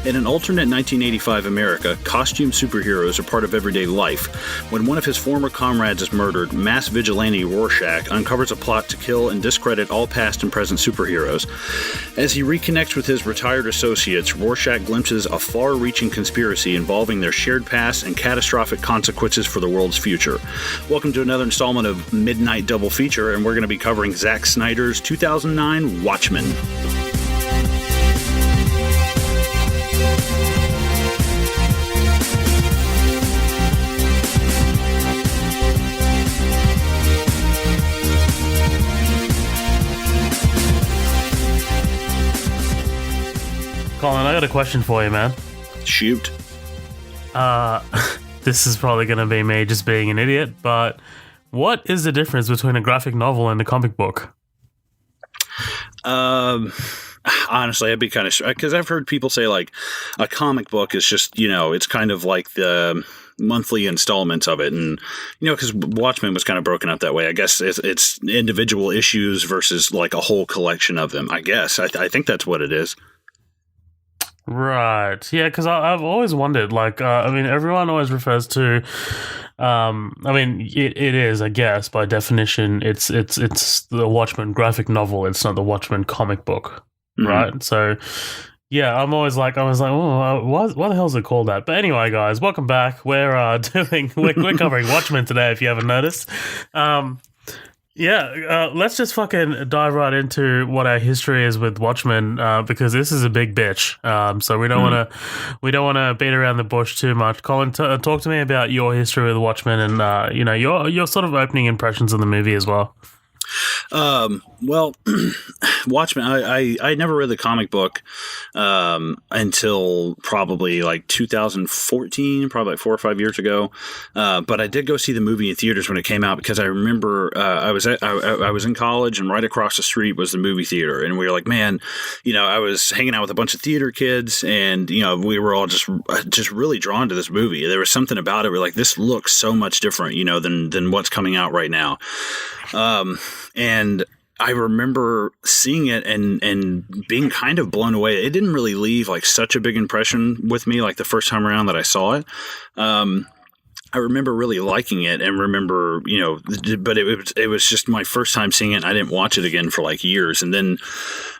In an alternate 1985 America, costume superheroes are part of everyday life. When one of his former comrades is murdered, mass vigilante Rorschach uncovers a plot to kill and discredit all past and present superheroes. As he reconnects with his retired associates, Rorschach glimpses a far-reaching conspiracy involving their shared past and catastrophic consequences for the world's future. Welcome to another installment of Midnight Double Feature, and we're going to be covering Zack Snyder's 2009 Watchmen. Colin, I got a question for you, man. Shoot. This is probably going to be me just being an idiot, but what is the difference between a graphic novel and a comic book? Honestly, I'd be kind of... Because I've heard people say, like, a comic book is just, it's kind of like the monthly installments of it. And, because Watchmen was kind of broken up that way. I guess it's individual issues versus, like, a whole collection of them, I guess. I think that's what it is. Right. Yeah, because I've always wondered, like, everyone always refers to, it is, I guess, by definition, it's the Watchmen graphic novel. It's not the Watchmen comic book, right? So, yeah, I was like, oh, why the hell is it called that? But anyway, guys, welcome back. We're we're covering Watchmen today, if you haven't noticed. Let's just fucking dive right into what our history is with Watchmen, because this is a big bitch. So we don't want to beat around the bush too much. Colin, talk to me about your history with Watchmen and your sort of opening impressions of the movie as well. Well, Watchmen, I never read the comic book until probably like 2014, probably like 4 or 5 years ago. But I did go see the movie in theaters when it came out because I remember I was in college and right across the street was the movie theater, and we were like, man, I was hanging out with a bunch of theater kids, and we were all just really drawn to this movie. There was something about it. We're like, this looks so much different, than what's coming out right now. And I remember seeing it and being kind of blown away. It didn't really leave like such a big impression with me like the first time around that I saw it. I remember really liking it and remember, but it was just my first time seeing it. And I didn't watch it again for like years. And then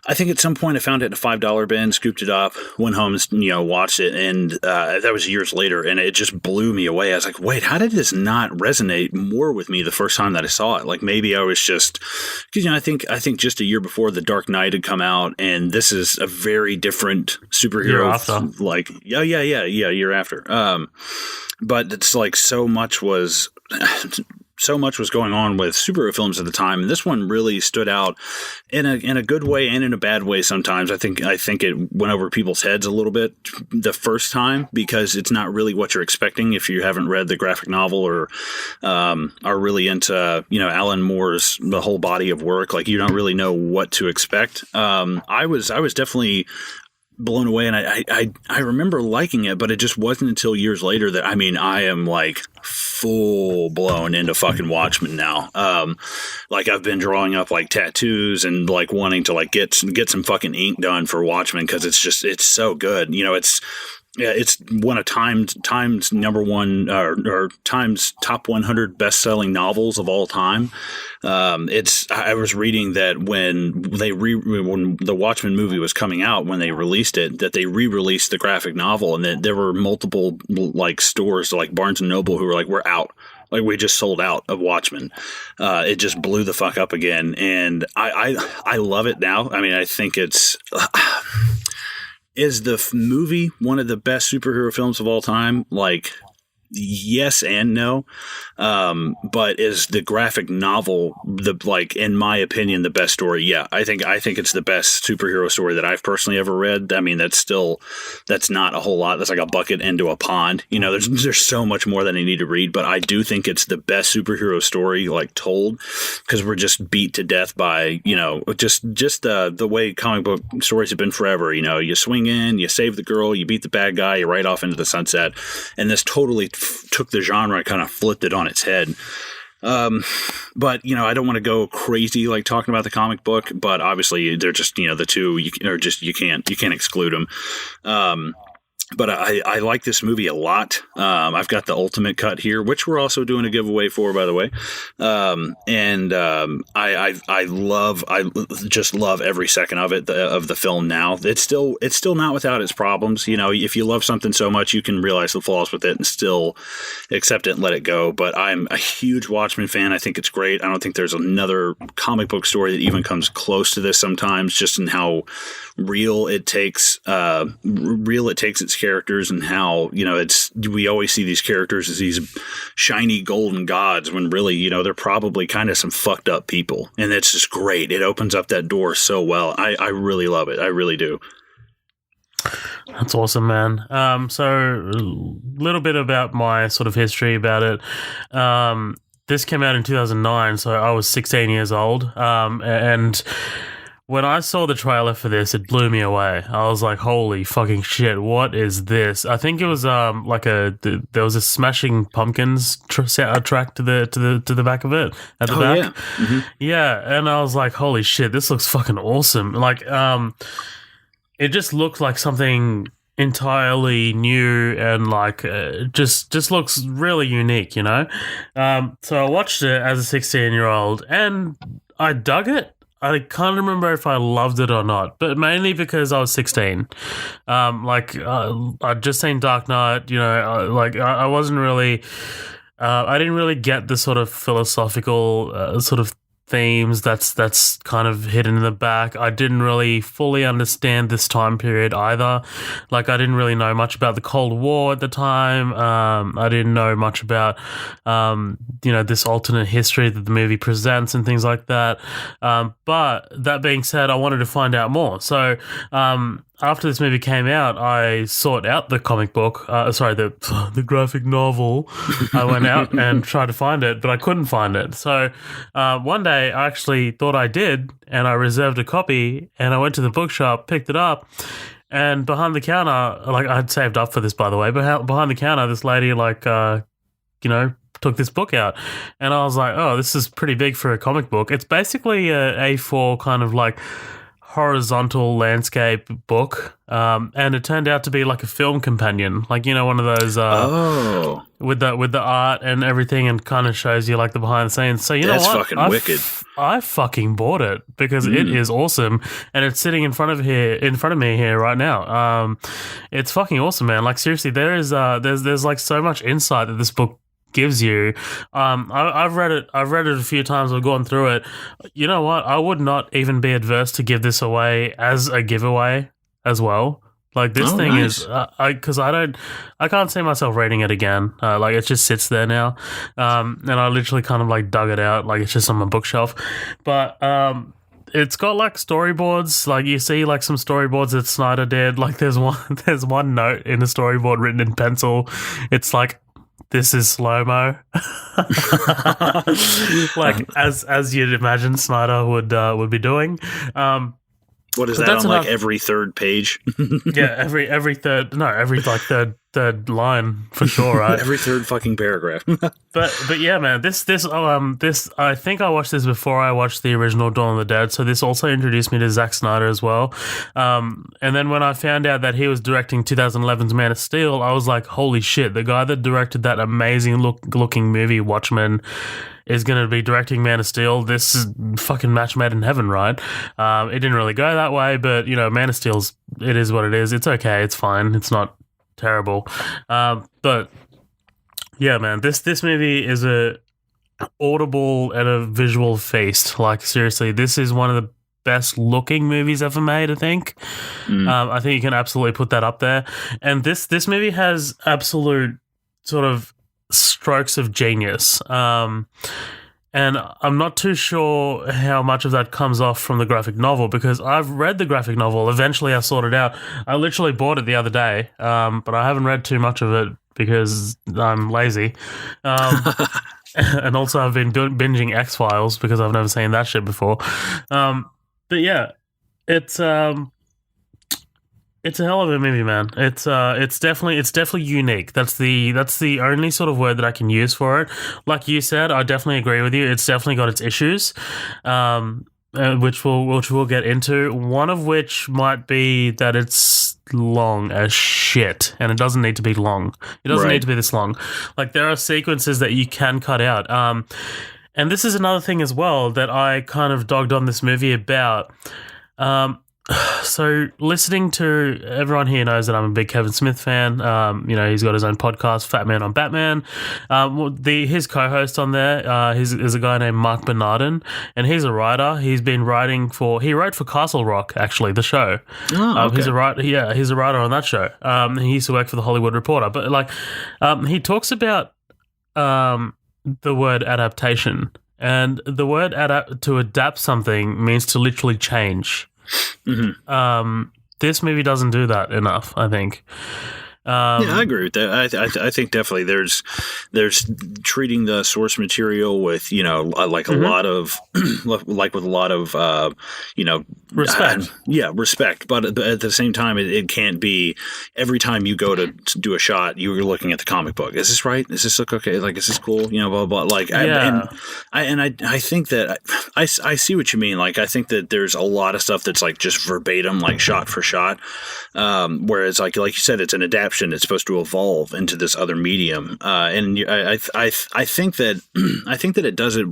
I think at some point I found it in a $5 bin, scooped it up, went home, watched it. And that was years later. And it just blew me away. I was like, wait, how did this not resonate more with me the first time that I saw it? Like maybe I was just, because, I think just a year before The Dark Knight had come out, and this is a very different superhero. Year after. Like, year after. But it's like so much was going on with superhero films at the time, and this one really stood out in a good way and in a bad way sometimes. I think it went over people's heads a little bit the first time because it's not really what you're expecting if you haven't read the graphic novel or are really into Alan Moore's the whole body of work. Like you don't really know what to expect. I was definitely blown away, and I remember liking it, but it just wasn't until years later that I am like full blown into fucking Watchmen now. Like I've been drawing up like tattoos and like wanting to like get some fucking ink done for Watchmen because it's so good. It's one of Time's number one or Time's top 100 best-selling novels of all time. I was reading that when the Watchmen movie was coming out, when they released it, that they re-released the graphic novel, and that there were multiple like stores like Barnes and Noble who were like, we're out. Like we just sold out of Watchmen. It just blew the fuck up again, and I love it now. I think it's. Is the movie one of the best superhero films of all time? Like, yes and no. But is the graphic novel in my opinion, the best story? Yeah, I think it's the best superhero story that I've personally ever read. I mean, that's not a whole lot. That's like a bucket into a pond. You know, there's so much more that I need to read, but I do think it's the best superhero story told, because we're just beat to death by, just the way comic book stories have been forever. You know, you swing in, you save the girl, you beat the bad guy, you ride off into the sunset, and this totally took the genre and kind of flipped it on its head. But I don't want to go crazy talking about the comic book, but obviously they're just the two you can't exclude them. But I like this movie a lot. I've got the ultimate cut here, which we're also doing a giveaway for, by the way. I just love every second of it, of the film. Now it's still not without its problems. If you love something so much, you can realize the flaws with it and still accept it and let it go. But I'm a huge Watchmen fan. I think it's great. I don't think there's another comic book story that even comes close to this sometimes, just in how real it takes its characters, and how we always see these characters as these shiny golden gods when really they're probably kind of some fucked up people, and it's just great. It opens up that door so well. I really love it. I really do. That's awesome, man. So a little bit about my sort of history about it. This came out in 2009, so I was 16 years old, and when I saw the trailer for this, it blew me away. I was like, "Holy fucking shit! What is this?" I think it was there was a Smashing Pumpkins track to the back of it at the back. Yeah. Mm-hmm. Yeah, and I was like, "Holy shit! This looks fucking awesome!" It just looked like something entirely new and just looks really unique, So I watched it as a 16-year-old, and I dug it. I can't remember if I loved it or not, but mainly because I was 16. I'd just seen Dark Knight, I wasn't really, I didn't really get the sort of philosophical sort of themes that's kind of hidden in the back. I didn't really fully understand this time period either. I didn't really know much about the Cold War at the time. I didn't know much about this alternate history that the movie presents and things like that. But that being said, I wanted to find out more. So after this movie came out, I sought out the comic book, the graphic novel. I went out and tried to find it, but I couldn't find it. So one day I actually thought I did, and I reserved a copy, and I went to the bookshop, picked it up, and behind the counter, I'd saved up for this, by the way, but behind the counter, this lady, took this book out, and I was like, oh, this is pretty big for a comic book. It's basically a A4 kind of horizontal landscape book, and it turned out to be a film companion, one of those with the art and everything, and kind of shows you the behind the scenes. So that's what? Fucking wicked. I fucking bought it because it is awesome, and it's sitting in front of me here right now. It's fucking awesome, man. Seriously, there's so much insight that this book gives you. I've read it a few times. I've gone through it. You know what? I would not even be adverse to give this away as a giveaway as well. This thing nice. is, because I can't see myself reading it again. It just sits there now, and I literally kind of dug it out. It's just on my bookshelf, but it's got storyboards. You see some storyboards that Snyder did. There's one note in a storyboard written in pencil. It's this is slow-mo. as you'd imagine Snyder would be doing. What is that on every third page? Yeah, every third third line for sure, right? Every third fucking paragraph. but yeah, man, this I think I watched this before I watched the original Dawn of the Dead, so this also introduced me to Zack Snyder as well. And then when I found out that he was directing 2011's Man of Steel, I was like, holy shit, the guy that directed that amazing looking movie Watchmen is going to be directing Man of Steel. This is fucking match made in heaven, right? It didn't really go that way, but Man of Steel's, it is what it is. It's okay. It's fine. It's not terrible. But yeah, man, this movie is a audible and a visual feast. Seriously, this is one of the best looking movies ever made, I think. I think you can absolutely put that up there. And this movie has absolute sort of strokes of genius. And I'm not too sure how much of that comes off from the graphic novel, because I've read the graphic novel. Eventually I sorted out. I literally bought it the other day, but I haven't read too much of it because I'm lazy. And also I've been binging X-Files because I've never seen that shit before. But yeah, it's a hell of a movie, man. It's definitely unique. That's the only sort of word that I can use for it. Like you said, I definitely agree with you. It's definitely got its issues, which we'll get into. One of which might be that it's long as shit, and it doesn't need to be long. It doesn't need to be this long. Like, there are sequences that you can cut out. And this is another thing as well that I kind of dogged on this movie about. So listening to, everyone here knows that I'm a big Kevin Smith fan. He's got his own podcast, Fat Man on Batman. His co-host on there is a guy named Mark Bernardin, and he's a writer. He wrote for Castle Rock, actually, the show. Oh, okay. He's a writer on that show. He used to work for the Hollywood Reporter, but he talks about the word adaptation, and the word to adapt something means to literally change. Mm-hmm. This movie doesn't do that enough, I think. I agree with that. I think definitely there's treating the source material with, like a lot of with a lot of respect. Respect. But at the same time, it can't be every time you go to do a shot, you're looking at the comic book. Is this right? Does this look okay? Like, is this cool? Blah blah. Like, I think that I see what you mean. Like, I think that there's a lot of stuff that's like just verbatim, like shot for shot. Whereas like you said, it's an adaptation. It's supposed to evolve into this other medium, and I think that it does it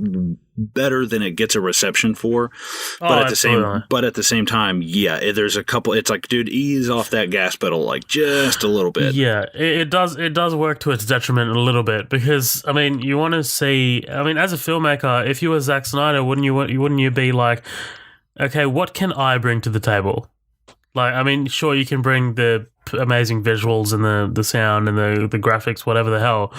better than it gets a reception for. But at the same time, there's a couple. It's like, dude, ease off that gas pedal like just a little bit. Yeah, it does work to its detriment a little bit, because I mean, you want to see. I mean, as a filmmaker, if you were Zack Snyder, wouldn't you be like, okay, what can I bring to the table? Like, I mean, sure, you can bring the amazing visuals and the sound and the graphics, whatever the hell,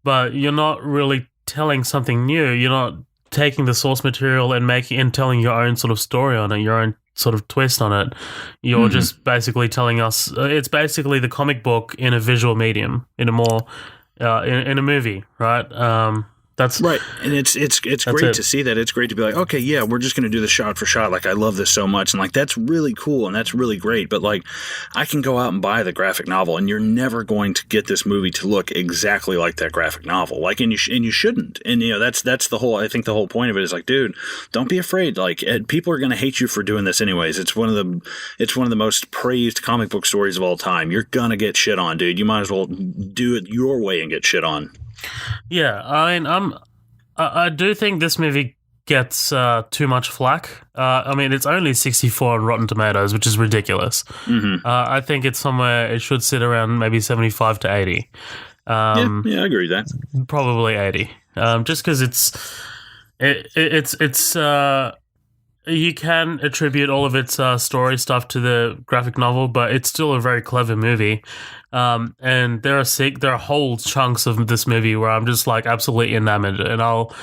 but you're not really telling something new. You're not taking the source material and telling your own sort of story on it, your own sort of twist on it. You're just basically telling us it's basically the comic book in a visual medium, in a more in a movie, right? That's right, and it's great to see that. It's great to be like, okay, yeah, we're just going to do the shot for shot. Like, I love this so much, and like, that's really cool and that's really great. But like, I can go out and buy the graphic novel, and you're never going to get this movie to look exactly like that graphic novel. Like, and you shouldn't. And that's the whole. I think the whole point of it is like, dude, don't be afraid. Like, people are going to hate you for doing this anyways. It's one of the most praised comic book stories of all time. You're gonna get shit on, dude. You might as well do it your way and get shit on. Yeah, I mean, I do think this movie gets too much flack. I mean, it's only 64 on Rotten Tomatoes, which is ridiculous. Mm-hmm. I think it's somewhere, it should sit around maybe 75 to 80. I agree with that. Probably 80. Just because it's you can attribute all of its story stuff to the graphic novel, but it's still a very clever movie. And there are whole chunks of this movie where I'm just like absolutely enamored, and I'll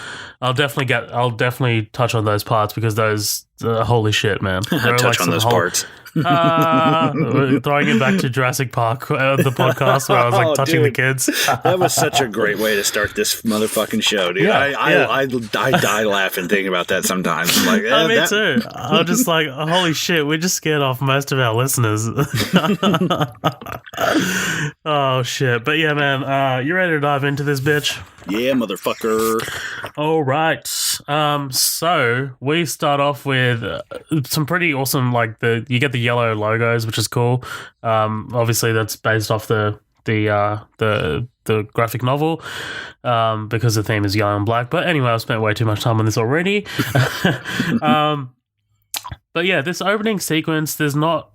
definitely touch on those parts, because those holy shit, man. Touch on those parts. Throwing it back to Jurassic Park, the podcast where I was like touching the kids. That was such a great way to start this motherfucking show, dude. I die laughing thinking about that sometimes. I'm like, me too. I'm just like, holy shit, we just scared off most of our listeners. Oh shit. But yeah, man, you ready to dive into this bitch? Yeah, motherfucker. All right. So we start off with some pretty awesome, like you get the yellow logos, which is cool. Obviously that's based off the graphic novel, because the theme is yellow and black. But anyway, I've spent way too much time on this already. But yeah, this opening sequence, there's not.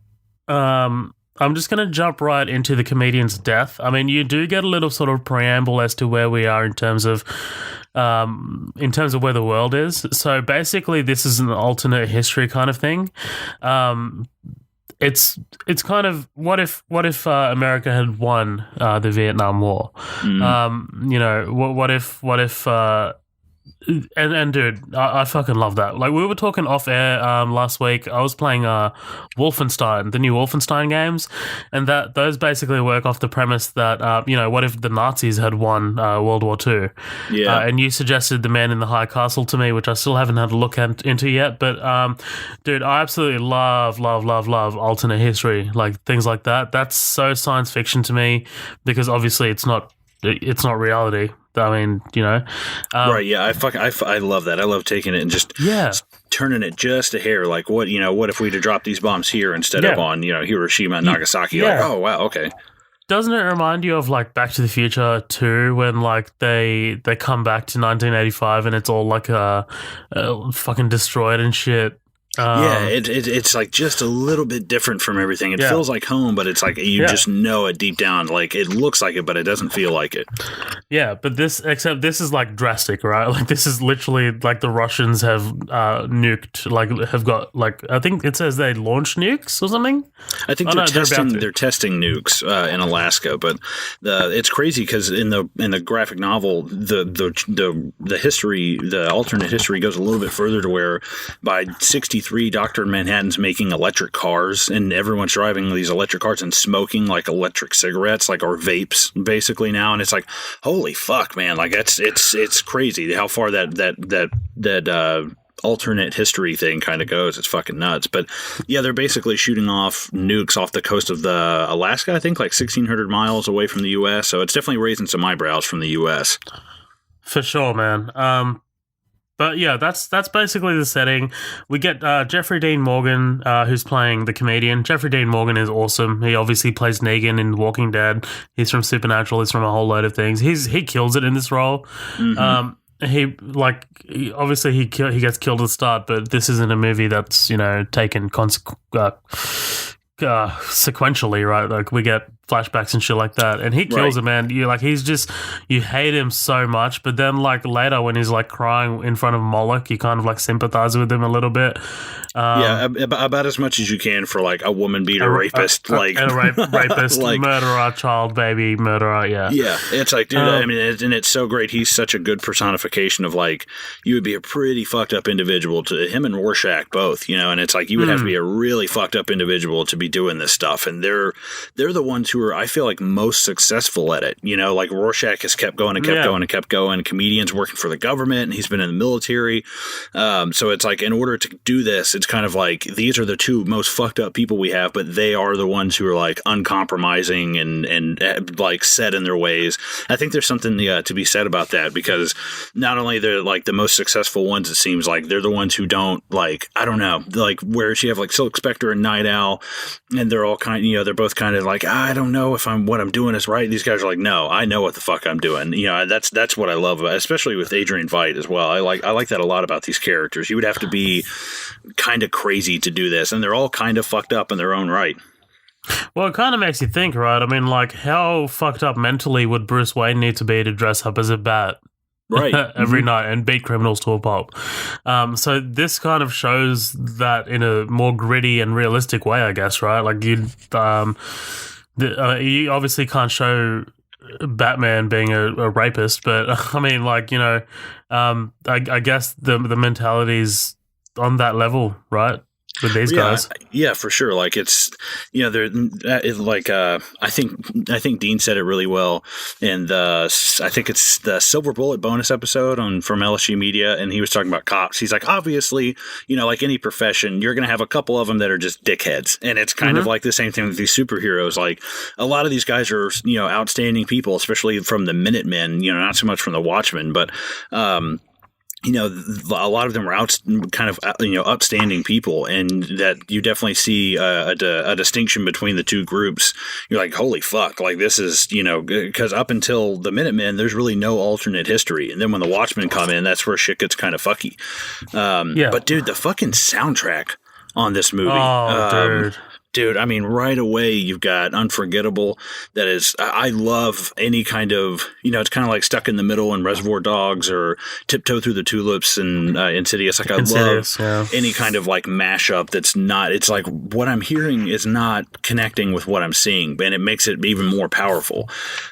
I'm just going to jump right into the comedian's death. I mean, you do get a little sort of preamble as to where we are in terms of where the world is. So basically, this is an alternate history kind of thing. it's kind of what if America had won the Vietnam War? You know, what if and dude, I fucking love that. Like, we were talking off air last week. I was playing Wolfenstein, the new Wolfenstein games, and those basically work off the premise that you know, what if the Nazis had won World War II? Yeah. And you suggested The Man in the High Castle to me, which I still haven't had a look into yet. But dude, I absolutely love alternate history, like things like that. That's so science fiction to me, because obviously it's not reality. I mean, you know, right? Yeah, I love that. I love taking it and just turning it just a hair. Like, what if we'd have dropped these bombs here instead of on, you know, Hiroshima and Nagasaki? Like, oh wow, okay. Doesn't it remind you of like Back to the Future 2, when like they come back to 1985 and it's all like fucking destroyed and shit? Yeah, it's like just a little bit different from everything. It feels like home, but it's like you just know it deep down. Like, it looks like it, but it doesn't feel like it. Yeah, but this is like drastic, right? Like, this is literally like the Russians have nuked, like have got, like, I think it says they launched nukes or something. I think they're testing nukes in Alaska, but it's crazy because in the graphic novel, the history, the alternate history goes a little bit further to where by 63, Dr. Manhattan's making electric cars, and everyone's driving these electric cars and smoking like electric cigarettes, like, or vapes basically now. And it's like, holy fuck, man. Like, it's crazy how far that alternate history thing kind of goes. It's fucking nuts. But yeah, they're basically shooting off nukes off the coast of the Alaska, I think, like 1,600 miles away from the U.S. So it's definitely raising some eyebrows from the U.S. For sure, man. But yeah, that's basically the setting. We get Jeffrey Dean Morgan, who's playing the comedian. Jeffrey Dean Morgan is awesome. He obviously plays Negan in Walking Dead. He's from Supernatural. He's from a whole load of things. He kills it in this role. Obviously he gets killed at the start, but this isn't a movie that's, you know, taken sequentially, right? Like, we get flashbacks and shit like that, and he kills it, man. You hate him so much, but then like later when he's like crying in front of Moloch, you kind of like sympathize with him a little bit. About as much as you can for like a woman beater, rapist, rapist, like, murderer, child baby murderer. Yeah, it's like, dude. I mean, and it's so great. He's such a good personification of, like, you would be a pretty fucked up individual to him, and Rorschach both, you know. And it's like, you would have to be a really fucked up individual to be doing this stuff, and they're the ones who are, I feel like, most successful at it. You know, like, Rorschach has kept going and kept going. Comedians working for the government, and he's been in the military. So it's like, in order to do this, it's kind of like, these are the two most fucked up people we have, but they are the ones who are like uncompromising and like set in their ways. I think there's something to be said about that, because not only they're like the most successful ones, it seems like they're the ones who don't, like, I don't know, like, whereas you have like Silk Spectre and Night Owl, and they're all kind of, you know, they're both kind of like, I don't know if what I'm doing is right. These guys are like, no, I know what the fuck I'm doing. You know, that's what I love about it, especially with Adrian Veidt as well. I like that a lot about these characters. You would have to be kind of crazy to do this, and they're all kind of fucked up in their own right. Well, it kind of makes you think, right? I mean, like, how fucked up mentally would Bruce Wayne need to be to dress up as a bat? Right. every night and beat criminals to a pulp. So this kind of shows that in a more gritty and realistic way, I guess, right? Like, you obviously can't show Batman being a rapist, but I mean, like, you know, I guess the mentality's on that level, right? With these guys. Yeah, for sure. Like, it's, you know, they're like, I think Dean said it really well in I think it's the Silver Bullet bonus episode from LSU Media, and he was talking about cops. He's like, obviously, you know, like any profession, you're going to have a couple of them that are just dickheads, and it's kind of like the same thing with these superheroes. Like, a lot of these guys are, you know, outstanding people, especially from the Minutemen, you know, not so much from the Watchmen, but you know, a lot of them are upstanding people, and that you definitely see a distinction between the two groups. You're like, holy fuck, like, this is, you know, because up until the Minutemen, there's really no alternate history, and then when the Watchmen come in, that's where shit gets kind of fucky. But dude, the fucking soundtrack on this movie, dude. Dude, I mean, right away you've got Unforgettable. That is, I love any kind of, it's kind of like Stuck in the Middle and Reservoir Dogs or Tiptoe Through the Tulips and Insidious. Like, I love any kind of like mashup that's not, it's like what I'm hearing is not connecting with what I'm seeing, and it makes it even more powerful.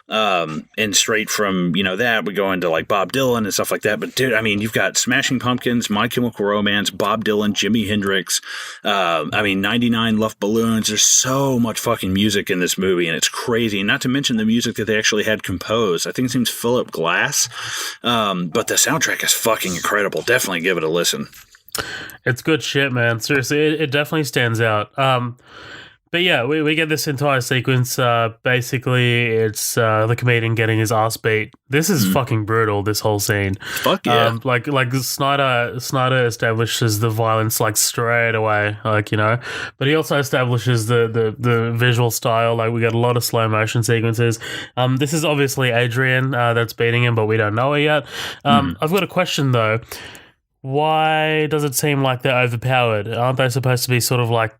And straight from, that, we go into like Bob Dylan and stuff like that. But dude, I mean, you've got Smashing Pumpkins, My Chemical Romance, Bob Dylan, Jimi Hendrix, 99 Love Balloons. There's so much fucking music in this movie, and it's crazy. And not to mention the music that they actually had composed. I think his name's Philip Glass. But the soundtrack is fucking incredible. Definitely give it a listen. It's good shit, man. Seriously, it definitely stands out. But yeah, we get this entire sequence. Basically, it's the comedian getting his ass beat. This is fucking brutal, this whole scene. Fuck yeah. Like Snyder establishes the violence like straight away, but he also establishes the visual style. Like, we get a lot of slow motion sequences. This is obviously Adrian that's beating him, but we don't know her yet. I've got a question though. Why does it seem like they're overpowered? Aren't they supposed to be sort of like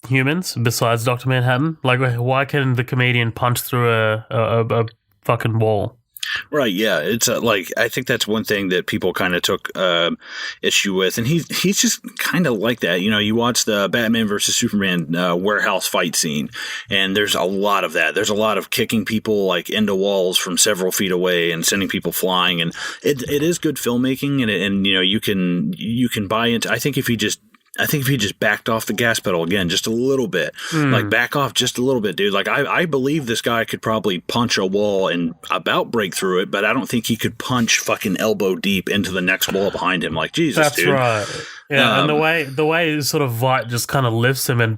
humans besides Dr. Manhattan? Like, why can the comedian punch through a fucking wall? Right, yeah. It's I think that's one thing that people kind of took issue with, and he's just kind of like that. You watch the Batman versus Superman warehouse fight scene, and there's a lot of that. There's a lot of kicking people like into walls from several feet away and sending people flying, and it is good filmmaking, and you can buy into. I think if he just backed off the gas pedal again just a little bit, like back off just a little bit, dude. Like, I believe this guy could probably punch a wall and about break through it, but I don't think he could punch fucking elbow deep into the next wall behind him. Like, Jesus, that's dude. Right. Yeah, and the way sort of Vite just kind of lifts him and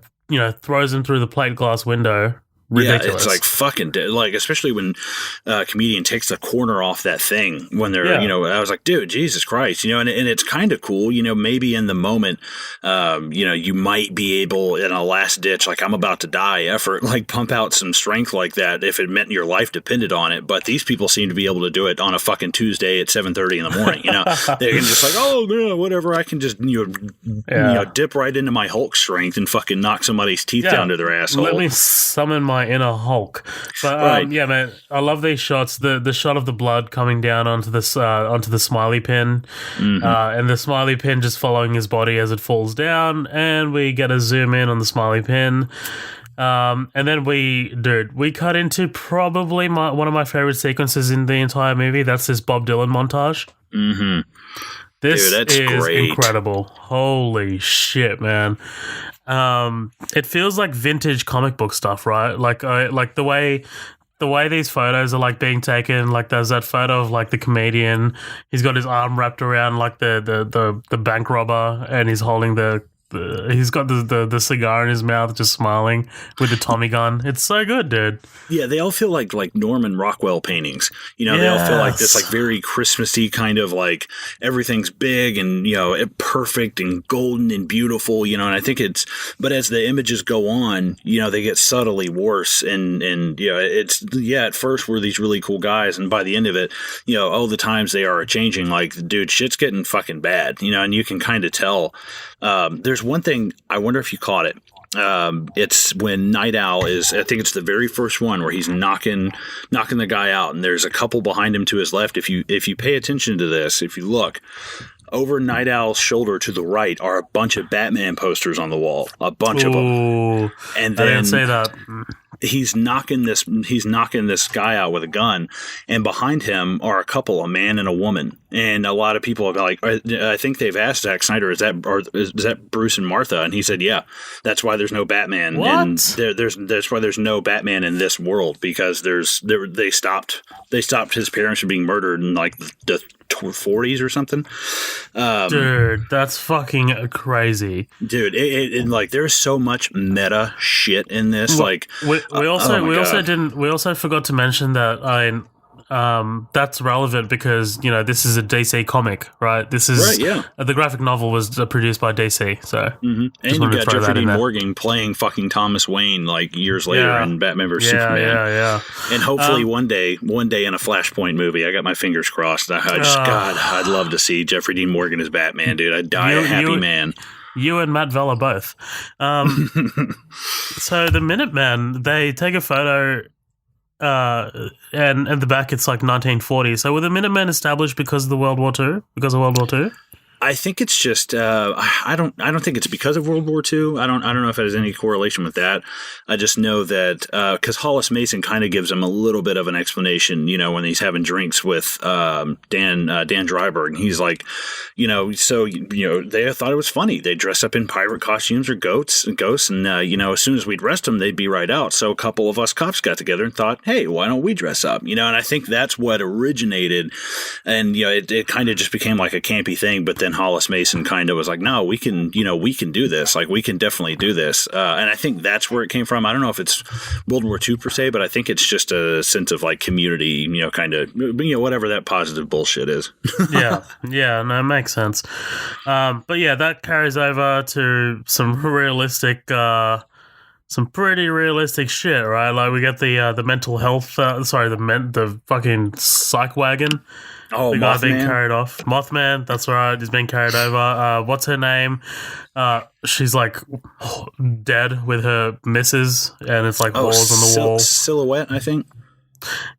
throws him through the plate glass window. Ridiculous. Yeah, it's like fucking like, especially when a comedian takes the corner off that thing when they're I was like, dude, Jesus Christ, and it's kind of cool, maybe in the moment, you might be able in a last ditch, like I'm about to die effort, like pump out some strength like that if it meant your life depended on it. But these people seem to be able to do it on a fucking Tuesday at 7:30 in the morning. They can just like, oh no, whatever, I can just dip right into my Hulk strength and fucking knock somebody's teeth down to their asshole. Let me summon my inner Hulk. But yeah, man, I love these shots. The shot of the blood coming down onto the smiley pin, and the smiley pin just following his body as it falls down, and we get a zoom in on the smiley pin. And then we cut into probably one of my favorite sequences in the entire movie. That's this Bob Dylan montage. This is great. Incredible. Holy shit, man. It feels like vintage comic book stuff, right? Like the way these photos are like being taken. Like, there's that photo of like the comedian. He's got his arm wrapped around like the bank robber, and he's holding he's got the cigar in his mouth, just smiling with the Tommy gun. It's so good, dude. Yeah, they all feel like Norman Rockwell paintings. They all feel like this like very Christmassy kind of like everything's big and perfect and golden and beautiful. And I think but as the images go on, they get subtly worse and it's at first we're these really cool guys, and by the end of it, the times they are changing. Like, dude, shit's getting fucking bad. And you can kind of tell. There's one thing, I wonder if you caught it. It's when Night Owl I think it's the very first one where he's knocking the guy out, and there's a couple behind him to his left. If you pay attention to this, if you look over Night Owl's shoulder to the right are a bunch of Batman posters on the wall, a bunch of them. And then I didn't say that. He's knocking this guy out with a gun, and behind him are a couple, a man and a woman. And a lot of people are like, I think they've asked Zack Snyder, is that Bruce and Martha? And he said, yeah, that's why there's no Batman. What? And that's why there's no Batman in this world, because they stopped his parents from being murdered in like the 40s or something. Dude, that's fucking crazy. Dude, it like there's so much meta shit in this. Like we also forgot to mention that that's relevant because this is a DC comic, right? This is right, yeah. The graphic novel was produced by DC, so and you got Jeffrey Dean Morgan playing fucking Thomas Wayne like years later in Batman vs Superman. Yeah. And hopefully one day in a Flashpoint movie, I got my fingers crossed. I'd love to see Jeffrey Dean Morgan as Batman, dude. I'd die a happy man. You and Matt Vella both. So the Minutemen, they take a photo, and at the back it's like 1940. So were the Minutemen established because of World War II? Because of World War II? I think it's just I don't think it's because of World War II. I don't know if it has any correlation with that. I just know that because Hollis Mason kind of gives him a little bit of an explanation, when he's having drinks with Dan Dryberg, and he's like, so they thought it was funny. They dress up in pirate costumes or ghosts, and as soon as we'd arrest them, they'd be right out. So a couple of us cops got together and thought, hey, why don't we dress up? And I think that's what originated, and it kind of just became like a campy thing, but then Hollis Mason kind of was like, no, we can do this. Like, we can definitely do this. And I think that's where it came from. I don't know if it's World War II per se, but I think it's just a sense of like community, kind of, whatever that positive bullshit is. Yeah, no, it makes sense. But yeah, that carries over to some pretty realistic shit, right? Like we get the mental health, the fucking psych wagon. Oh, the guy being carried off. Mothman, that's right. He's being carried over. What's her name? She's like dead with her missus, and it's like balls on the wall. Silhouette, I think.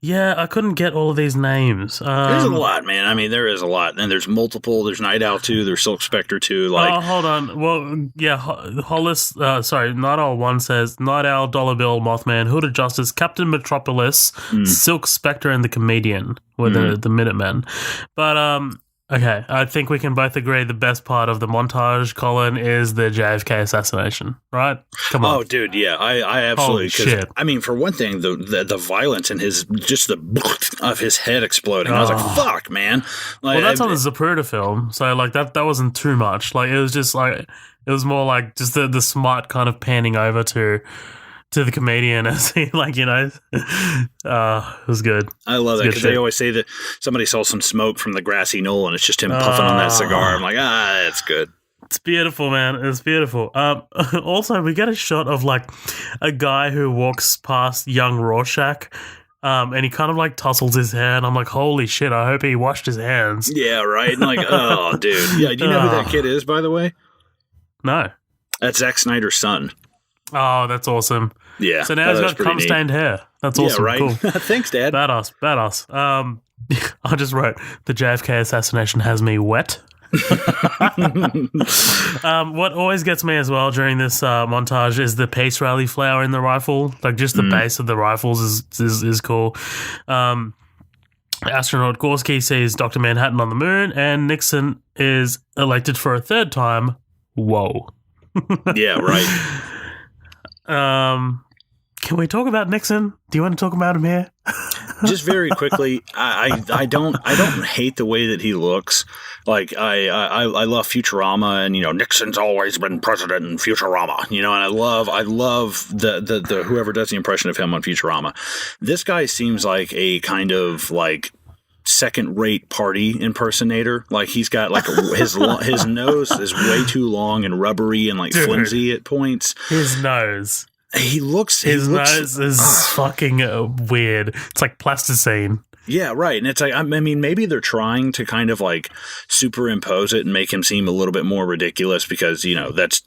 Yeah, I couldn't get all of these names. There's a lot, man. I mean, there is a lot. And there's multiple. There's Night Owl 2. There's Silk Spectre 2. Like, oh, hold on. Well, yeah, Hollis, Night Owl 1 says Night Owl, Dollar Bill, Mothman, Hood of Justice, Captain Metropolis, Silk Spectre, and the Comedian were the Minutemen. But, okay, I think we can both agree the best part of the montage, Colin, is the JFK assassination, right? Come on. Oh, dude, yeah, I absolutely. Shit. I mean, for one thing, the violence and the of his head exploding. I was like, fuck, man. Like, well, that's on the Zapruder film, so like that wasn't too much. Like it was just like it was more like just the smart kind of panning over to the comedian as he it was good. I love that because they always say that somebody saw some smoke from the grassy knoll and it's just him puffing on that cigar. I'm like, that's good. It's beautiful, man. It's beautiful. Also, we get a shot of like a guy who walks past young Rorschach, and he kind of like tussles his hair, and I'm like, holy shit, I hope he washed his hands. Yeah, right? And like, oh, dude. Yeah, do you know who that kid is, by the way? No. That's Zack Snyder's son. Oh, that's awesome. Yeah. So now he's got cum-stained hair. That's awesome. Yeah, right? Cool. Thanks, Dad. Badass. I just wrote, the JFK assassination has me wet. What always gets me as well during this montage is the Peace Rally flower in the rifle. Like, just the base of the rifles is cool. Astronaut Gorski sees Dr. Manhattan on the moon, and Nixon is elected for a third time. Whoa. Yeah, right. Can we talk about Nixon? Do you want to talk about him here? Just very quickly, I don't hate the way that he looks. Like I love Futurama, and Nixon's always been president in Futurama. And I love the whoever does the impression of him on Futurama. This guy seems like a kind of like second-rate party impersonator. Like he's got like his nose is way too long and rubbery and like flimsy at points. His nose. His nose is fucking weird. It's like plasticine. Yeah, right. And it's like, I mean, maybe they're trying to kind of like superimpose it and make him seem a little bit more ridiculous because, that's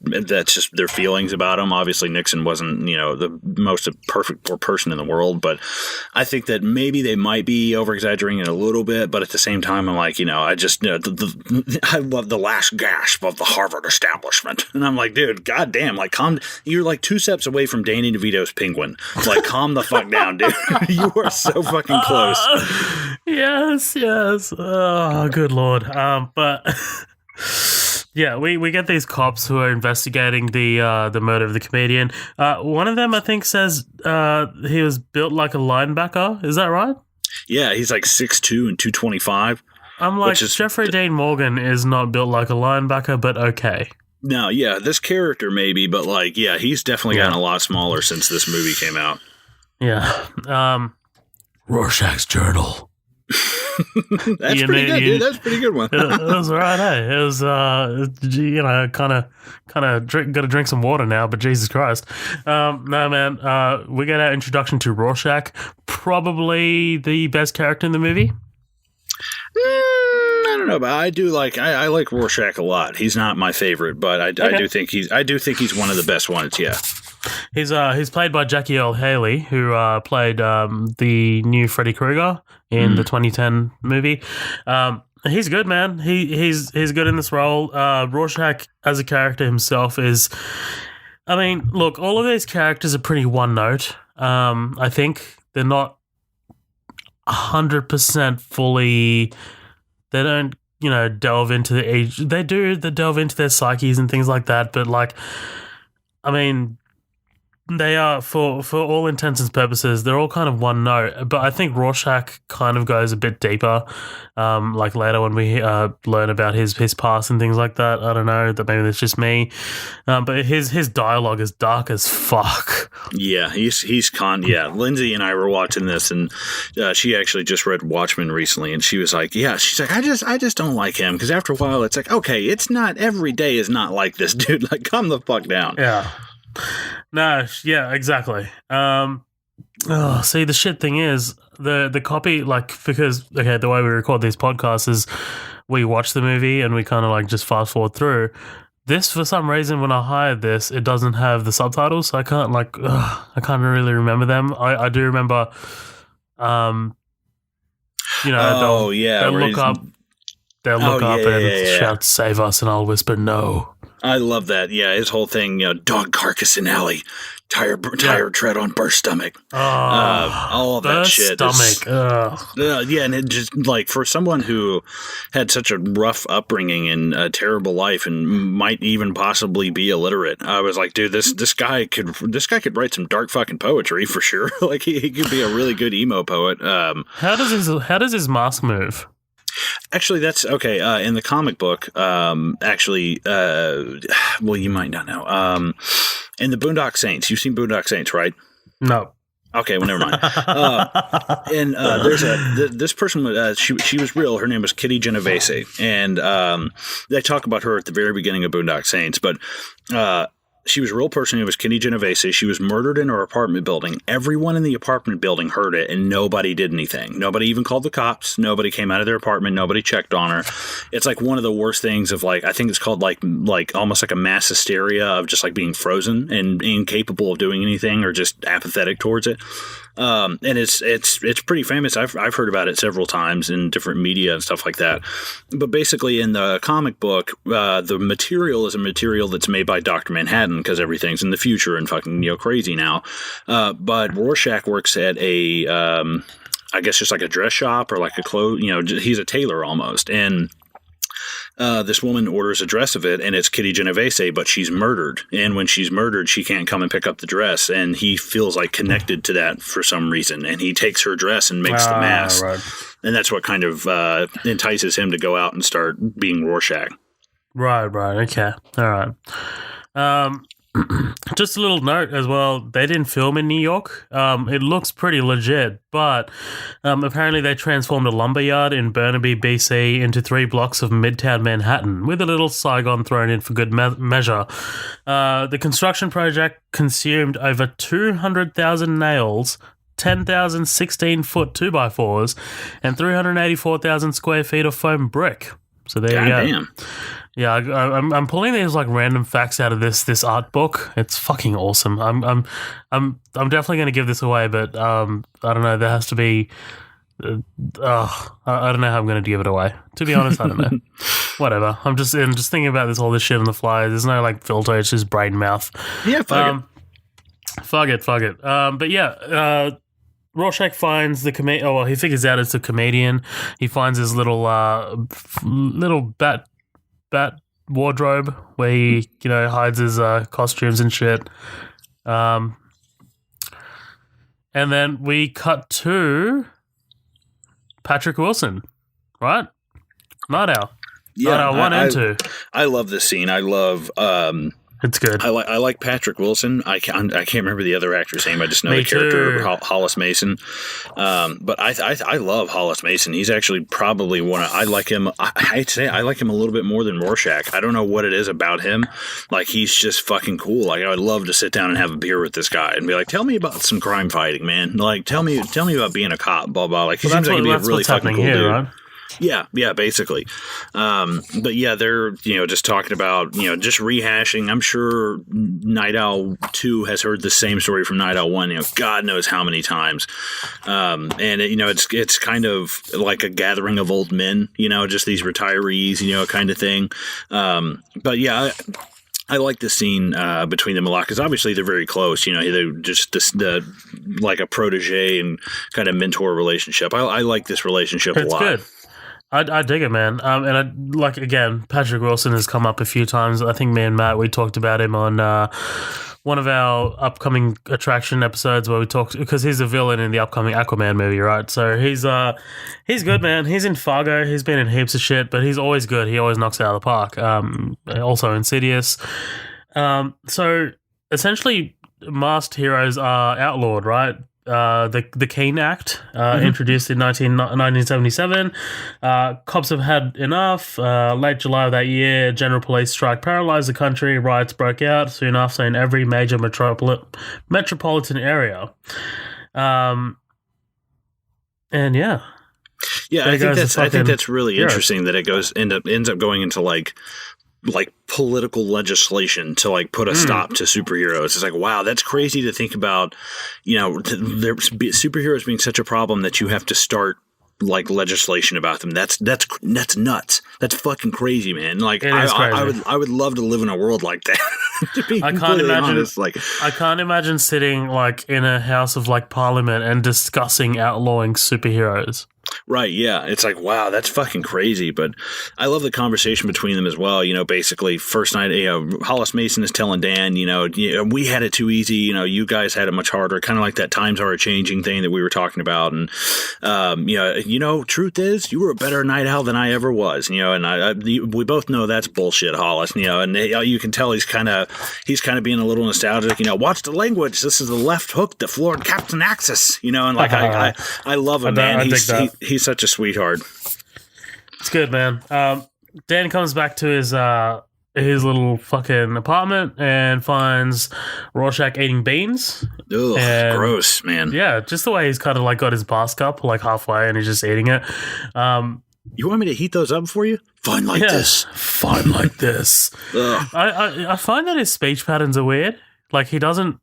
just their feelings about him. Obviously, Nixon wasn't, the most perfect person in the world. But I think that maybe they might be over-exaggerating it a little bit. But at the same time, I'm like, I just, I love the last gasp of the Harvard establishment. And I'm like, dude, goddamn, like, you're like 2 steps away from Danny DeVito's Penguin. Like, calm the fuck down, dude. You are so fucking close. Yes. Oh, good lord. But yeah, we get these cops who are investigating the murder of the comedian. One of them, I think, says he was built like a linebacker. Is that right? Yeah, he's like 6'2" and 225. I'm like, Jeffrey Dean Morgan is not built like a linebacker, but okay. No, yeah, this character maybe, but like, yeah, he's definitely gotten a lot smaller since this movie came out. Yeah. Rorschach's journal. That's pretty good, dude. That's a pretty good one. It was all right, hey. It was, kind of got to drink some water now, but Jesus Christ. No, man, we get our introduction to Rorschach, probably the best character in the movie. I don't know, but I do like I like Rorschach a lot. He's not my favorite, but I do think he's one of the best ones. Yeah. He's played by Jackie Earle Haley, who played the new Freddy Krueger in the 2010 movie. He's good, man. He's good in this role. Rorschach as a character himself is. I mean, look, all of these characters are pretty one note. I think they're not 100% fully. They don't, delve into the age. They do. They delve into their psyches and things like that. But I mean. They are, for all intents and purposes, they're all kind of one note. But I think Rorschach kind of goes a bit deeper. Later when we learn about his past and things like that. I don't know, that maybe that's just me. But his dialogue is dark as fuck. Yeah, he's yeah. Lindsay and I were watching this, and she actually just read Watchmen recently, and she was like, she's like, I just don't like him, because after a while it's like, okay, it's not, every day is not like this, dude. Like, calm the fuck down. Yeah. No, yeah, exactly. See, the shit thing is, the copy, because, okay, the way we record these podcasts is we watch the movie and we kind of, just fast forward through. This, for some reason, when I hired this, it doesn't have the subtitles, so I can't, I can't really remember them. I do remember, they'll look up and shout, "Save us," and I'll whisper, "No." I love that. Yeah, his whole thing, dog carcass in alley, tire tread on burst stomach. All of that shit. Stomach. And it just, for someone who had such a rough upbringing and a terrible life and might even possibly be illiterate, I was like, dude, this guy could write some dark fucking poetry for sure. He could be a really good emo poet. How does his mask move? Actually, that's okay. In the comic book, well, you might not know. In the Boondock Saints, you've seen Boondock Saints, right? No. Okay, well, never mind. And there's this person. She was real. Her name was Kitty Genovese, and they talk about her at the very beginning of Boondock Saints, but. She was a real person. It was Kitty Genovese. She was murdered in her apartment building. Everyone in the apartment building heard it, and nobody did anything. Nobody even called the cops. Nobody came out of their apartment. Nobody checked on her. It's one of the worst things of I think it's called almost like a mass hysteria of just being frozen and incapable of doing anything or just apathetic towards it. And it's pretty famous. I've heard about it several times in different media and stuff like that. But basically, in the comic book, the material is a material that's made by Dr. Manhattan because everything's in the future and fucking crazy now. But Rorschach works at a I guess just a dress shop or a clothes. He's a tailor almost, and. This woman orders a dress of it, and it's Kitty Genovese, but she's murdered. And when she's murdered, she can't come and pick up the dress, and he feels connected to that for some reason. And he takes her dress and makes the mask. Right. And that's what kind of entices him to go out and start being Rorschach. Right. Okay. All right. Just a little note as well, they didn't film in New York. It looks pretty legit, but apparently they transformed a lumberyard in Burnaby, BC into 3 blocks of Midtown Manhattan, with a little Saigon thrown in for good measure. The construction project consumed over 200,000 nails, 10,000 16-foot 2x4s, and 384,000 square feet of foam brick. So there you go. Damn. Yeah, I'm pulling these random facts out of this art book. It's fucking awesome. I'm definitely going to give this away, but I don't know. There has to be. I don't know how I'm going to give it away. To be honest, I don't know. Whatever. I'm just thinking about all this shit on the fly. There's no filter. It's just brain mouth. Yeah, fuck it. Fuck it. But yeah. Rorschach finds the comedian. Oh well, he figures out it's a comedian. He finds his little bat wardrobe where he hides his costumes and shit. And then we cut to Patrick Wilson, right? Night Owl. Yeah, Night Owl 1 and 2. I love this scene. I love. It's good. I like Patrick Wilson. I can't remember the other actor's name. I just know the character Hollis Mason. But I love Hollis Mason. He's actually probably one. I like him. I'd say I like him a little bit more than Rorschach. I don't know what it is about him. He's just fucking cool. I would love to sit down and have a beer with this guy and be like, tell me about some crime fighting, man. Tell me about being a cop. Blah blah. He seems like he'd be a really fucking cool dude. Right? Yeah, basically. But yeah, they're, just talking about, just rehashing. I'm sure Night Owl 2 has heard the same story from Night Owl 1, God knows how many times. And, it's kind of like a gathering of old men, just these retirees, kind of thing. But yeah, I like the scene between them a lot because obviously they're very close. They're just like a protege and kind of mentor relationship. I like this relationship a lot. It's good. I dig it, man. And again, Patrick Wilson has come up a few times. I think me and Matt, we talked about him on one of our upcoming attraction episodes where we talked, because he's a villain in the upcoming Aquaman movie, right? So he's good, man. He's in Fargo. He's been in heaps of shit, but he's always good. He always knocks it out of the park. Also Insidious. So essentially, masked heroes are outlawed, right? The Keene Act, introduced in 1977. Cops have had enough. Late July of that year, general police strike paralyzed the country. Riots broke out soon after in every major metropolitan area. And yeah. Yeah, I think that's really interesting that it ends up going into like political legislation to put a stop to superheroes. It's like, wow, that's crazy to think about, superheroes being such a problem that you have to start legislation about them. That's nuts. That's fucking crazy, man. I would love to live in a world like that. To be completely honest, I can't imagine sitting in a house of parliament and discussing outlawing superheroes. Right, yeah. It's like, wow, that's fucking crazy. But I love the conversation between them as well. Basically, first night, Hollis Mason is telling Dan, we had it too easy. You guys had it much harder. Kind of like that times are changing thing that we were talking about. And, truth is, you were a better night owl than I ever was. And we both know that's bullshit, Hollis. And you can tell he's kind of being a little nostalgic. Watch the language. This is the left hook that floored Captain Axis. And I love him, man. He's such a sweetheart. It's good, man. Dan comes back to his little fucking apartment and finds Rorschach eating beans. Ugh, gross, man. Yeah, just the way he's kind of got his bar cup halfway and he's just eating it. You want me to heat those up for you? Fine like this. Fine like this. I find that his speech patterns are weird. He doesn't.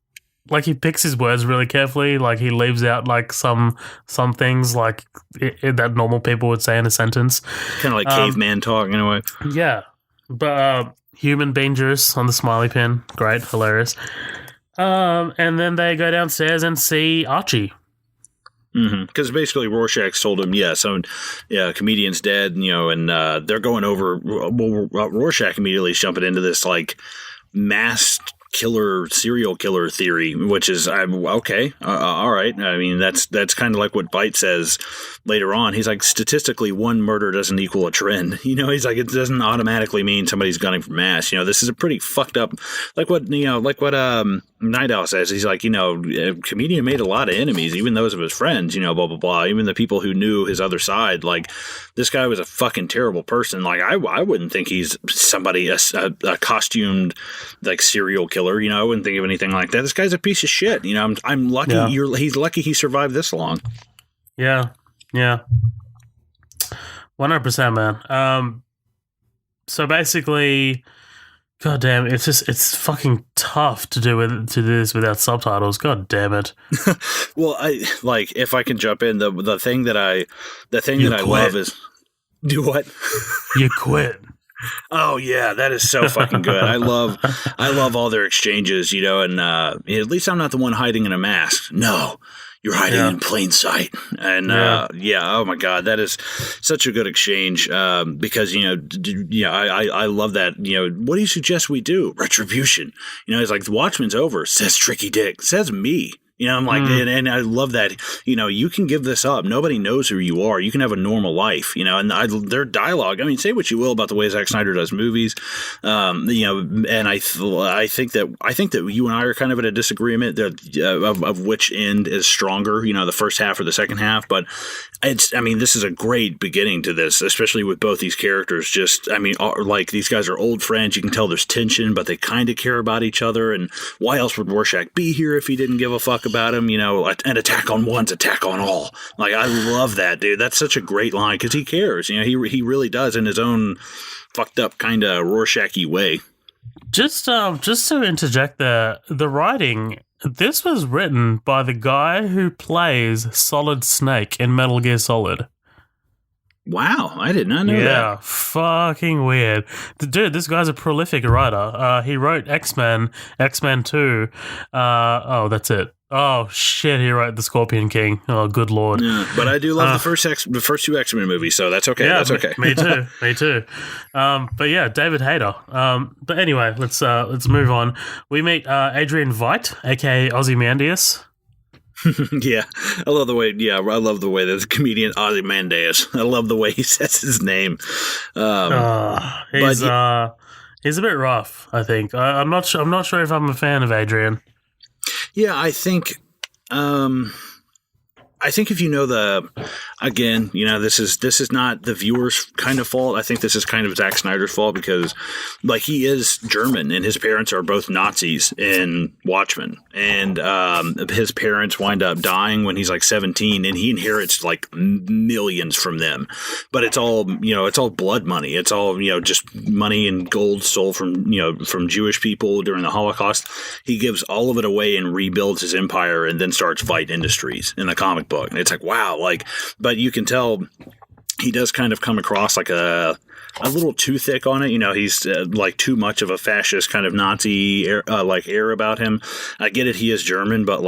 He picks his words really carefully. He leaves out some things that normal people would say in a sentence. Kind of like caveman talk in a way. Yeah, but human bean juice on the smiley pin, great, hilarious. And then they go downstairs and see Archie. Because basically Rorschach told him, comedian's dead, and they're going over. Well, Rorschach immediately is jumping into this masked serial killer theory, which is okay, all right. I mean, that's kind of like what Bite says later on. He's like, statistically, one murder doesn't equal a trend. He's like, it doesn't automatically mean somebody's gunning for mass. This is a pretty fucked up, like what Night Owl says. He's like, comedian made a lot of enemies, even those of his friends, blah blah blah, even the people who knew his other side. This guy was a fucking terrible person. I wouldn't think he's somebody a costumed serial killer. I wouldn't think of anything like that. This guy's a piece of shit. I'm lucky. Yeah. He's lucky he survived this long. Yeah. 100%, man. So basically, goddamn, it's fucking tough to do this without subtitles. God damn it. Well, if I can jump in, the thing that I love is, do what? You quit. Oh yeah, that is so fucking good. I love all their exchanges, and at least I'm not the one hiding in a mask. No, you're hiding in plain sight. And oh my god, that is such a good exchange. Because I love that. What do you suggest we do? Retribution. It's like the Watchmen's over. Says Tricky Dick. Says me. I'm like, and I love that, you can give this up. Nobody knows who you are. You can have a normal life, and their dialogue, I mean, say what you will about the way Zack Snyder does movies. And I think that you and I are kind of at a disagreement of which end is stronger, the first half or the second half. But this is a great beginning to this, especially with both these characters. These guys are old friends. You can tell there's tension, but they kind of care about each other. And why else would Rorschach be here if he didn't give a fuck talk about him, an attack on one's attack on all. Like, I love that, dude. That's such a great line because he cares. He really does in his own fucked up kind of Rorschach-y way. Just to interject there, the writing, this was written by the guy who plays Solid Snake in Metal Gear Solid. Wow, I did not know that. Yeah, fucking weird. Dude, this guy's a prolific writer. He wrote X-Men, X-Men 2. That's it. Oh, shit, he wrote The Scorpion King. Oh, good lord. Yeah, but I do love the first two X-Men movies, so that's okay. Yeah, that's okay. Me too. But yeah, David Hayter. But anyway, let's move on. We meet Adrian Veidt, aka Ozymandias. Yeah, I love the way that the comedian Ozymandias. I love the way he says his name. He's a bit rough, I think. I'm not sure if I'm a fan of Adrian. Yeah, I think if this is not the viewer's kind of fault. I think this is kind of Zack Snyder's fault because, like, he is German and his parents are both Nazis in Watchmen, and his parents wind up dying when he's like 17, and he inherits like millions from them. But it's all blood money. It's all just money and gold stole from Jewish people during the Holocaust. He gives all of it away and rebuilds his empire, and then starts Veidt Industries in the comic book. And it's like, wow, but you can tell he does kind of come across like a little too thick on it. He's like too much of a fascist kind of Nazi air about him. I get it, he is German, but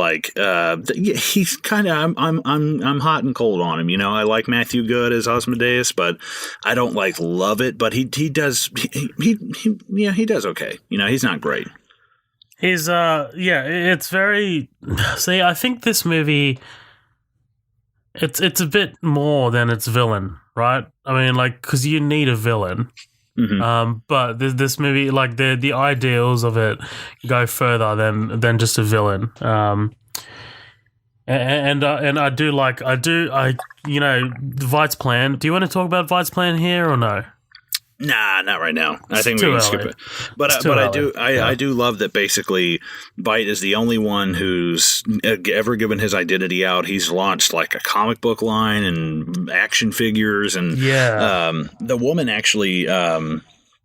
he's kind of I'm hot and cold on him. I like Matthew Good as Ozymandias, but I don't love it. But he does he does okay. He's not great. He's it's very. See, I think this movie. It's a bit more than its villain, right? I mean, because you need a villain. Mm-hmm. But this movie, the ideals of it go further than just a villain. And I do Veidt's plan. Do you want to talk about Veidt's plan here or no? Nah, not right now. I think we can skip it. But I do love that basically Veidt is the only one who's ever given his identity out. He's launched like a comic book line and action figures, and the woman actually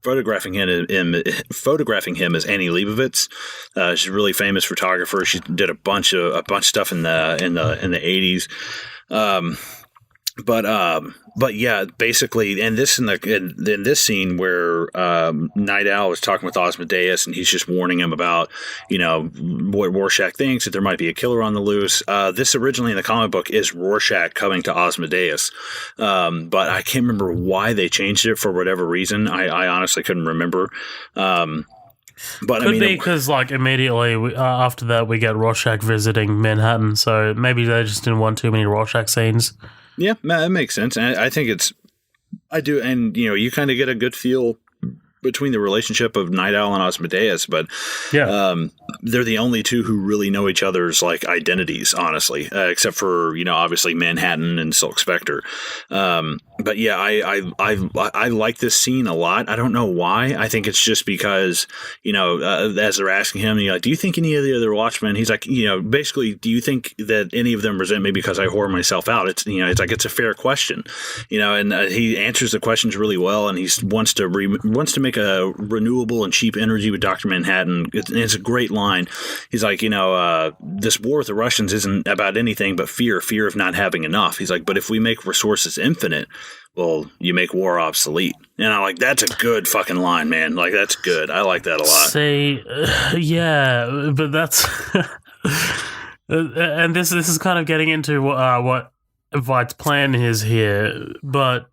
photographing him as Annie Leibovitz. She's a really famous photographer. She did a bunch of stuff in the 80s. But yeah, basically, and this in this scene where Night Owl is talking with Ozymandias, and he's just warning him about what Rorschach thinks, that there might be a killer on the loose. This originally in the comic book is Rorschach coming to Ozymandias, but I can't remember why they changed it for whatever reason. I honestly couldn't remember. But could be because immediately after that we get Rorschach visiting Manhattan, so maybe they just didn't want too many Rorschach scenes. Yeah, that makes sense. And I think I do. And, you kind of get a good feel between the relationship of Night Owl and Ozymandias, but they're the only two who really know each other's identities, honestly, except for, obviously Manhattan and Silk Spectre. But yeah, I like this scene a lot. I don't know why. I think it's just because, as they're asking him, do you think any of the other Watchmen, he's like, basically, do you think that any of them resent me because I whore myself out? It's, it's a fair question, and he answers the questions really well. And he wants to make a renewable and cheap energy with Dr. Manhattan. It's a great line. He's like, this war with the Russians isn't about anything but fear of not having enough. He's like, but if we make resources infinite, well, you make war obsolete. And that's a good fucking line, man. That's good. I like that a lot. See, yeah, but that's and this is kind of getting into what Veidt's plan is here, but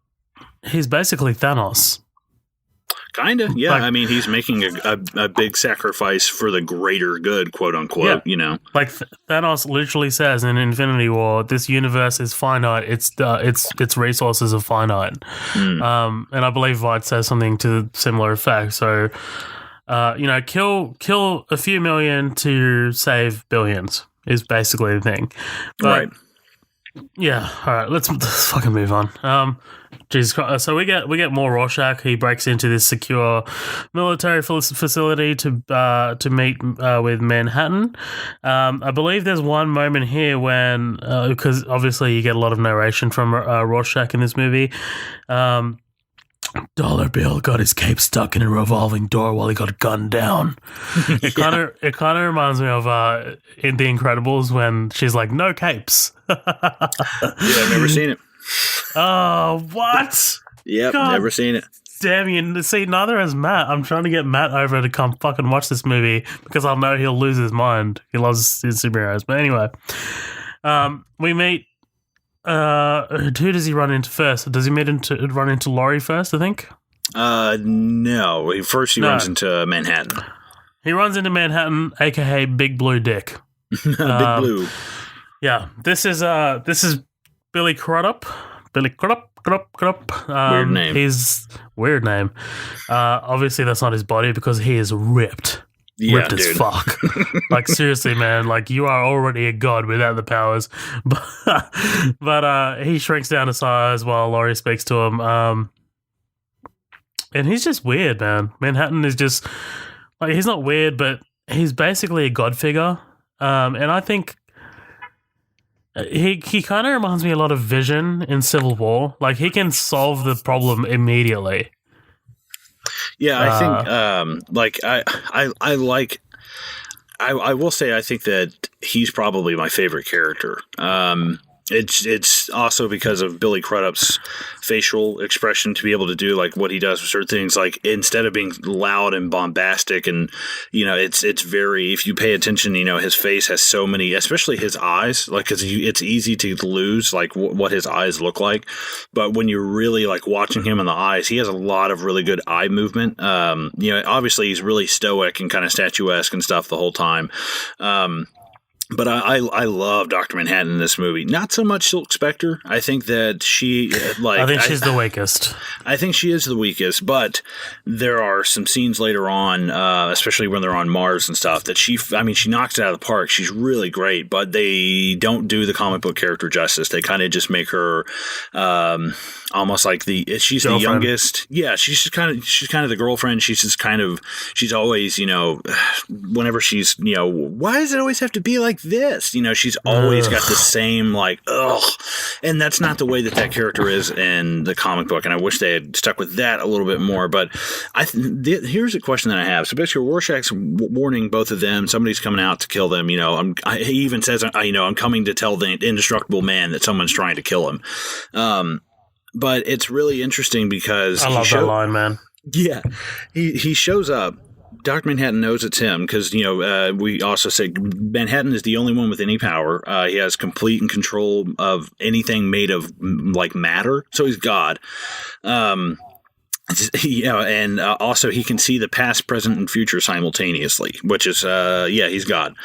he's basically Thanos. Kind of, yeah. He's making a big sacrifice for the greater good, quote unquote. Yeah. Thanos literally says in Infinity War, "This universe is finite. Its resources are finite." And I believe Veidt says something to similar effect. So, kill a few million to save billions is basically the thing. But, right. Yeah, all right. Let's fucking move on. Jesus Christ. So we get more Rorschach. He breaks into this secure military facility to meet with Manhattan. I believe there's one moment here when because obviously you get a lot of narration from Rorschach in this movie. Dollar Bill got his cape stuck in a revolving door while he got gunned down. It kind of reminds me of in The Incredibles when she's like, "No capes." Yeah, I've never seen it. Oh, what? Yep, God never seen it. damn you. See, neither has Matt. I'm trying to get Matt over to come fucking watch this movie because I know he'll lose his mind. He loves his superheroes. But anyway, we meet. Who does he run into first? Does he run into Laurie first, I think? No. First he runs into Manhattan. He runs into Manhattan, aka Big Blue Dick. Big Blue. Yeah. This is Billy Crudup. Billy Crudup. Weird name. Weird name. Obviously that's not his body because he is ripped. Yeah, ripped as fuck. Like, seriously, man, like, you are already a god without the powers. But he shrinks down to size while Laurie speaks to him. And he's just weird, man. Manhattan is just, like, he's not weird, but he's basically a god figure. And I think he kind of reminds me a lot of Vision in Civil War. Like, he can solve the problem immediately. Yeah, I think I will say I think that he's probably my favorite character. It's also because of Billy Crudup's facial expression to be able to do like what he does with certain things. Like instead of being loud and bombastic, and it's very, if you pay attention, his face has so many, especially his eyes. Like because it's easy to lose like what his eyes look like, but when you're really like watching him in the eyes, he has a lot of really good eye movement. Obviously he's really stoic and kind of statuesque and stuff the whole time. But I love Dr. Manhattan in this movie. Not so much Silk Spectre. I think that she I think she's the weakest. I think she is the weakest, but there are some scenes later on, especially when they're on Mars and stuff, that she knocks it out of the park. She's really great, but they don't do the comic book character justice. They kind of just make her almost like she's girlfriend. The youngest. Yeah, she's kind of the girlfriend. She's always, whenever she's, why does it always have to be like this? She's always got the same like, ugh. And that's not the way that character is in the comic book. And I wish they had stuck with that a little bit more. But here's a question that I have. So basically Rorschach's warning both of them. Somebody's coming out to kill them. He even says, I'm coming to tell the indestructible man that someone's trying to kill him. But it's really interesting because I love that line, man. Yeah, he shows up. Dr. Manhattan knows it's him because, we also say Manhattan is the only one with any power. He has complete and control of anything made of like matter. So he's God. And also he can see the past, present, and future simultaneously, which is, he's God.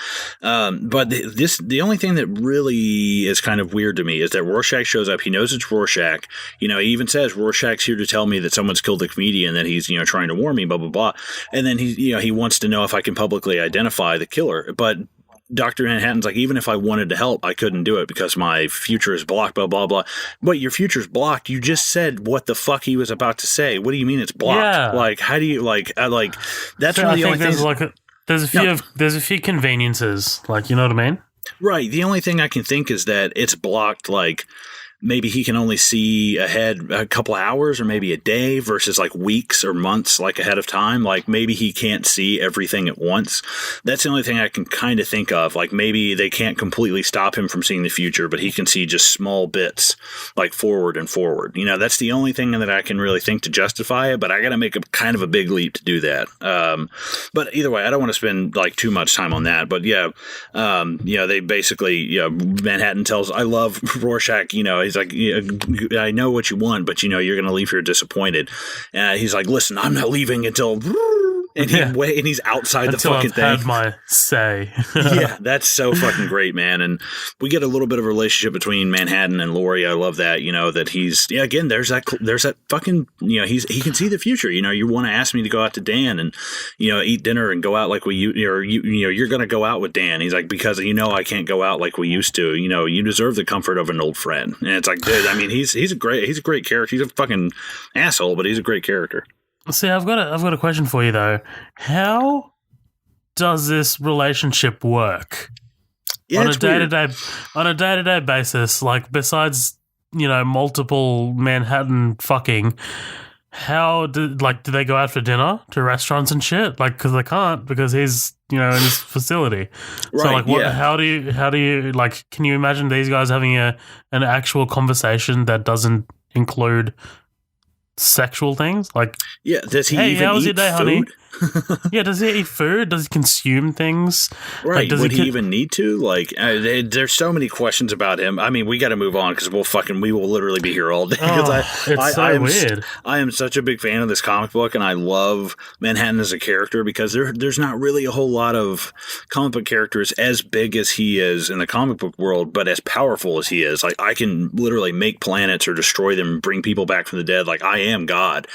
But the only thing that really is kind of weird to me is that Rorschach shows up. He knows it's Rorschach. He even says Rorschach's here to tell me that someone's killed the comedian, that he's, trying to warn me, blah, blah, blah. And then he wants to know if I can publicly identify the killer. But Dr. Manhattan's like, even if I wanted to help, I couldn't do it because my future is blocked, blah, blah, blah. But your future's blocked. You just said what the fuck he was about to say. What do you mean it's blocked? Yeah. Like, how do you, that's so really the only thing. There's a few conveniences, like, you know what I mean? Right. The only thing I can think is that it's blocked, like, maybe he can only see ahead a couple hours or maybe a day versus like weeks or months like ahead of time. Like maybe he can't see everything at once. That's the only thing I can kind of think of. Like maybe they can't completely stop him from seeing the future, but he can see just small bits like forward and forward. That's the only thing that I can really think to justify it, but I got to make a kind of a big leap to do that. But either way, I don't want to spend like too much time on that, but they basically, Manhattan tells, I love Rorschach, he's like, I know what you want, but you're going to leave here disappointed. And he's like, listen, I'm not leaving until, and he's outside the Until fucking I've thing. had my say. Yeah, that's so fucking great, man. And we get a little bit of a relationship between Manhattan and Laurie. I love that, that he's, again, there's that fucking, he can see the future. You want to ask me to go out to Dan and, eat dinner and go out like you're going to go out with Dan. He's like, because I can't go out like we used to. You deserve the comfort of an old friend. And it's like, dude, I mean, he's a great character. He's a fucking asshole, but he's a great character. See, I've got a question for you though. How does this relationship work on a day-to-day basis? Like, besides multiple Manhattan fucking, how do they go out for dinner to restaurants and shit? Like, because they can't, because he's in his facility. Right, so like, what? Yeah. How do you like? Can you imagine these guys having an actual conversation that doesn't include sexual things? Like, yeah, does he even how was eat your day, food? honey? Yeah, does he eat food? Does he consume things? Right. Like, would he even need to? Like, there's so many questions about him. I mean, we got to move on because we will literally be here all day. It's so weird. I am such a big fan of this comic book, and I love Manhattan as a character because there's not really a whole lot of comic book characters as big as he is in the comic book world, but as powerful as he is. Like, I can literally make planets or destroy them and bring people back from the dead. Like, I am God.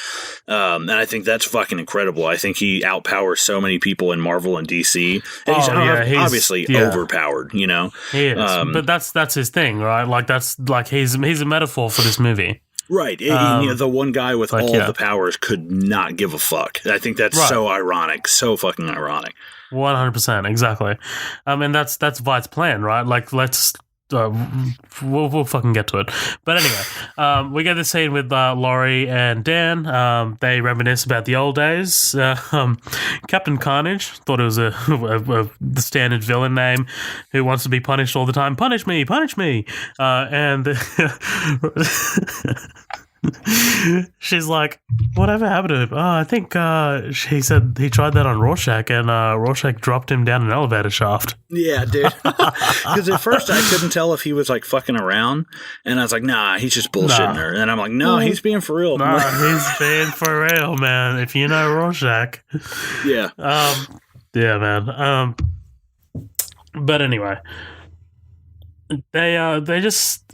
And I think that's fucking incredible. I think he outpowers so many people in Marvel and DC. And he's obviously overpowered, He is, but that's his thing, right? Like, that's like he's a metaphor for this movie. Right. The one guy with all the powers could not give a fuck. I think that's so ironic. So fucking ironic. 100%. Exactly. And that's Vight's plan, right? Like, let's we'll fucking get to it. But anyway, we get this scene with Laurie and Dan. They reminisce about the old days. Captain Carnage, thought it was the standard villain name who wants to be punished all the time. Punish me, punish me. And she's like, whatever happened to him? I think she said he tried that on Rorschach, and Rorschach dropped him down an elevator shaft. Yeah, dude. Because at first I couldn't tell if he was like fucking around, and I was like, nah, he's just bullshitting her. And then I'm like, no, he's being for real. Nah, he's being for real, man. If you know Rorschach. Yeah. Yeah, man. But anyway, they just.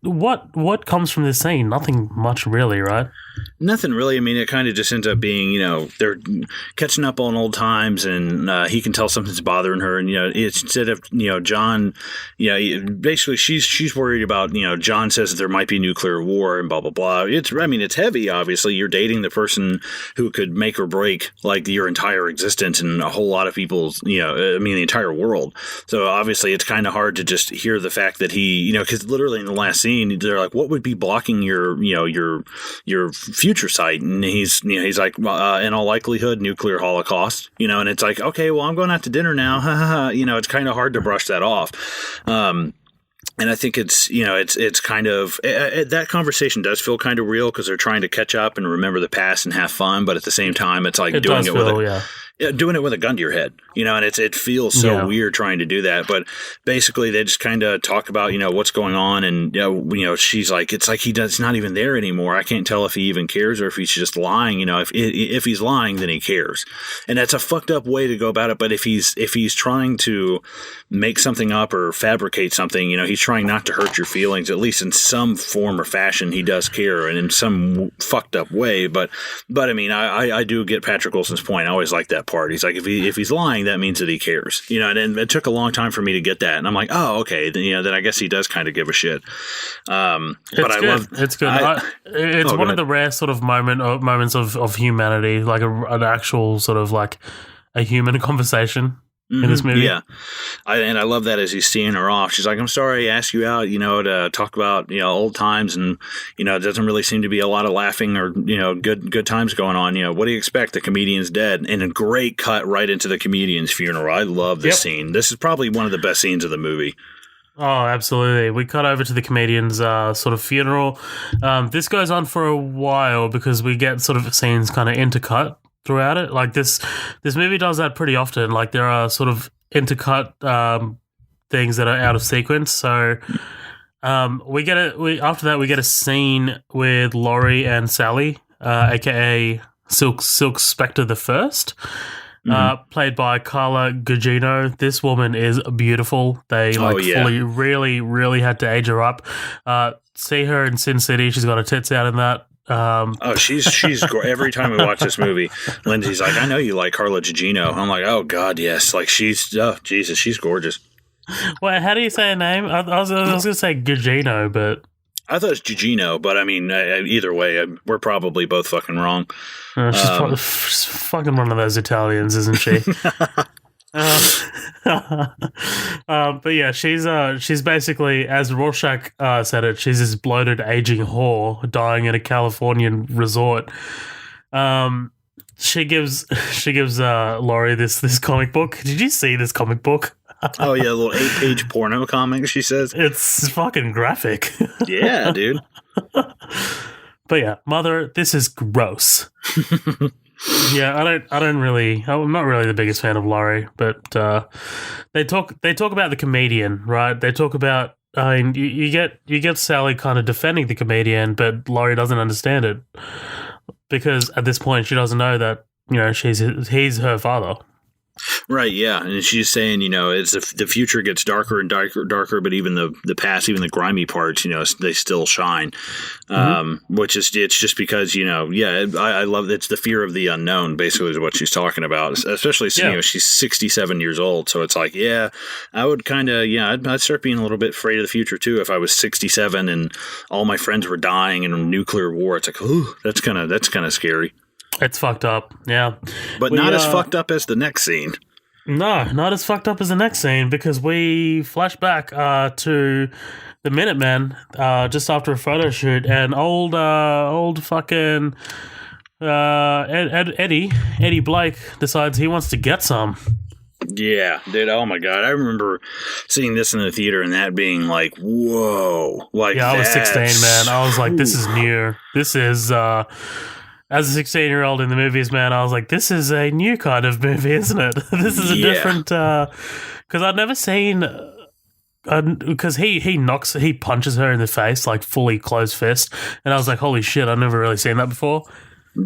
What comes from this scene? Nothing much, really, right? Nothing really. I mean, it kind of just ends up being, they're catching up on old times, and he can tell something's bothering her, and it's instead of John, basically she's worried about John says that there might be nuclear war and blah blah blah. It's heavy. Obviously, you're dating the person who could make or break like your entire existence and a whole lot of people's, the entire world. So obviously, it's kind of hard to just hear the fact that he, because literally in the last scene, they're like, what would be blocking your future sight? And he's like, in all likelihood, nuclear holocaust, and it's like, okay, well, I'm going out to dinner now. It's kind of hard to brush that off. And I think it's kind of that conversation does feel kind of real because they're trying to catch up and remember the past and have fun. But at the same time, it's like doing it with a gun to your head, and it feels so weird trying to do that. But basically, they just kind of talk about, what's going on. And, she's like, it's like it's not even there anymore. I can't tell if he even cares or if he's just lying. If he's lying, then he cares. And that's a fucked up way to go about it. But if he's trying to make something up or fabricate something, he's trying not to hurt your feelings, at least in some form or fashion, he does care, and in some fucked up way. But I mean, I do get Patrick Wilson's point. I always like that part. He's like, if he's lying, that means that he cares, and it took a long time for me to get that. And I'm like, oh, okay. Then I guess he does kind of give a shit. But I love it's good. It's one of the rare sort of moments of humanity, like an actual sort of like a human conversation. In this movie. Yeah. I love that as he's seeing her off. She's like, I'm sorry I asked you out, to talk about, old times, and, it doesn't really seem to be a lot of laughing or, good times going on. What do you expect? The comedian's dead. And a great cut right into the comedian's funeral. I love this scene. This is probably one of the best scenes of the movie. Oh, absolutely. We cut over to the comedian's sort of funeral. This goes on for a while because we get sort of scenes kind of intercut throughout it. Like this movie does that pretty often. Like there are sort of intercut things that are out of sequence. So after that we get a scene with Laurie and Sally, aka Silk Spectre the First, played by Carla Gugino. This woman is beautiful. They fully, really, really had to age her up. See her in Sin City. She's got her tits out in that. She's every time we watch this movie, Lindsay's like, I know you like Carla Gugino. I'm like, oh God, yes. Like she's gorgeous. Wait, how do you say her name? I was going to say Gugino, but I thought it was Gugino, but I mean, either way, we're probably both fucking wrong. She's fucking one of those Italians, isn't she? But yeah, she's basically, as Rorschach said it, she's this bloated aging whore dying in a Californian resort. She gives Laurie this comic book. Did you see this comic book? Oh yeah, a little 8-page porno comic. She says it's fucking graphic. Yeah, dude. But yeah, Mother, this is gross. Yeah, I'm not really the biggest fan of Laurie, but they talk about the comedian, right? They talk about, I mean, you get Sally kind of defending the comedian, but Laurie doesn't understand it because at this point she doesn't know that, you know, he's her father. Right, yeah, and she's saying, you know, it's the future gets darker and darker, but even the past, even the grimy parts, you know, they still shine. Which is, it's just because, you know, yeah, I love, it's the fear of the unknown, basically, is what she's talking about. Especially, you know, she's 67 years old, so it's like, yeah, I would kind of, yeah, I'd start being a little bit afraid of the future too if I was 67 and all my friends were dying in a nuclear war. It's like, ooh, that's kind of scary. It's fucked up, yeah. But not as fucked up as the next scene. No, not as fucked up as the next scene, because we flash back to the Minutemen just after a photo shoot, and old fucking Eddie Blake decides he wants to get some. Yeah, dude. Oh my God, I remember seeing this in the theater and that being like, whoa, like, yeah, I was 16, man. I was like, this is new. This is. As a 16-year-old in the movies, man, I was like, this is a new kind of movie, isn't it? This is a different... Because I'd never seen... Because he punches her in the face, like, fully closed fist. And I was like, holy shit, I've never really seen that before.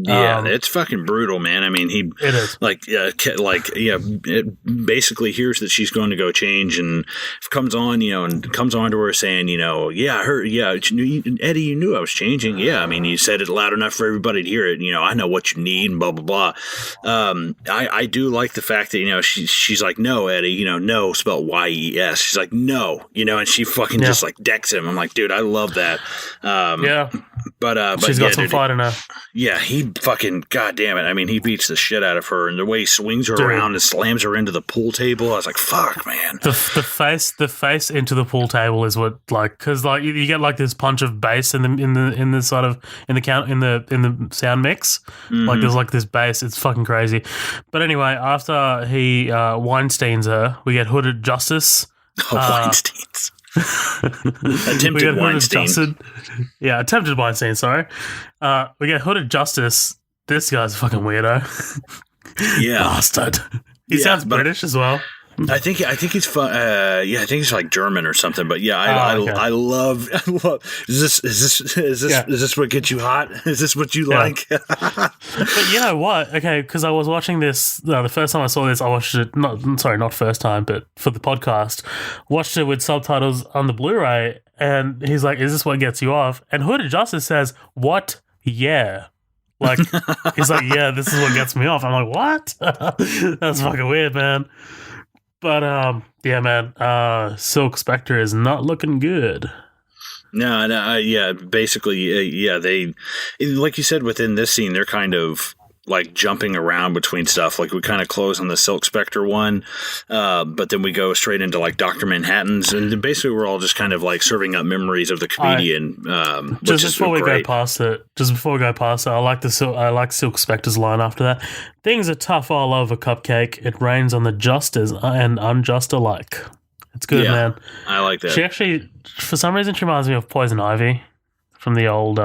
Yeah, it's fucking brutal, man. I mean, it is. It basically hears that she's going to go change and comes on to her saying, you know, Eddie, you knew I was changing. Yeah, I mean, you said it loud enough for everybody to hear it. You know, I know what you need and blah, blah, blah. I do like the fact that, you know, she's like, no, Eddie, you know, no, spelled Y-E-S. She's like, no, you know, and she fucking just like decks him. I'm like, dude, I love that. But she's got some fight in her. Yeah, he fucking, goddamn it. I mean, he beats the shit out of her, and the way he swings her around and slams her into the pool table, I was like, fuck, man. The face into the pool table is what, like, because like you get like this punch of bass in the sound mix. Like there's like this bass. It's fucking crazy. But anyway, after he Weinsteins her, we get Hooded Justice. Weinsteins. Attempted Weinstein. Attempted Weinstein, sorry. We get Hooded Justice. This guy's a fucking weirdo. Yeah. Bastard. He sounds British as well. I think he's fun. I think he's like German or something. But yeah, I love. Is this what gets you hot? Is this what you like? But you know what? Okay, because I was watching this the first time I saw this, I watched it. Not first time, but for the podcast, watched it with subtitles on the Blu-ray. And he's like, "Is this what gets you off?" And Hooded Justice says, "What? Yeah." Like, he's like, "Yeah, this is what gets me off." I'm like, "What?" That's fucking weird, man. But, yeah, man, Silk Spectre is not looking good. No, yeah, basically, they, like you said, within this scene, they're kind of, like, jumping around between stuff. Like, we kind of close on the Silk Spectre one, but then we go straight into, like, Dr. Manhattan's, and then basically we're all just kind of, like, serving up memories of the comedian, just before we go past it, I like Silk Spectre's line after that. Things are tough all over, Cupcake. It rains on the just and unjust alike. It's good, man. I like that. She actually, for some reason, she reminds me of Poison Ivy from the old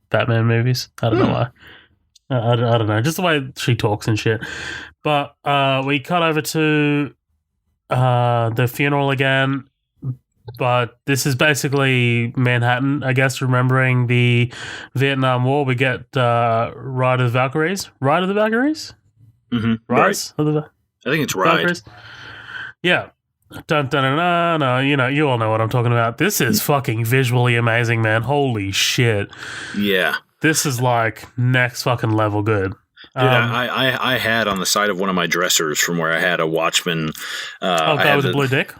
Batman movies. I don't know why. I don't know. Just the way she talks and shit. But we cut over to the funeral again. But this is basically Manhattan, I guess, remembering the Vietnam War. We get Ride of the Valkyries. Ride of the Valkyries? Mm-hmm. Rise Right. of the I think it's Ride. Valkyries? Yeah. Dun, dun, dun, dun, dun. You all know what I'm talking about. This is fucking visually amazing, man. Holy shit. Yeah. This is like next fucking level good. Dude, I had on the side of one of my dressers from where I had a Watchmen. Guy with a blue dick?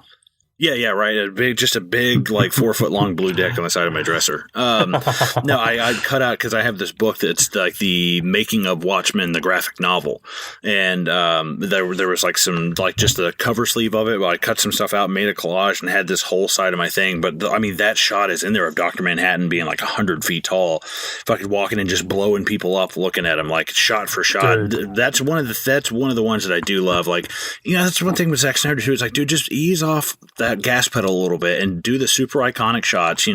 Yeah, right. Just a big, like 4 foot long blue deck on the side of my dresser. No, I cut out because I have this book that's like the making of Watchmen, the graphic novel, and there was like some like just the cover sleeve of it. Well, I cut some stuff out, made a collage, and had this whole side of my thing. But I mean, that shot is in there of Dr. Manhattan being like 100 feet tall, fucking walking and just blowing people up, looking at him like shot for shot. Dude. That's one of the ones that I do love. Like, that's one thing with Zack Snyder too. Is like, dude, just ease off that gas pedal a little bit and do the super iconic shots,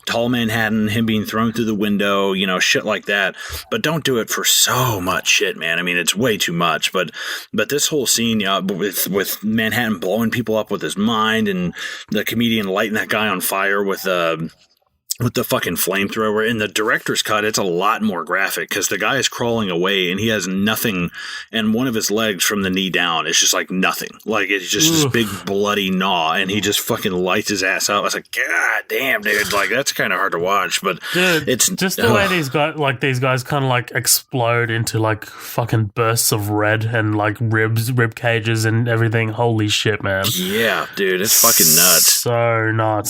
tall Manhattan, him being thrown through the window, shit like that. But don't do it for so much shit, man. I mean, it's way too much. But this whole scene, with Manhattan blowing people up with his mind and the comedian lighting that guy on fire with the fucking flamethrower. In the director's cut, it's a lot more graphic because the guy is crawling away and he has nothing, and one of his legs from the knee down is just like nothing. Like, it's just this big bloody gnaw, and he just fucking lights his ass out. I was like, God damn, dude. Like, that's kind of hard to watch, but dude, it's just the way these guys kind of like explode into like fucking bursts of red and like rib cages and everything. Holy shit, man. Yeah, dude, it's fucking nuts.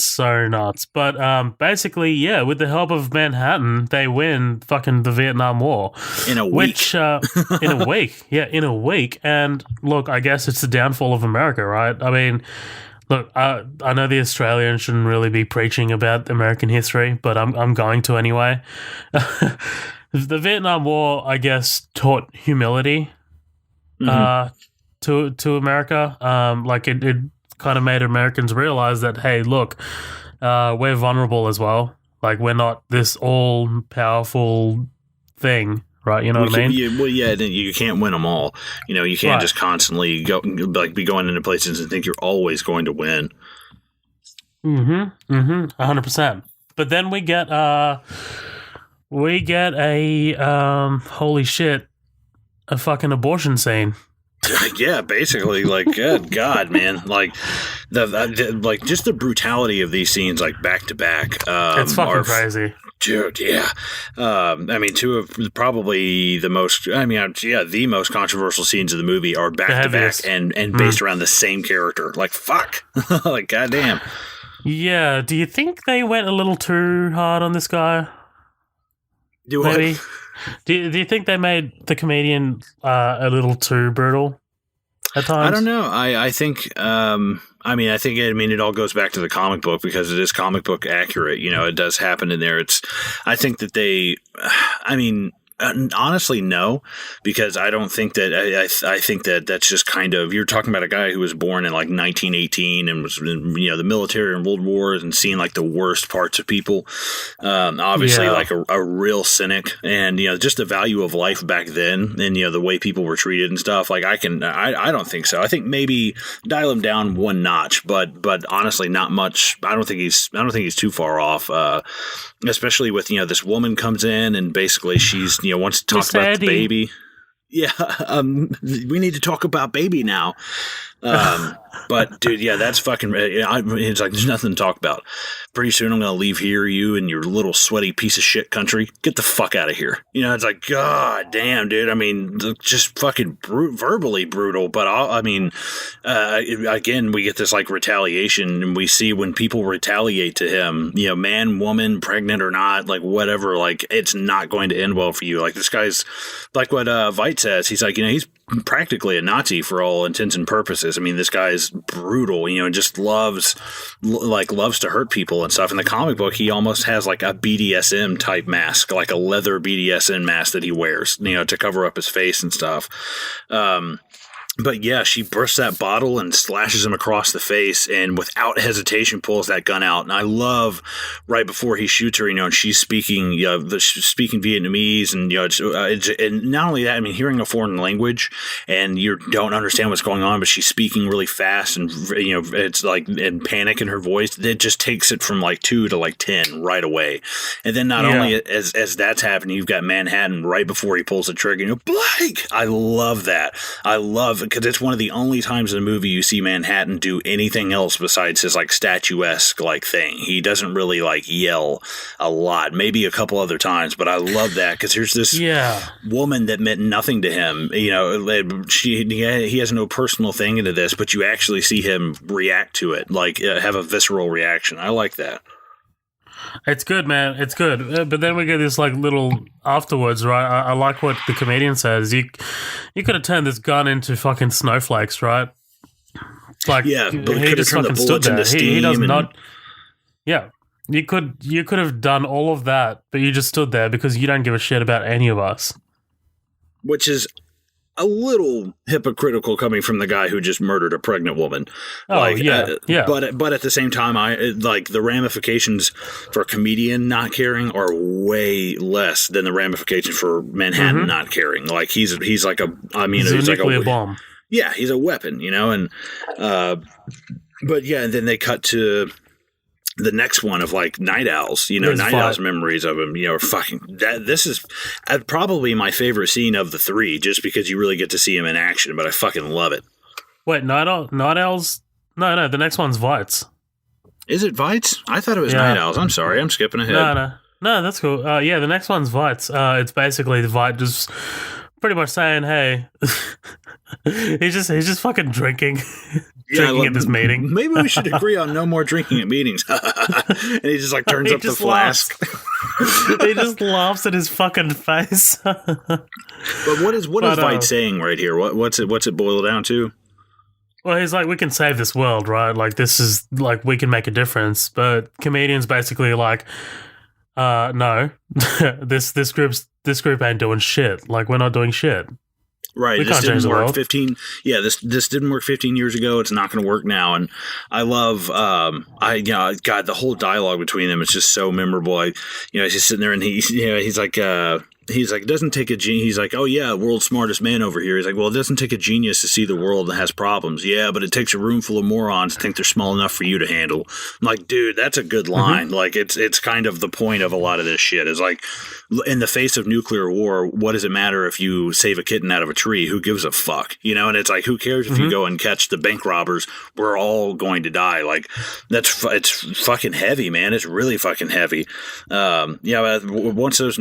So nuts. But basically, yeah, with the help of Manhattan, they win fucking the Vietnam War. In a week. Which, in a week. Yeah, in a week. And look, I guess it's the downfall of America, right? I mean, look, I know the Australians shouldn't really be preaching about American history, but I'm going to anyway. The Vietnam War, I guess, taught humility to America. Like, it kind of made Americans realize that, hey, look, we're vulnerable as well. Like, we're not this all-powerful thing, right? You know what I mean? You can't win them all. You can't just constantly be going into places and think you're always going to win. 100%. But then we get a holy shit, a fucking abortion scene. Yeah, basically, like, good God, man, like like just the brutality of these scenes, like back to back, it's fucking crazy, dude. Yeah, I mean, two of probably the most controversial scenes of the movie are back to back and based around the same character. Like, fuck, like, goddamn. Yeah, do you think they went a little too hard on this guy? Maybe. Do you think they made the comedian a little too brutal at times? I don't know. I think it all goes back to the comic book because it is comic book accurate. It does happen in there. I think that honestly, no, because I don't think that I think that that's just kind of, you're talking about a guy who was born in like 1918 and was in, the military and World Wars and seeing like the worst parts of people. Obviously, like a real cynic, and just the value of life back then, and the way people were treated and stuff. Like, I don't think so. I think maybe dial him down one notch, but honestly, not much. I don't think he's too far off. Especially with this woman comes in and basically she's wants to talk about the baby. Yeah, we need to talk about baby now. But dude, yeah, that's fucking. It's like there's nothing to talk about. Pretty soon I'm gonna leave here, you and your little sweaty piece of shit country. Get the fuck out of here. It's like, God damn, dude. I mean, just fucking verbally brutal. But again, we get this like retaliation, and we see when people retaliate to him, man, woman, pregnant or not, like whatever, like it's not going to end well for you. Like, this guy's like what Veidt says. He's like, he's practically a Nazi for all intents and purposes. I mean, this guy's brutal, just loves to hurt people and stuff. In the comic book, he almost has like a BDSM type mask, like a leather BDSM mask that he wears, to cover up his face and stuff. But yeah, she bursts that bottle and slashes him across the face, and without hesitation pulls that gun out. And I love right before he shoots her, and she's speaking, speaking Vietnamese, and and not only that, I mean, hearing a foreign language, and you don't understand what's going on, but she's speaking really fast, and it's like in panic in her voice. It just takes it from like 2 to like 10 right away. And then not only as that's happening, you've got Manhattan right before he pulls the trigger. Blake, I love that. I love. Because it's one of the only times in the movie you see Manhattan do anything else besides his like statuesque like thing. He doesn't really like yell a lot, maybe a couple other times, but I love that because here's this woman that meant nothing to him. He has no personal thing into this, but you actually see him react to it, like have a visceral reaction. I like that. It's good, man. It's good. But then we get this like little afterwards, right? I like what the comedian says. You could have turned this gun into fucking snowflakes, right? Like, yeah, but he just fucking stood there. He does not. Yeah, you could have done all of that, but you just stood there because you don't give a shit about any of us. Which is a little hypocritical coming from the guy who just murdered a pregnant woman. Oh, yeah. But at the same time, I like the ramifications for a comedian not caring are way less than the ramifications for Manhattan not caring. Like he's like a, I mean, he's like a nuclear bomb. Yeah, he's a weapon, and but yeah, and then they cut to the next one of like Night Owls, Night Owl's memories of him, fucking that. This is probably my favorite scene of the 3, just because you really get to see him in action. But I fucking love it. Wait, Night Owls? No, the next one's Vites. Is it Vites? I thought it was Night Owls. I'm sorry, I'm skipping ahead. No, that's cool. The next one's Vites. It's basically the Vite just pretty much saying, hey, he's just fucking drinking. Drinking at this meeting. Maybe we should agree on no more drinking at meetings. And he just like turns up the flask. He just laughs at his fucking face. But what is Vite saying right here? What's it boiled down to? Well, he's like, we can save this world, right? Like this is like we can make a difference. But comedians basically like, no, this group ain't doing shit. Like we're not doing shit. Right, this didn't work 15. Yeah, this didn't work 15 years ago. It's not going to work now. And I love, God, the whole dialogue between them is just so memorable. He's just sitting there and he's like, it doesn't take a genius. He's like, oh yeah, world's smartest man over here. He's like, well, it doesn't take a genius to see the world that has problems. Yeah, but it takes a room full of morons to think they're small enough for you to handle. I'm like, dude, that's a good line. Like, it's kind of the point of a lot of this shit. Is like, in the face of nuclear war, what does it matter if you save a kitten out of a tree? Who gives a fuck? And it's like, who cares if you go and catch the bank robbers? We're all going to die. Like, it's fucking heavy, man. It's really fucking heavy. Once those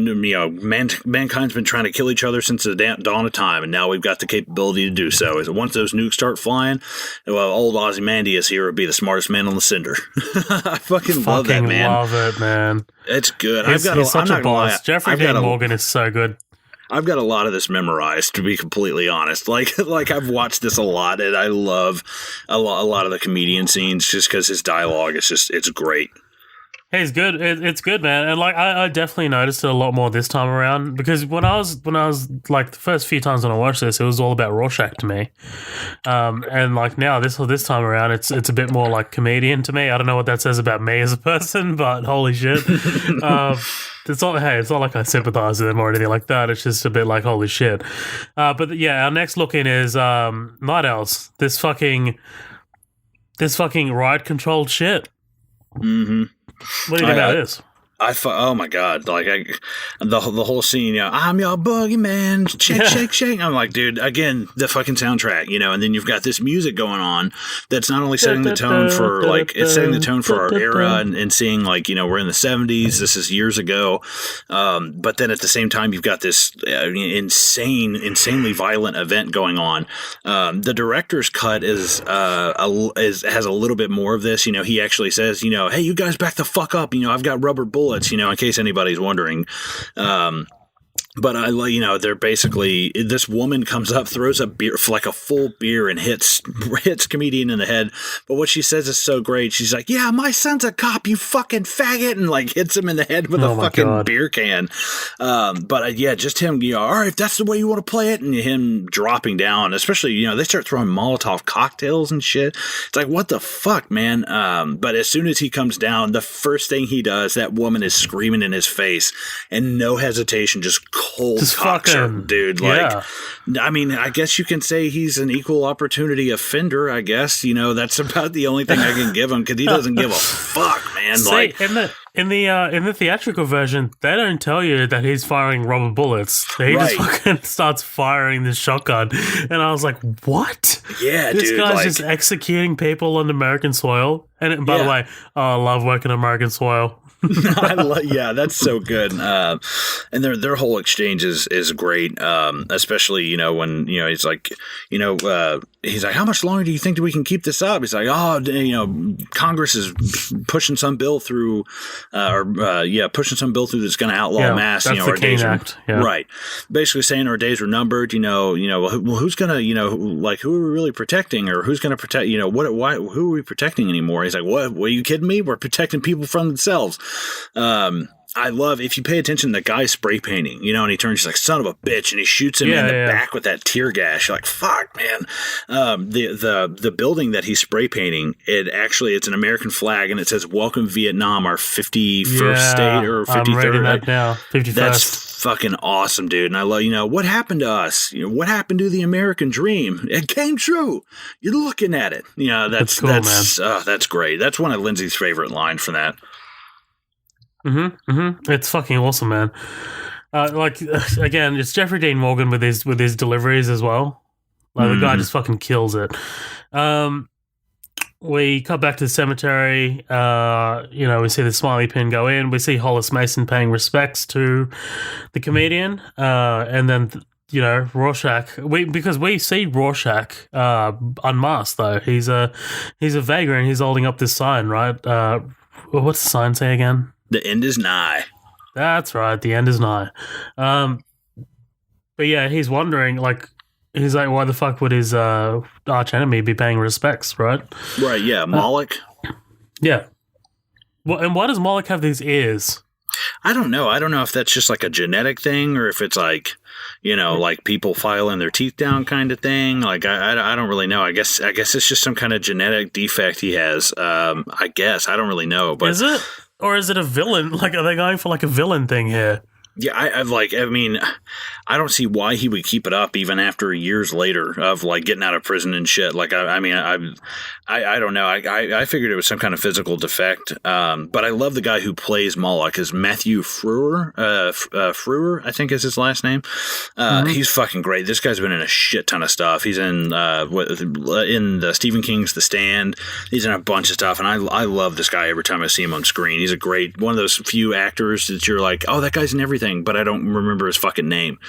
mankind's been trying to kill each other since the dawn of time, and now we've got the capability to do so. Is once those nukes start flying, well, old Ozymandias here would be the smartest man on the cinder. I fucking love that, man. Love it, man. It's good. He's such a boss. Jeffrey Dean Morgan is so good. I've got a lot of this memorized, to be completely honest. Like I've watched this a lot, and I love a lot of the comedian scenes just because his dialogue is it's great. He's good. It's good, man. And like I definitely noticed it a lot more this time around because when I was like the first few times when I watched this, it was all about Rorschach to me. And like now this time around, it's a bit more like comedian to me. I don't know what that says about me as a person, but holy shit. It's not like I sympathize with him or anything like that. It's just a bit like holy shit. But yeah, our next look in is Night Owls. This fucking riot controlled shit. Mm-hmm. What do you think about this? Oh my God! Like the whole scene, I'm your boogeyman, shake, shake. I'm like, dude, again, the fucking soundtrack, and then you've got this music going on that's not only setting the tone for it's setting the tone for our era and seeing like we're in the 70s. This is years ago, but then at the same time you've got this insanely violent event going on. The director's cut has a little bit more of this. He actually says, hey, you guys back the fuck up. I've got rubber bullets. In case anybody's wondering. But they're basically, this woman comes up, throws a beer, like a full beer, and hits comedian in the head. But what she says is so great. She's like, "Yeah, my son's a cop, you fucking faggot," and like hits him in the head with a fucking beer can. Just him, all right, if that's the way you want to play it, and him dropping down, especially, they start throwing Molotov cocktails and shit. It's like, what the fuck, man? But as soon as he comes down, the first thing he does, that woman is screaming in his face, and no hesitation, just cold cocks her, dude. Like, I mean, I guess you can say he's an equal opportunity offender. I guess that's about the only thing I can give him, because he doesn't give a fuck, man. See, like in the theatrical version, they don't tell you that he's firing rubber bullets. He just fucking starts firing this shotgun, and I was like, "What? Yeah, this dude, guy's just executing people on American soil." And by the way, I love working on American soil. That's so good. And their whole exchange is great. Especially, when, he's like, how much longer do you think that we can keep this up? He's like, Congress is pushing some bill through, pushing some bill through that's going to outlaw mass, that's our days Act. Right. Basically saying our days are numbered, who's going to, who are we really protecting, or who's going to protect, who are we protecting anymore? He's like, what, are you kidding me? We're protecting people from themselves. I love, if you pay attention, the guy spray painting, and he turns, he's like, son of a bitch, and he shoots him in the back with that tear gas. You're like, fuck, man. The building that he's spray painting, it's an American flag, and it says, "Welcome Vietnam, our 51st state," or 53rd. I'm reading that now. 51st. That's fucking awesome, dude. And I love, what happened to us? What happened to the American dream? It came true. You're looking at it. That's cool, man. That's great. That's one of Lindsay's favorite lines from that. It's fucking awesome, man. Again, it's Jeffrey Dean Morgan with his deliveries as well. The guy just fucking kills it. We cut back to the cemetery. We see the smiley pin go in. We see Hollis Mason paying respects to the comedian, and then Rorschach. Because we see Rorschach unmasked though. He's a vagrant. He's holding up this sign, right? What's the sign say again? The end is nigh. That's right. The end is nigh. But yeah, he's wondering, he's like, why the fuck would his arch enemy be paying respects, right? Right, yeah. Moloch. Yeah. Well, and why does Moloch have these ears? I don't know. I don't know if that's just like a genetic thing, or if it's like, like people filing their teeth down kind of thing. Like, I don't really know. I guess it's just some kind of genetic defect he has. I guess. I don't really know. But is it? Or is it a villain? Like, are they going for like a villain thing here? Yeah, I don't see why he would keep it up even after years later of like getting out of prison and shit. Like, I don't know. I figured it was some kind of physical defect. But I love the guy who plays Moloch is Matthew Frewer. Frewer, I think is his last name. He's fucking great. This guy's been in a shit ton of stuff. He's in the Stephen King's The Stand. He's in a bunch of stuff, and I love this guy every time I see him on screen. He's a great one of those few actors that you're like, oh, that guy's in everything. But I don't remember his fucking name.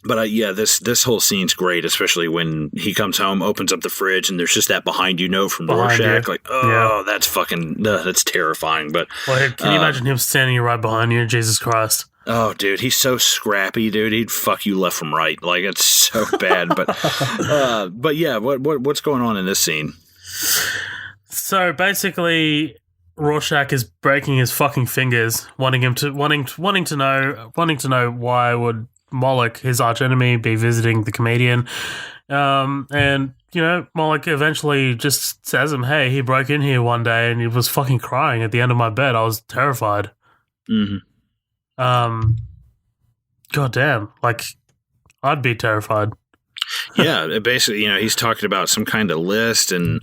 This whole scene's great, especially when he comes home, opens up the fridge, and there's just that behind you note from Rorschach. Like, that's fucking, that's terrifying. But can you imagine him standing right behind you? Jesus Christ. Oh, dude, he's so scrappy, dude. He'd fuck you left from right. Like, it's so bad. But yeah, what's going on in this scene? So basically, Rorschach is breaking his fucking fingers, wanting to know why would Moloch, his archenemy, be visiting the comedian. And Moloch eventually just says him, "Hey, he broke in here one day and he was fucking crying at the end of my bed. I was terrified." God damn, like, I'd be terrified. Yeah, basically, he's talking about some kind of list and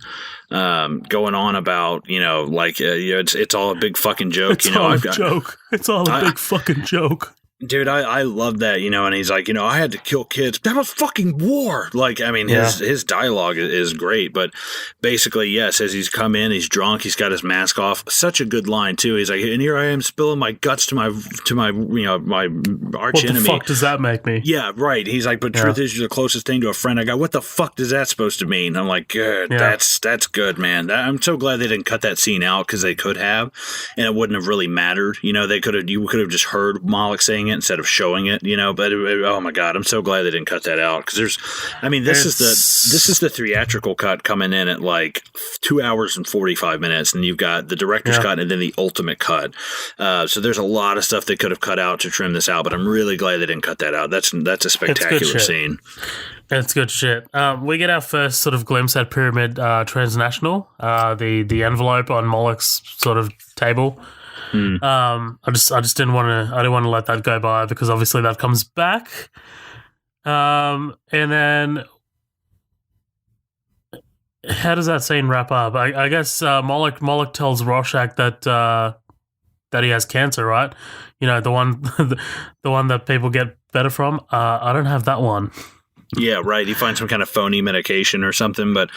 going on about, it's all a big fucking joke. It's all a joke. It's all a big fucking joke. Dude, I love that, and he's like, I had to kill kids. That was fucking war. Like, I mean, his dialogue is great, but basically, yes, as he's come in, he's drunk, he's got his mask off. Such a good line too. He's like, and here I am spilling my guts to my my arch enemy. What the fuck does that make me? Yeah, right. He's like, but truth is, you're the closest thing to a friend I got. What the fuck does that supposed to mean? I'm like, good. Yeah. That's good, man. I'm so glad they didn't cut that scene out, because they could have, and it wouldn't have really mattered. You could have just heard Moloch saying it instead of showing it, but oh my God, I'm so glad they didn't cut that out. Cause this is the theatrical cut coming in at like 2 hours and 45 minutes. And you've got the director's cut and then the ultimate cut. So there's a lot of stuff they could have cut out to trim this out, but I'm really glad they didn't cut that out. That's a spectacular scene. It's good shit. We get our first sort of glimpse at Pyramid Transnational, the envelope on Moloch's sort of table. I just didn't want to let that go by because obviously that comes back. And then how does that scene wrap up? I guess Moloch tells Rorschach that he has cancer, right? The one the one that people get better from. I don't have that one. Yeah, right. He finds some kind of phony medication or something. But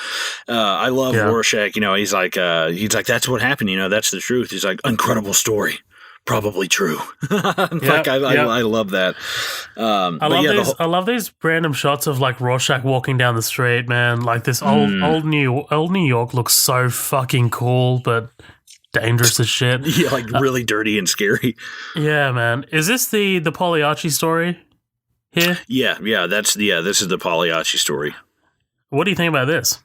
I love Rorschach. He's like, that's what happened. That's the truth. He's like, incredible story. Probably true. I love that. I love these random shots of like Rorschach walking down the street, man. Like this old New York looks so fucking cool, but dangerous as shit. Yeah, like really dirty and scary. Yeah, man. Is this the Pagliacci story here? Yeah. This is the Pagliacci story. What do you think about this?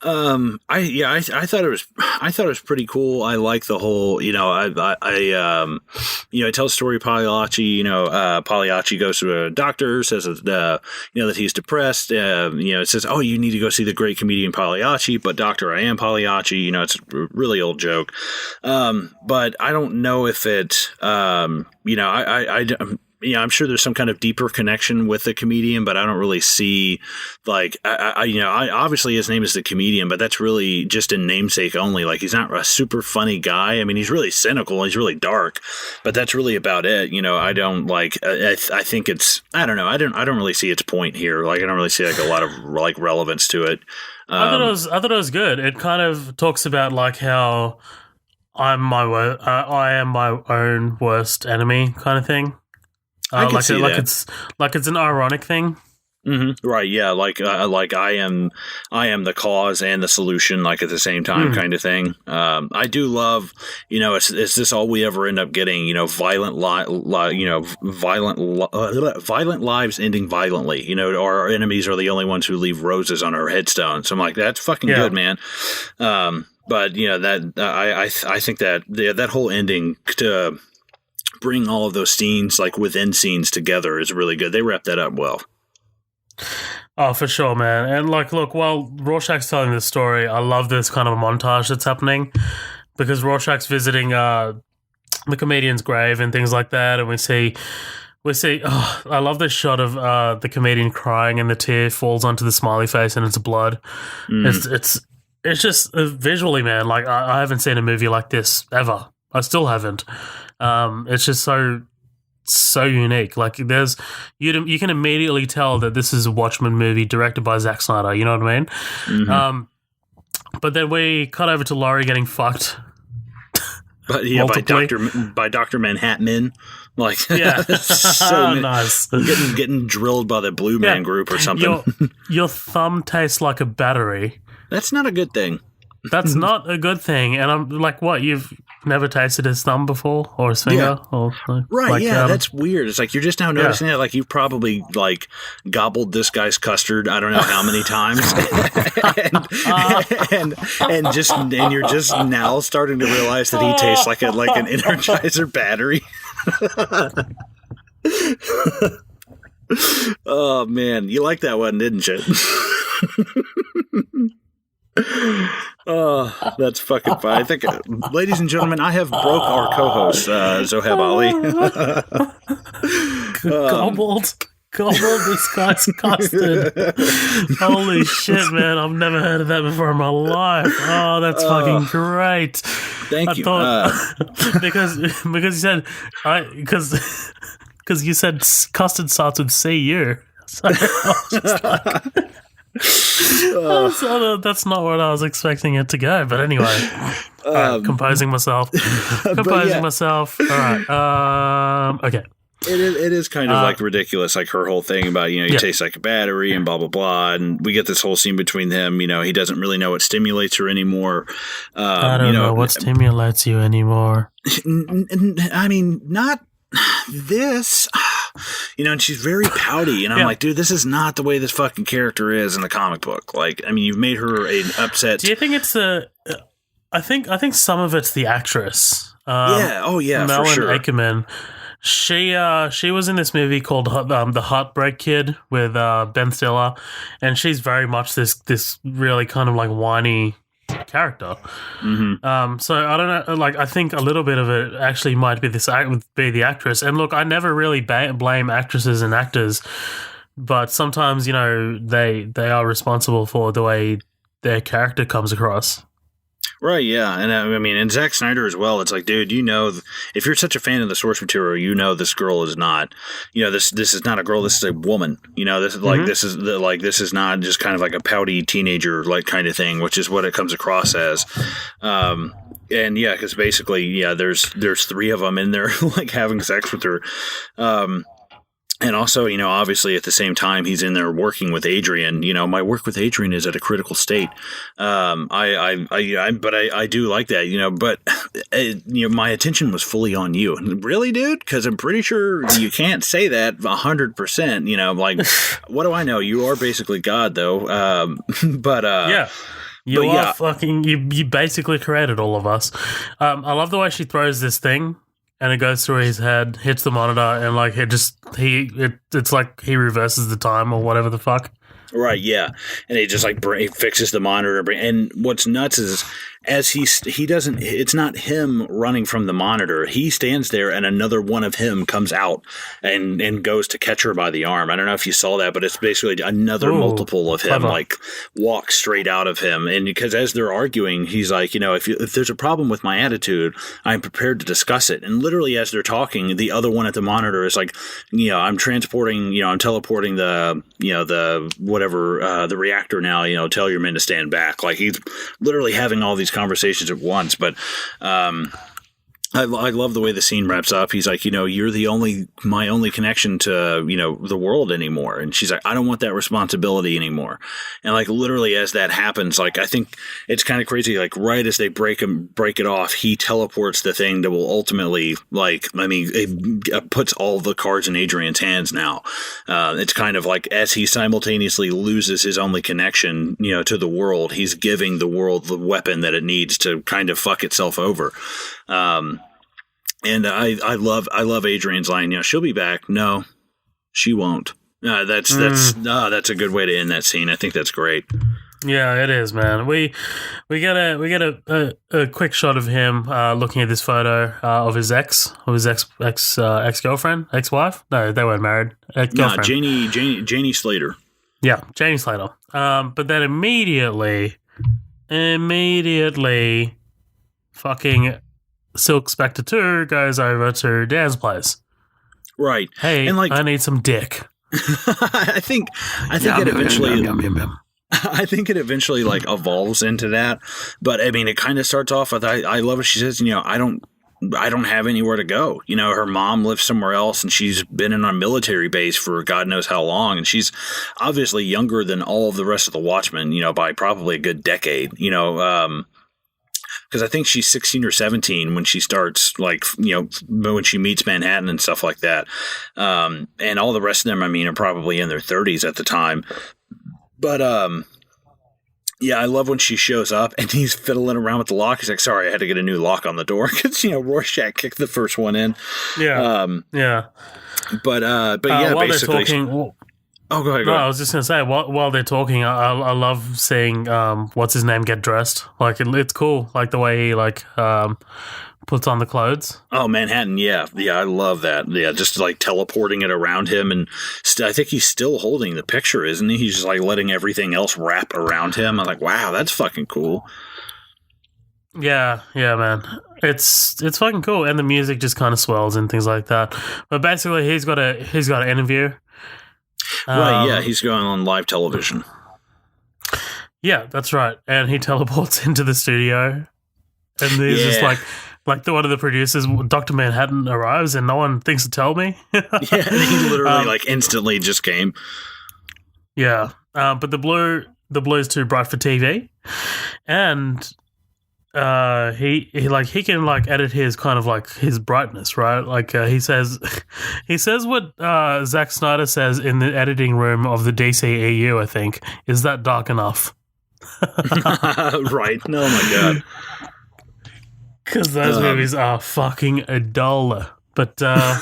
I thought it was pretty cool. I like the whole, it tells the story of Pagliacci. Pagliacci goes to a doctor, says that he's depressed. It says, oh, you need to go see the great comedian Pagliacci, but doctor, I am Pagliacci. It's a really old joke. But I don't know if it, I'm sure there's some kind of deeper connection with the comedian, but I don't really see like, I obviously his name is the comedian, but that's really just in namesake only. Like he's not a super funny guy. I mean, he's really cynical. He's really dark, but that's really about it. I don't like, I think it's, I don't know. I don't really see its point here. Like, I don't really see like a lot of like relevance to it. I thought it was good. It kind of talks about like how I am my own worst enemy kind of thing. I can see that. It's an ironic thing. Mm-hmm. Right. Yeah. Like I am the cause and the solution, like at the same time, kind of thing. I do love, is this all we ever end up getting? Violent lives ending violently. Our enemies are the only ones who leave roses on our headstones. So I'm like, that's fucking good, man. But that I think that whole ending to bring all of those scenes, like within scenes together, is really good. They wrap that up well. Oh, for sure, man. And like, look, while Rorschach's telling this story, I love this kind of montage that's happening because Rorschach's visiting the comedian's grave and things like that, and we see. Oh, I love this shot of the comedian crying, and the tear falls onto the smiley face, and it's blood. It's just visually, man. Like I haven't seen a movie like this ever. I still haven't. It's just so unique. Like you can immediately tell that this is a Watchmen movie directed by Zack Snyder. You know what I mean? Mm-hmm. But then we cut over to Laurie getting fucked. But yeah, by Dr. Manhattan. Like so nice. Getting drilled by the Blue Man Group or something. Your thumb tastes like a battery. That's not a good thing. That's not a good thing. And I'm like, what? You've never tasted his thumb before or his finger? Yeah. Or, right, that's weird. It's like you're just now noticing that. Like you've probably like gobbled this guy's custard I don't know how many times. and you're just now starting to realize that he tastes like an Energizer battery. Oh, man. You like that one, didn't you? Oh, that's fucking fine. I think, ladies and gentlemen, I have broke our co-host, Zoheb Ali. Gobbled this guy's custard. Holy shit, man. I've never heard of that before in my life. Oh, that's fucking great. Thank you. Because you said, because you said custard starts with CU. So I was just like... that's not what I was expecting it to go, but anyway, composing myself. All right, okay. It is kind of like ridiculous, like her whole thing about you taste like a battery and blah blah blah, and we get this whole scene between them. He doesn't really know what stimulates her anymore. I don't know what stimulates you anymore. I mean, not this, and she's very pouty, and I'm like, dude, this is not the way this fucking character is in the comic book. Like, I mean, you've made her an upset. Do you think it's I think some of it's the actress. Melanie for sure. Ackerman. She was in this movie called The Heartbreak Kid with Ben Stiller, and she's very much this really kind of like whiny character. Mm-hmm. So I don't know. Like, I think a little bit of it actually might be the actress. And look, I never really blame actresses and actors, but sometimes they are responsible for the way their character comes across. Right, yeah. And I mean, and Zack Snyder as well. It's like, dude, if you're such a fan of the source material, this girl is not, this is not a girl, this is a woman. This is like, this is not just kind of like a pouty teenager, like, kind of thing, which is what it comes across as. And yeah, because basically, there's 3 of them in there, like, having sex with her. And also, obviously at the same time, he's in there working with Adrian. My work with Adrian is at a critical state. But I do like that, but my attention was fully on you. Really, dude? Because I'm pretty sure you can't say that 100%, like, what do I know? You are basically God, though. Yeah. You are fucking, you basically created all of us. I love the way she throws this thing. And it goes through his head, hits the monitor, and like it's like he reverses the time or whatever the fuck. Right, yeah, and he just like fixes the monitor. And what's nuts is as he doesn't. It's not him running from the monitor. He stands there, and another one of him comes out and goes to catch her by the arm. I don't know if you saw that, but it's basically another multiple of him, like walks straight out of him. And because as they're arguing, he's like, if there's a problem with my attitude, I'm prepared to discuss it. And literally, as they're talking, the other one at the monitor is like, I'm transporting, I'm teleporting the the reactor now. Tell your men to stand back. Like he's literally having all these conversations at once. But I love the way the scene wraps up. He's like, you're my only connection to, the world anymore. And she's like, I don't want that responsibility anymore. And like literally as that happens, like I think it's kind of crazy. Like right as they break it off, he teleports the thing that will ultimately it puts all the cards in Adrian's hands now. It's kind of like as he simultaneously loses his only connection, to the world, he's giving the world the weapon that it needs to kind of fuck itself over. And I love Adrian's line. She'll be back. No, she won't. That's a good way to end that scene. I think that's great. Yeah, it is, man. We get a quick shot of him looking at this photo of his ex-girlfriend, ex-wife. No, they weren't married. Ex-girlfriend. Janie Slater. Yeah, Janie Slater. But then immediately, fucking Silk Spectre 2 goes over to Dan's place. Right. Hey, and I need some dick. I think it eventually I think it eventually like evolves into that. But I mean it kind of starts off with I love what she says, I don't have anywhere to go. Her mom lives somewhere else and she's been in a military base for God knows how long. And she's obviously younger than all of the rest of the Watchmen, by probably a good decade, because I think she's 16 or 17 when she starts, like, when she meets Manhattan and stuff like that. And all the rest of them, are probably in their 30s at the time. But, yeah, I love when she shows up and he's fiddling around with the lock. He's like, sorry, I had to get a new lock on the door because, Rorschach kicked the first one in. Yeah. Yeah. But yeah, while basically. They're talking, oh, go ahead. I was just going to say, while they're talking, I love seeing what's his name get dressed. Like it's cool, like the way he puts on the clothes. Oh, Manhattan, yeah, I love that. Yeah, just like teleporting it around him, and I think he's still holding the picture, isn't he? He's just like letting everything else wrap around him. I'm like, wow, that's fucking cool. Yeah, man. It's fucking cool, and the music just kind of swells and things like that. But basically, he's got an interview. Right, yeah, he's going on live television. Yeah, that's right. And he teleports into the studio. And there's just like one of the producers, Dr. Manhattan, arrives and no one thinks to tell me. Yeah, and he literally instantly just came. Yeah. But the blue's too bright for TV. And he can like edit his kind of like his brightness, right? Like he says what Zack Snyder says in the editing room of the DCEU. I think is that dark enough? Right. Oh my god. Because those movies are fucking dull. But yeah.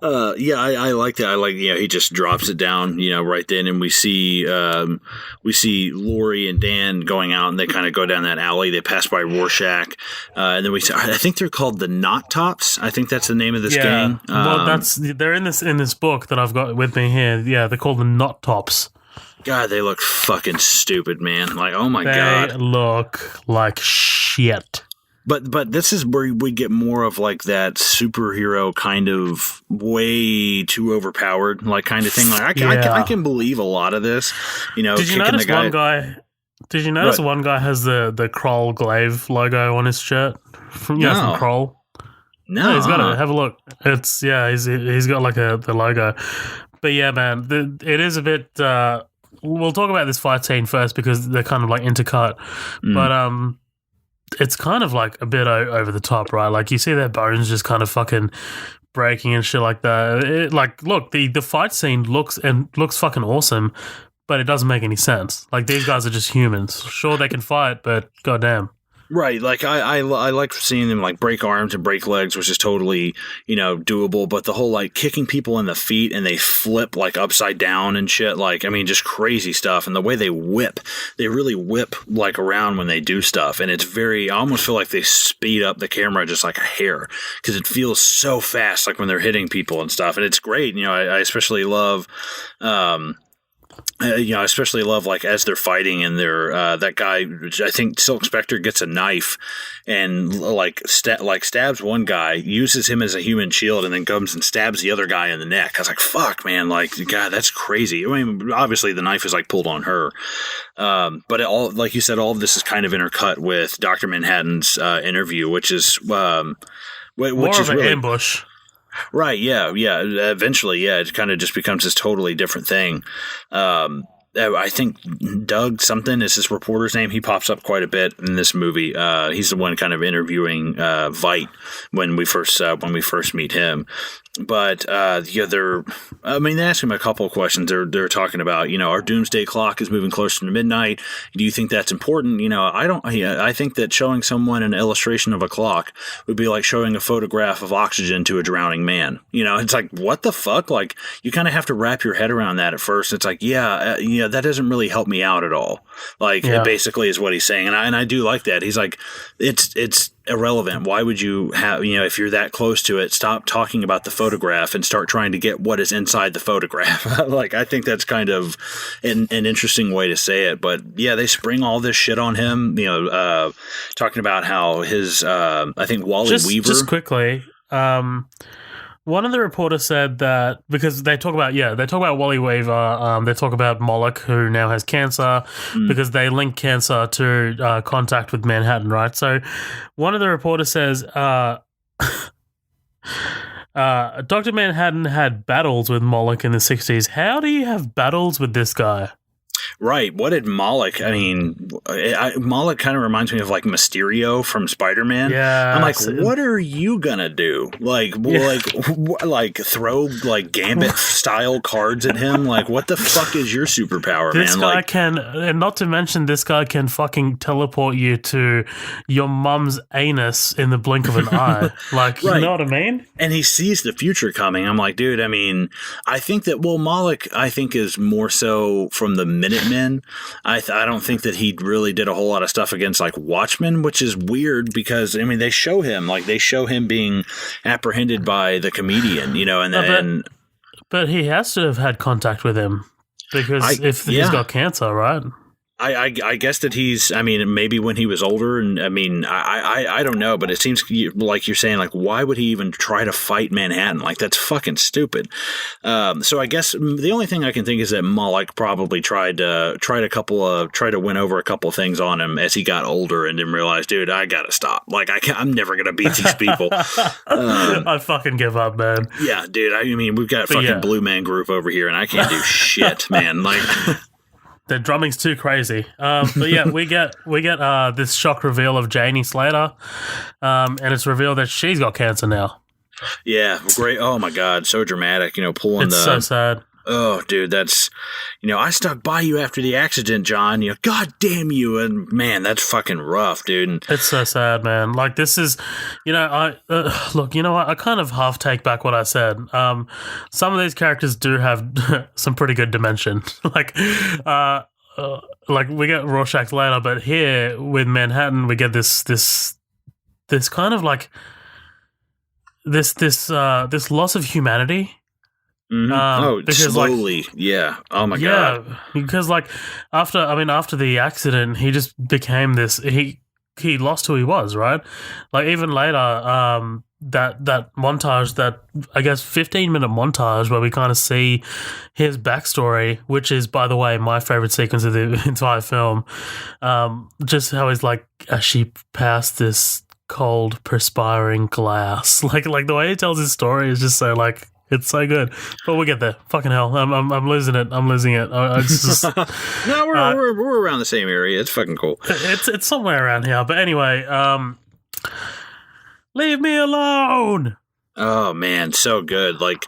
I like that. I like, he just drops it down, right then, and we see Lori and Dan going out, and they kind of go down that alley. They pass by Rorschach, and then I think they're called the Knot Tops. I think that's the name of this gang. Well, they're in this book that I've got with me here. Yeah, they're called the Knot Tops. God, they look fucking stupid, man. Like, oh my god, they look like shit. But this is where we get more of like that superhero kind of way too overpowered like kind of thing. Like I can believe a lot of this. Did you notice one guy? Did you notice one guy has the Kroll Glaive logo on his shirt from Kroll? No, he's got it. Have a look. It's he's got like the logo. But yeah, man, it is a bit. We'll talk about this fight scene first because they're kind of like intercut, but it's kind of like a bit over the top, right? Like you see their bones just kind of fucking breaking and shit like that. Look, the fight scene looks fucking awesome, but it doesn't make any sense. Like these guys are just humans. Sure, they can fight, but goddamn. Right, like I like seeing them like break arms and break legs, which is totally doable. But the whole like kicking people in the feet and they flip like upside down and shit, like I mean just crazy stuff. And the way they really whip like around when they do stuff, and it's I almost feel like they speed up the camera just like a hair because it feels so fast, like when they're hitting people and stuff. And it's great. I especially love. I especially love like as they're fighting and they're that guy. I think Silk Spectre gets a knife and stabs one guy, uses him as a human shield, and then comes and stabs the other guy in the neck. I was like, "Fuck, man! Like, God, that's crazy." I mean, obviously the knife is like pulled on her, but like you said, all of this is kind of intercut with Dr. Manhattan's interview, which is more of an ambush. Right, yeah. Eventually, it kind of just becomes this totally different thing. I think Doug something is his reporter's name. He pops up quite a bit in this movie. He's the one kind of interviewing Veidt when we first meet him. But they ask him a couple of questions. They're talking about, our doomsday clock is moving closer to midnight. Do you think that's important? I think that showing someone an illustration of a clock would be like showing a photograph of oxygen to a drowning man. It's like, what the fuck? Like, you kind of have to wrap your head around that at first. It's like, that doesn't really help me out at all. Like, it basically is what he's saying. And I do like that. He's like, it's irrelevant. Why would you have, if you're that close to it, stop talking about the photograph and start trying to get what is inside the photograph. Like, I think that's kind of an interesting way to say it. But yeah, they spring all this shit on him, talking about how his, I think Wally Weaver. Just quickly, one of the reporters said that because they talk about Wally Weaver, they talk about Moloch, who now has cancer, because they link cancer to contact with Manhattan, right? So one of the reporters says, Dr. Manhattan had battles with Moloch in the 60s. How do you have battles with this guy? Right. What did Moloch? I mean, Moloch kind of reminds me of like Mysterio from Spider-Man. Yeah. I'm like, what are you gonna do? Like throw like Gambit style cards at him? Like, what the fuck is your superpower, man? This guy can, and not to mention, this guy can fucking teleport you to your mum's anus in the blink of an eye. Like, you know what I mean? And he sees the future coming. I'm like, dude. I mean, I think that Moloch, I think, is more so from the Minutemen. I don't think that he really did a whole lot of stuff against like Watchmen, which is weird because I mean they show him being apprehended by the comedian, but he has to have had contact with him because he's got cancer, right? I guess that maybe when he was older, and I mean, I don't know, but it seems like you're saying, like, why would he even try to fight Manhattan? Like, that's fucking stupid. So I guess the only thing I can think is that Moloch probably tried to win over a couple things on him as he got older, and then realized, dude, I gotta stop. Like, I'm never gonna beat these people. I fucking give up, man. Yeah, dude. I mean, we've got Blue Man Group over here, and I can't do shit, man. Like. The drumming's too crazy. But yeah, we get this shock reveal of Janie Slater, and it's revealed that she's got cancer now. Yeah, great. Oh my God, so dramatic. Pulling it's so sad. Oh, dude, that's, I stuck by you after the accident, John. God damn you. And man, that's fucking rough, dude. And it's so sad, man. Like, this is, look, you know what? I kind of half take back what I said. Some of these characters do have some pretty good dimension. Like we get Rorschach later, but here with Manhattan, we get this kind of like this loss of humanity. Mm-hmm. Because slowly, yeah. Oh my God. Yeah, because after the accident, he just became this. He lost who he was, right? Like even later, that montage, that I guess 15-minute montage where we kind of see his backstory, which is, by the way, my favorite sequence of the entire film. Just how he's like, as she passed this cold, perspiring glass, like the way he tells his story is just so like. It's so good, but we'll get there. Fucking hell, I'm losing it. I'm losing it. It's just, no, we're around the same area. It's fucking cool. It's somewhere around here. But anyway, leave me alone. Oh man, so good. Like,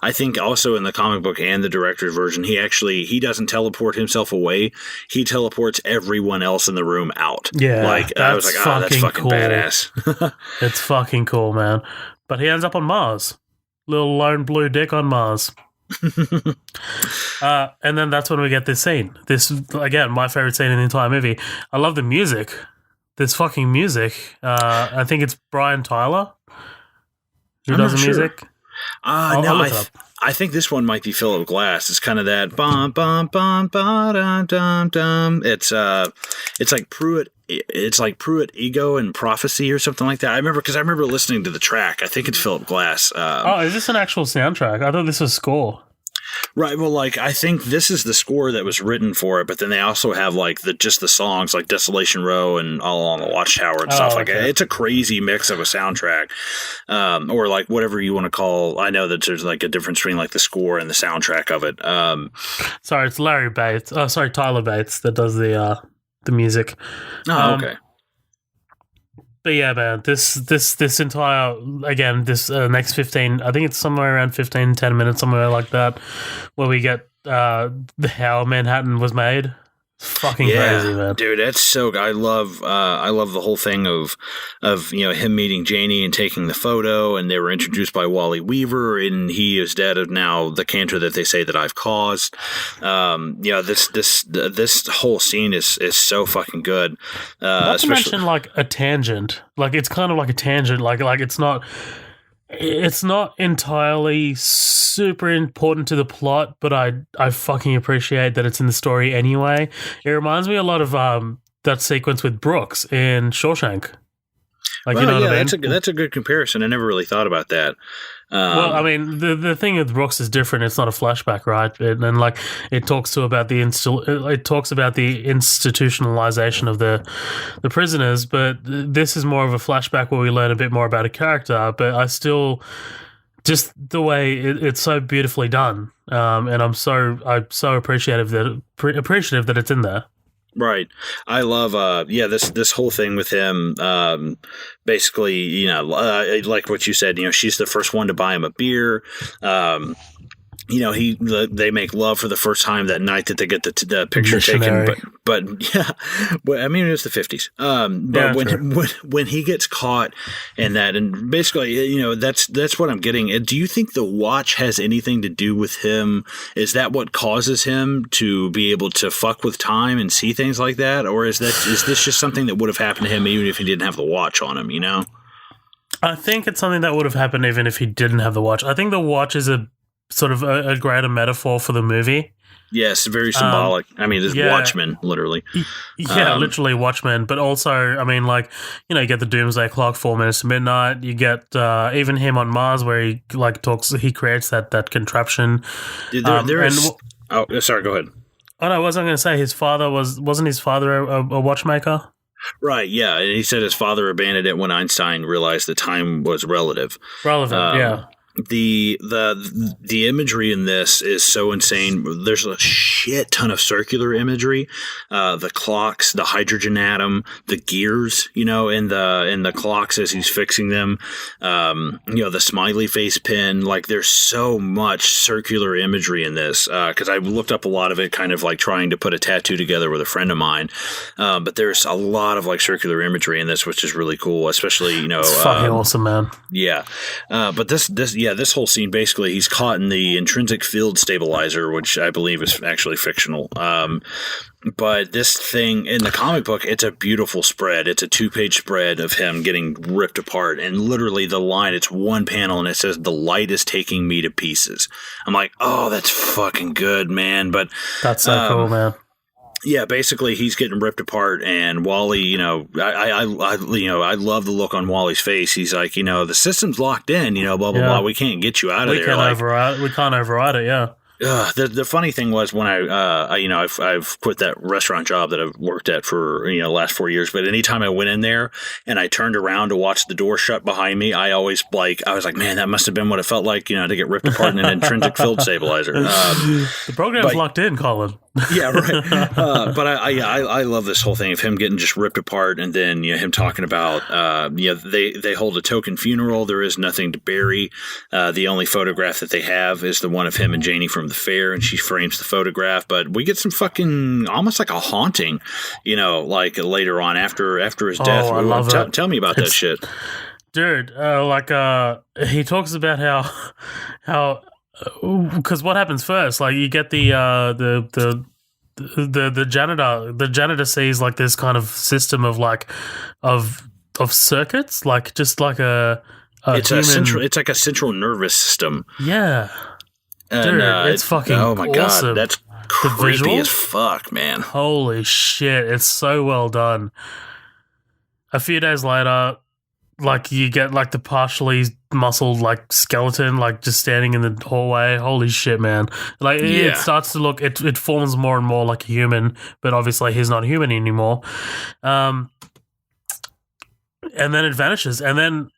I think also in the comic book and the director's version, he doesn't teleport himself away. He teleports everyone else in the room out. Yeah, like I was like, that's fucking cool. badass. It's fucking cool, man. But he ends up on Mars. Little lone blue dick on Mars. And then that's when we get this scene. This, again, my favorite scene in the entire movie. I love the music. This fucking music. I think it's Brian Tyler who does the music. I think this one might be Philip Glass. It's kind of that bum bum bum ba dum dum dum. It's like Pruitt. It's like Pruitt Ego and Prophecy or something like that. I remember listening to the track. I think it's Philip Glass. Is this an actual soundtrack? I thought this was score. Right. Well, like, I think this is the score that was written for it, but then they also have like just the songs like Desolation Row and All Along the Watchtower and stuff like that. It's a crazy mix of a soundtrack, or like whatever you want to call. I know that there's like a difference between like the score and the soundtrack of it. Sorry, it's Larry Bates. Oh, sorry, Tyler Bates that does the music. Oh, okay. But yeah, man, this entire, again, this next 15, I think it's somewhere around 10 minutes, somewhere like that, where we get how Manhattan was made. It's fucking crazy, man. Dude, that's so good. I love the whole thing of him meeting Janie and taking the photo, and they were introduced by Wally Weaver, and he is dead of now the cancer that they say that I've caused. This whole scene is so fucking good. Not to mention like a tangent. Like it's kind of like a tangent. Like it's not entirely super important to the plot, but I fucking appreciate that it's in the story anyway. It reminds me a lot of that sequence with Brooks in Shawshank. Like, you know what I mean? That's a good comparison. I never really thought about that. Well, I mean, the thing with Brooks is different. It's not a flashback, right? And like it talks about the institutionalization of the prisoners, but this is more of a flashback where we learn a bit more about a character. But I still just the way it's so beautifully done, and I'm so appreciative that it's in there. Right. I love, this whole thing with him, basically, like what you said, she's the first one to buy him a beer. They make love for the first time that night that they get the picture Missionary. taken. But yeah, I mean, it was the 50s. But when he gets caught in that, and basically, that's what I'm getting. Do you think the watch has anything to do with him? Is that what causes him to be able to fuck with time and see things like that? Or is this just something that would have happened to him even if he didn't have the watch on him, I think it's something that would have happened even if he didn't have the watch. I think the watch is a sort of a greater metaphor for the movie. Yes, very symbolic. I mean, there's Watchmen, literally. Yeah, literally Watchmen. But also, I mean, like, you get the Doomsday Clock, 4 minutes to midnight. You get even him on Mars where he he creates that contraption. Sorry, go ahead. Oh, no, I wasn't going to say wasn't his father a watchmaker? Right, yeah. And he said his father abandoned it when Einstein realized that time was relative. Yeah. The imagery in this is so insane. There's a shit ton of circular imagery, the clocks, the hydrogen atom, the gears, in the clocks as he's fixing them, the smiley face pin. Like, there's so much circular imagery in this, because I looked up a lot of it, kind of like trying to put a tattoo together with a friend of mine, but there's a lot of like circular imagery in this, which is really cool, especially it's fucking awesome, man. Yeah, but this whole scene, basically he's caught in the intrinsic field stabilizer, which I believe is actually fictional. But this thing in the comic book, it's a beautiful spread. It's a 2-page spread of him getting ripped apart, and literally the line, it's one panel and it says, "The light is taking me to pieces." I'm like, oh, that's fucking good, man. But that's so cool, man. Yeah, basically he's getting ripped apart, and Wally, I love the look on Wally's face. He's like, the system's locked in, blah blah blah. We can't get you out of there. We can't override it. Yeah. The funny thing was when I've quit that restaurant job that I've worked at for the last 4 years, but anytime I went in there and I turned around to watch the door shut behind me, I was like, man, that must have been what it felt like, to get ripped apart in an intrinsic field stabilizer. The program's locked in, Colin. Yeah, right. But I love this whole thing of him getting just ripped apart, and then him talking about they hold a token funeral. There is nothing to bury. The only photograph that they have is the one of him and Janie from the fair, and she frames the photograph. But we get some fucking almost like a haunting, like later on after his death. I love it. Tell me about that shit, dude. He talks about how. Because what happens first? Like, you get the janitor. The janitor sees like this kind of system of of circuits, like just like it's like a central nervous system. Yeah, and, dude, it's fucking. Oh my awesome. God, that's creepy as fuck, man. Holy shit, it's so well done. A few days later, like, you get like the partially muscled like skeleton like just standing in the hallway. Holy shit, man. Like, it starts to look, it forms more and more like a human, but obviously he's not human anymore. And then it vanishes, and then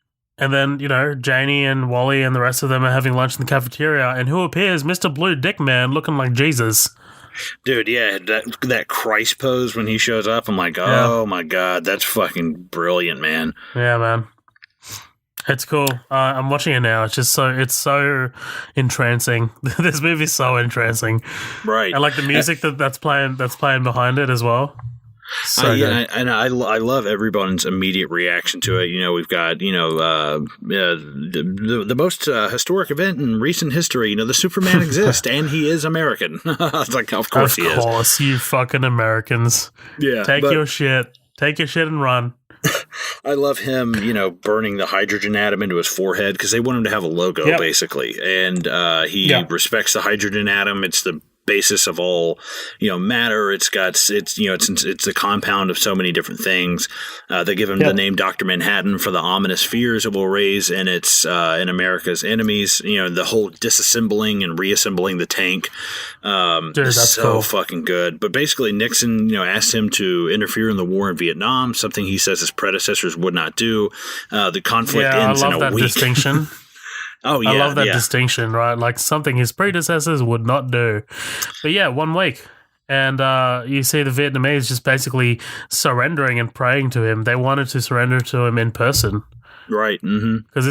Janie and Wally and the rest of them are having lunch in the cafeteria, and who appears? Mr. Blue Dick Man, looking like Jesus. Dude, yeah, that Christ pose when he shows up, I'm like, oh my God, that's fucking brilliant, man. Yeah, man. It's cool. I'm watching it now. It's so entrancing. This movie's so entrancing. Right. And like the music that's playing behind it as well. So and I love everyone's immediate reaction to it. We've got the most historic event in recent history. The Superman exists and he is American. It's like, of course he is. Of course, you fucking Americans. Yeah, take your shit and run. I love him, burning the hydrogen atom into his forehead because they want him to have a logo, basically, and he respects the hydrogen atom. It's the basis of all matter. It's a compound of so many different things. They give him the name Dr. Manhattan for the ominous fears it will raise in America's enemies. The whole disassembling and reassembling the tank is so cool. Fucking good. But basically Nixon asked him to interfere in the war in Vietnam, something he says his predecessors would not do. The conflict ends in a week. I love that distinction. Oh, yeah. I love that distinction, right? Like, something his predecessors would not do. But yeah, 1 week. And you see the Vietnamese just basically surrendering and praying to him. They wanted to surrender to him in person. Right. Because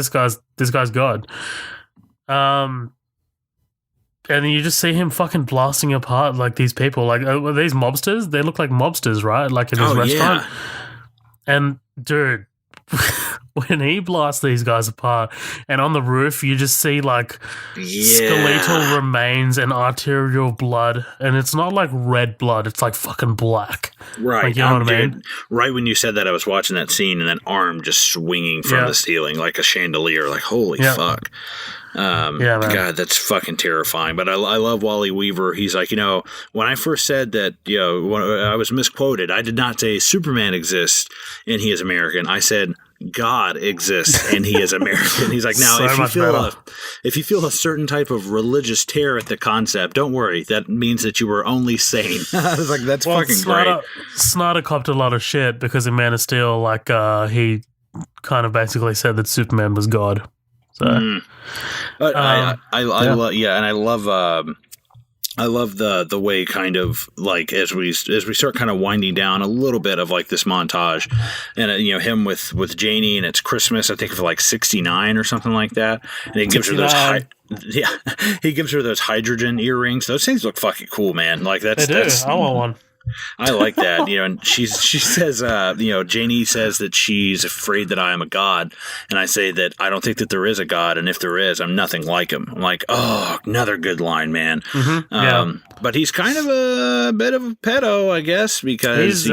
this guy's God. And you just see him fucking blasting apart like these people. Like, are these mobsters? They look like mobsters, right? Like in his restaurant. Yeah. And dude, when he blasts these guys apart, and on the roof you just see like skeletal remains and arterial blood, and it's not like red blood, it's like fucking black. Right. Like, you know what I mean? Right when you said that, I was watching that scene and that arm just swinging from the ceiling like a chandelier. Like, holy fuck. God, that's fucking terrifying. But I love Wally Weaver. He's like, when I first said that, when I was misquoted, I did not say Superman exists and he is American. I said God exists and he is American. He's like, now, so if you feel a certain type of religious terror at the concept, don't worry. That means that you were only sane. I was like, that's fucking great. Snyder copped a lot of shit because in Man of Steel, like, he kind of basically said that Superman was God. So, but I love, and I love I love the way kind of like as we start kind of winding down a little bit of like this montage, and him with Janie, and it's Christmas, I think, for like 69 or something like that, and he gives 69. Her those he gives her those hydrogen earrings. Those things look fucking cool, man. Like that's I want one. I like that, and she says, Janie says that she's afraid that I am a god, and I say that I don't think that there is a god, and if there is, I'm nothing like him. I'm like, oh, another good line, man. But he's kind of a bit of a pedo, I guess, because he's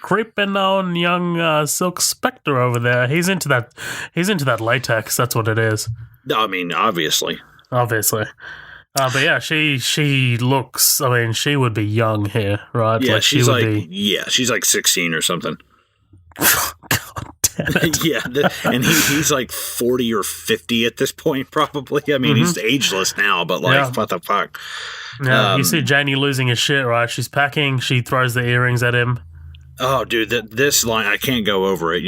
creeping on young Silk Spectre over there. He's into that latex. That's what it is. I mean, obviously. But yeah, she looks. I mean, she would be young here, right? Yeah, like she's like 16 or something. God damn it. Yeah, and he's like 40 or 50 at this point, probably. I mean, he's ageless now, but like, what the fuck? Yeah, you see Janie losing his shit, right? She's packing. She throws the earrings at him. Oh, dude, this line, I can't go over it,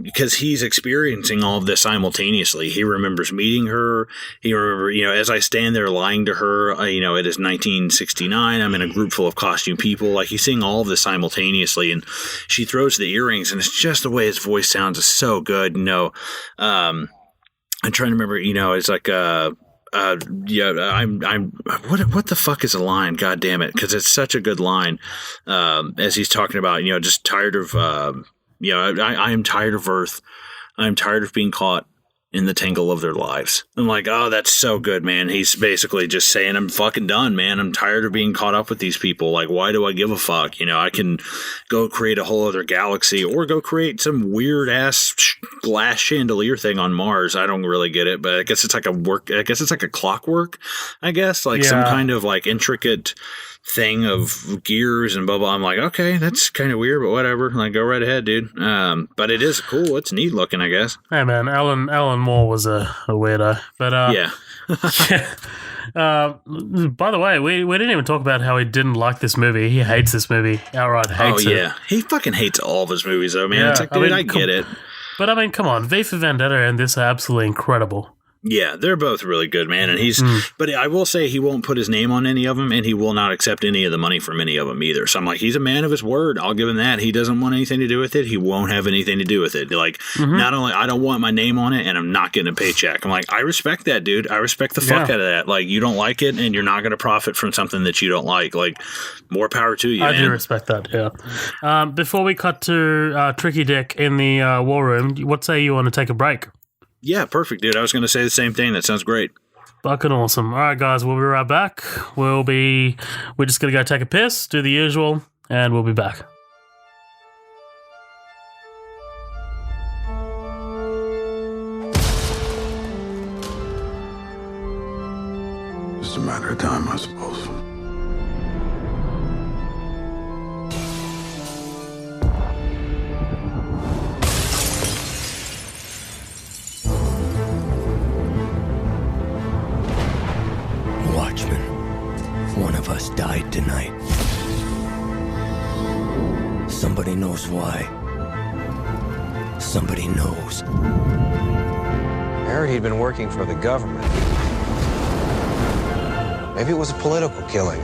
because he's experiencing all of this simultaneously. He remembers meeting her. He remembers, as I stand there lying to her, it is 1969. I'm in a group full of costume people. Like, he's seeing all of this simultaneously, and she throws the earrings, and it's just the way his voice sounds is so good, I'm trying to remember, it's like, what the fuck is a line? God damn it. Cause it's such a good line. As he's talking about, just tired of, I am tired of Earth. I'm tired of being caught in the tangle of their lives. I'm like, oh, that's so good, man. He's basically just saying, I'm fucking done, man. I'm tired of being caught up with these people. Like, why do I give a fuck? I can go create a whole other galaxy or go create some weird ass glass chandelier thing on Mars. I don't really get it, but I guess it's like a clockwork, some kind of like intricate thing of gears and blah blah. I'm like, okay, that's kind of weird, but whatever. Like, go right ahead, dude. But it is cool. It's neat looking, I guess. Hey man, Alan Moore was a weirdo, but yeah. By the way, we didn't even talk about how he didn't like this movie. He hates this movie. Outright hates it. Oh yeah, he fucking hates all of his movies, though, man. Yeah, it's like, dude, I get it. But I mean, come on, V for Vendetta and this are absolutely incredible. Yeah, they're both really good, man. And but I will say he won't put his name on any of them, and he will not accept any of the money from any of them either. So I'm like, he's a man of his word. I'll give him that. He doesn't want anything to do with it. He won't have anything to do with it. Like, not only I don't want my name on it, and I'm not getting a paycheck. I'm like, I respect that, dude. I respect the fuck out of that. Like, you don't like it, and you're not going to profit from something that you don't like. Like, more power to you, I man. do respect that, yeah. Before we cut to Tricky Dick in the war room, what say you want to take a break? Yeah, perfect, dude. I was going to say the same thing. That sounds great. Fucking awesome. All right, guys, we'll be right back. We're just going to go take a piss, do the usual, and we'll be back. Just a matter of time, I suppose. Watchmen. One of us died tonight. Somebody knows why. Somebody knows. I heard he'd been working for the government. Maybe it was a political killing.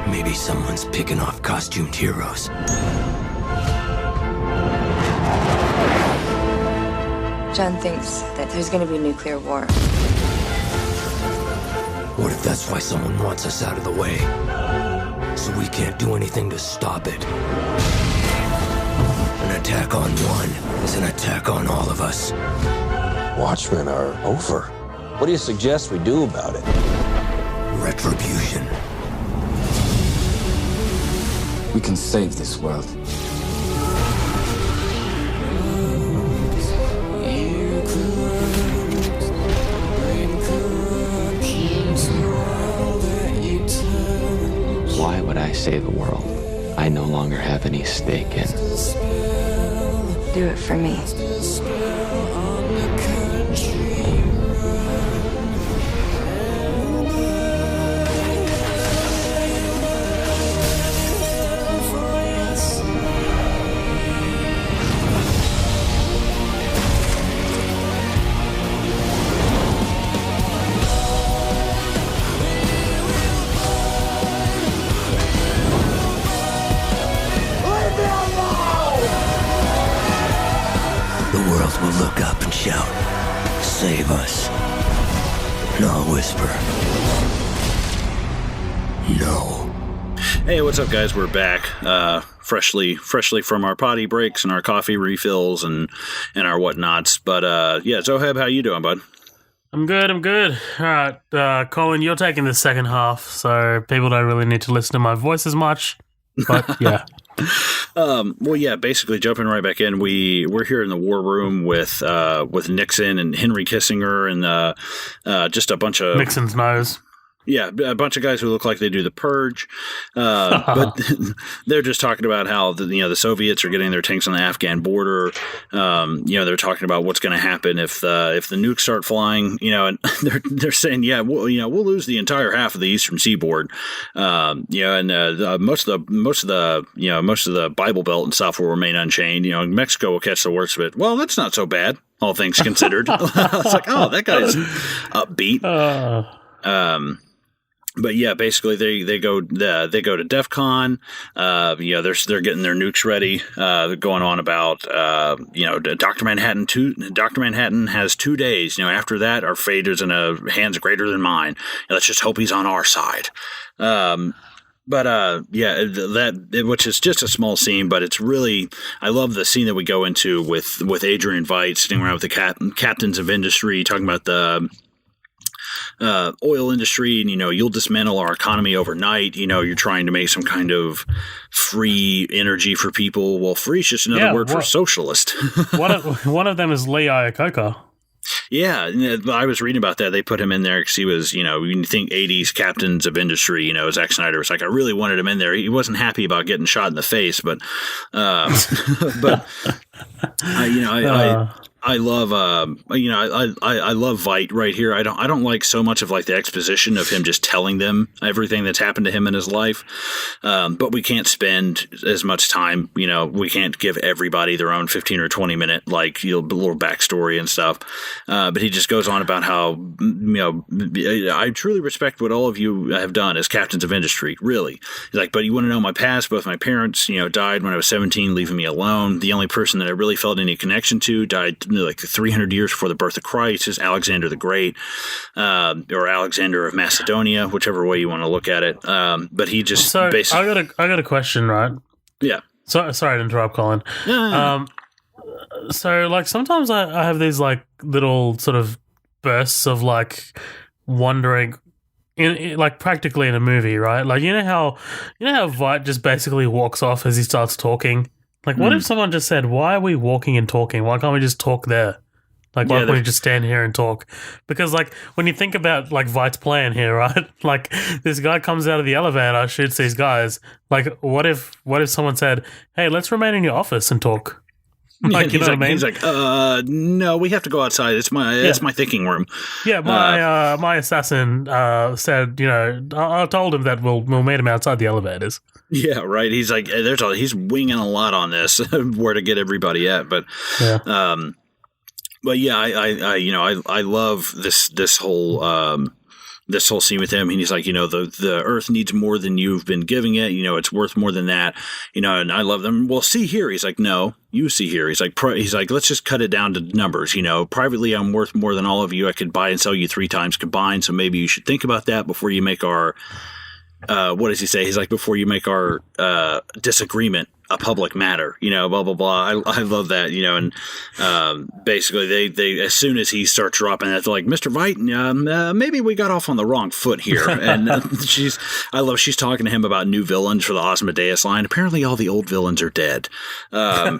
Maybe someone's picking off costumed heroes. John thinks that there's going to be a nuclear war. What if that's why someone wants us out of the way? So we can't do anything to stop it. An attack on one is an attack on all of us. Watchmen are over. What do you suggest we do about it? Retribution. We can save this world. Why would I save the world I no longer have any stake in? Do it for me. the world will look up and shout, "Save us." And I'll whisper, "No." Hey, what's up, guys? We're back, freshly from our potty breaks and our coffee refills and our whatnots. But yeah, Zoheb, how you doing, bud? I'm good. All right, Colin, you're taking the second half, so people don't really need to listen to my voice as much. But yeah. Well, yeah, basically jumping right back in, we're here in the war room with Nixon and Henry Kissinger and just a bunch of Nixon's nose. Yeah, a bunch of guys who look like they do the purge, but they're just talking about how the Soviets are getting their tanks on the Afghan border. They're talking about what's going to happen if the nukes start flying. And they're saying, yeah, we'll lose the entire half of the eastern seaboard. And most of the Bible Belt and stuff will remain unchained. Mexico will catch the worst of it. Well, that's not so bad, all things considered. It's like, oh, that guy's upbeat. But yeah, basically they go to DEF CON. They're getting their nukes ready. They're going on about Dr. Manhattan has 2 days. After that, our fate is in hands greater than mine. Let's just hope he's on our side. Which is just a small scene, but it's really, I love the scene that we go into with Adrian Veidt sitting around with the captains of industry talking about the oil industry, and you'll dismantle our economy overnight. You're trying to make some kind of free energy for people. Well, free is just another word for socialist. One of them is Lee Iacocca. Yeah, I was reading about that. They put him in there because he was, when you think 80s captains of industry, Zack Snyder was like, I really wanted him in there. He wasn't happy about getting shot in the face, but I love, I love Veidt right here. I don't like so much of like the exposition of him just telling them everything that's happened to him in his life. But we can't spend as much time, we can't give everybody their own 15 or 20 minute, little backstory and stuff. But he just goes on about how, I truly respect what all of you have done as captains of industry, really. He's like, but you want to know my past? Both my parents, died when I was 17, leaving me alone. The only person that I really felt any connection to died like 300 years before the birth of Christ is Alexander the Great, or Alexander of Macedonia, whichever way you want to look at it. But he just basically. I got a question, right? Yeah. Sorry to interrupt, Colin. So like sometimes I have these like little sort of bursts of like wondering. In like practically in a movie, right? Like how Veidt just basically walks off as he starts talking. Like, what if someone just said, "Why are we walking and talking? Why can't we just talk there? Like, why can't we just stand here and talk?" Because, like, when you think about like Veidt's plan here, right? Like, this guy comes out of the elevator, shoots these guys. Like, what if someone said, "Hey, let's remain in your office and talk"? Like, you know what I mean? He's like, no, we have to go outside. It's my thinking room. Yeah, my assassin said, I told him that we'll meet him outside the elevators. Yeah, right. He's like, he's winging a lot on this, where to get everybody at, but yeah. But yeah, I love this whole scene with him, and he's like, the earth needs more than you've been giving it. It's worth more than that. And I love them. Well, see here. He's like, no, you see here. He's like, let's just cut it down to numbers. Privately, I'm worth more than all of you. I could buy and sell you 3 times combined. So maybe you should think about that before you make our. What does he say? He's like, before you make our disagreement a public matter, blah, blah, blah. I love that, and basically they as soon as he starts dropping that, they're like, Mr. Veidt, maybe we got off on the wrong foot here. And she's talking to him about new villains for the Asmodeus line. Apparently all the old villains are dead. But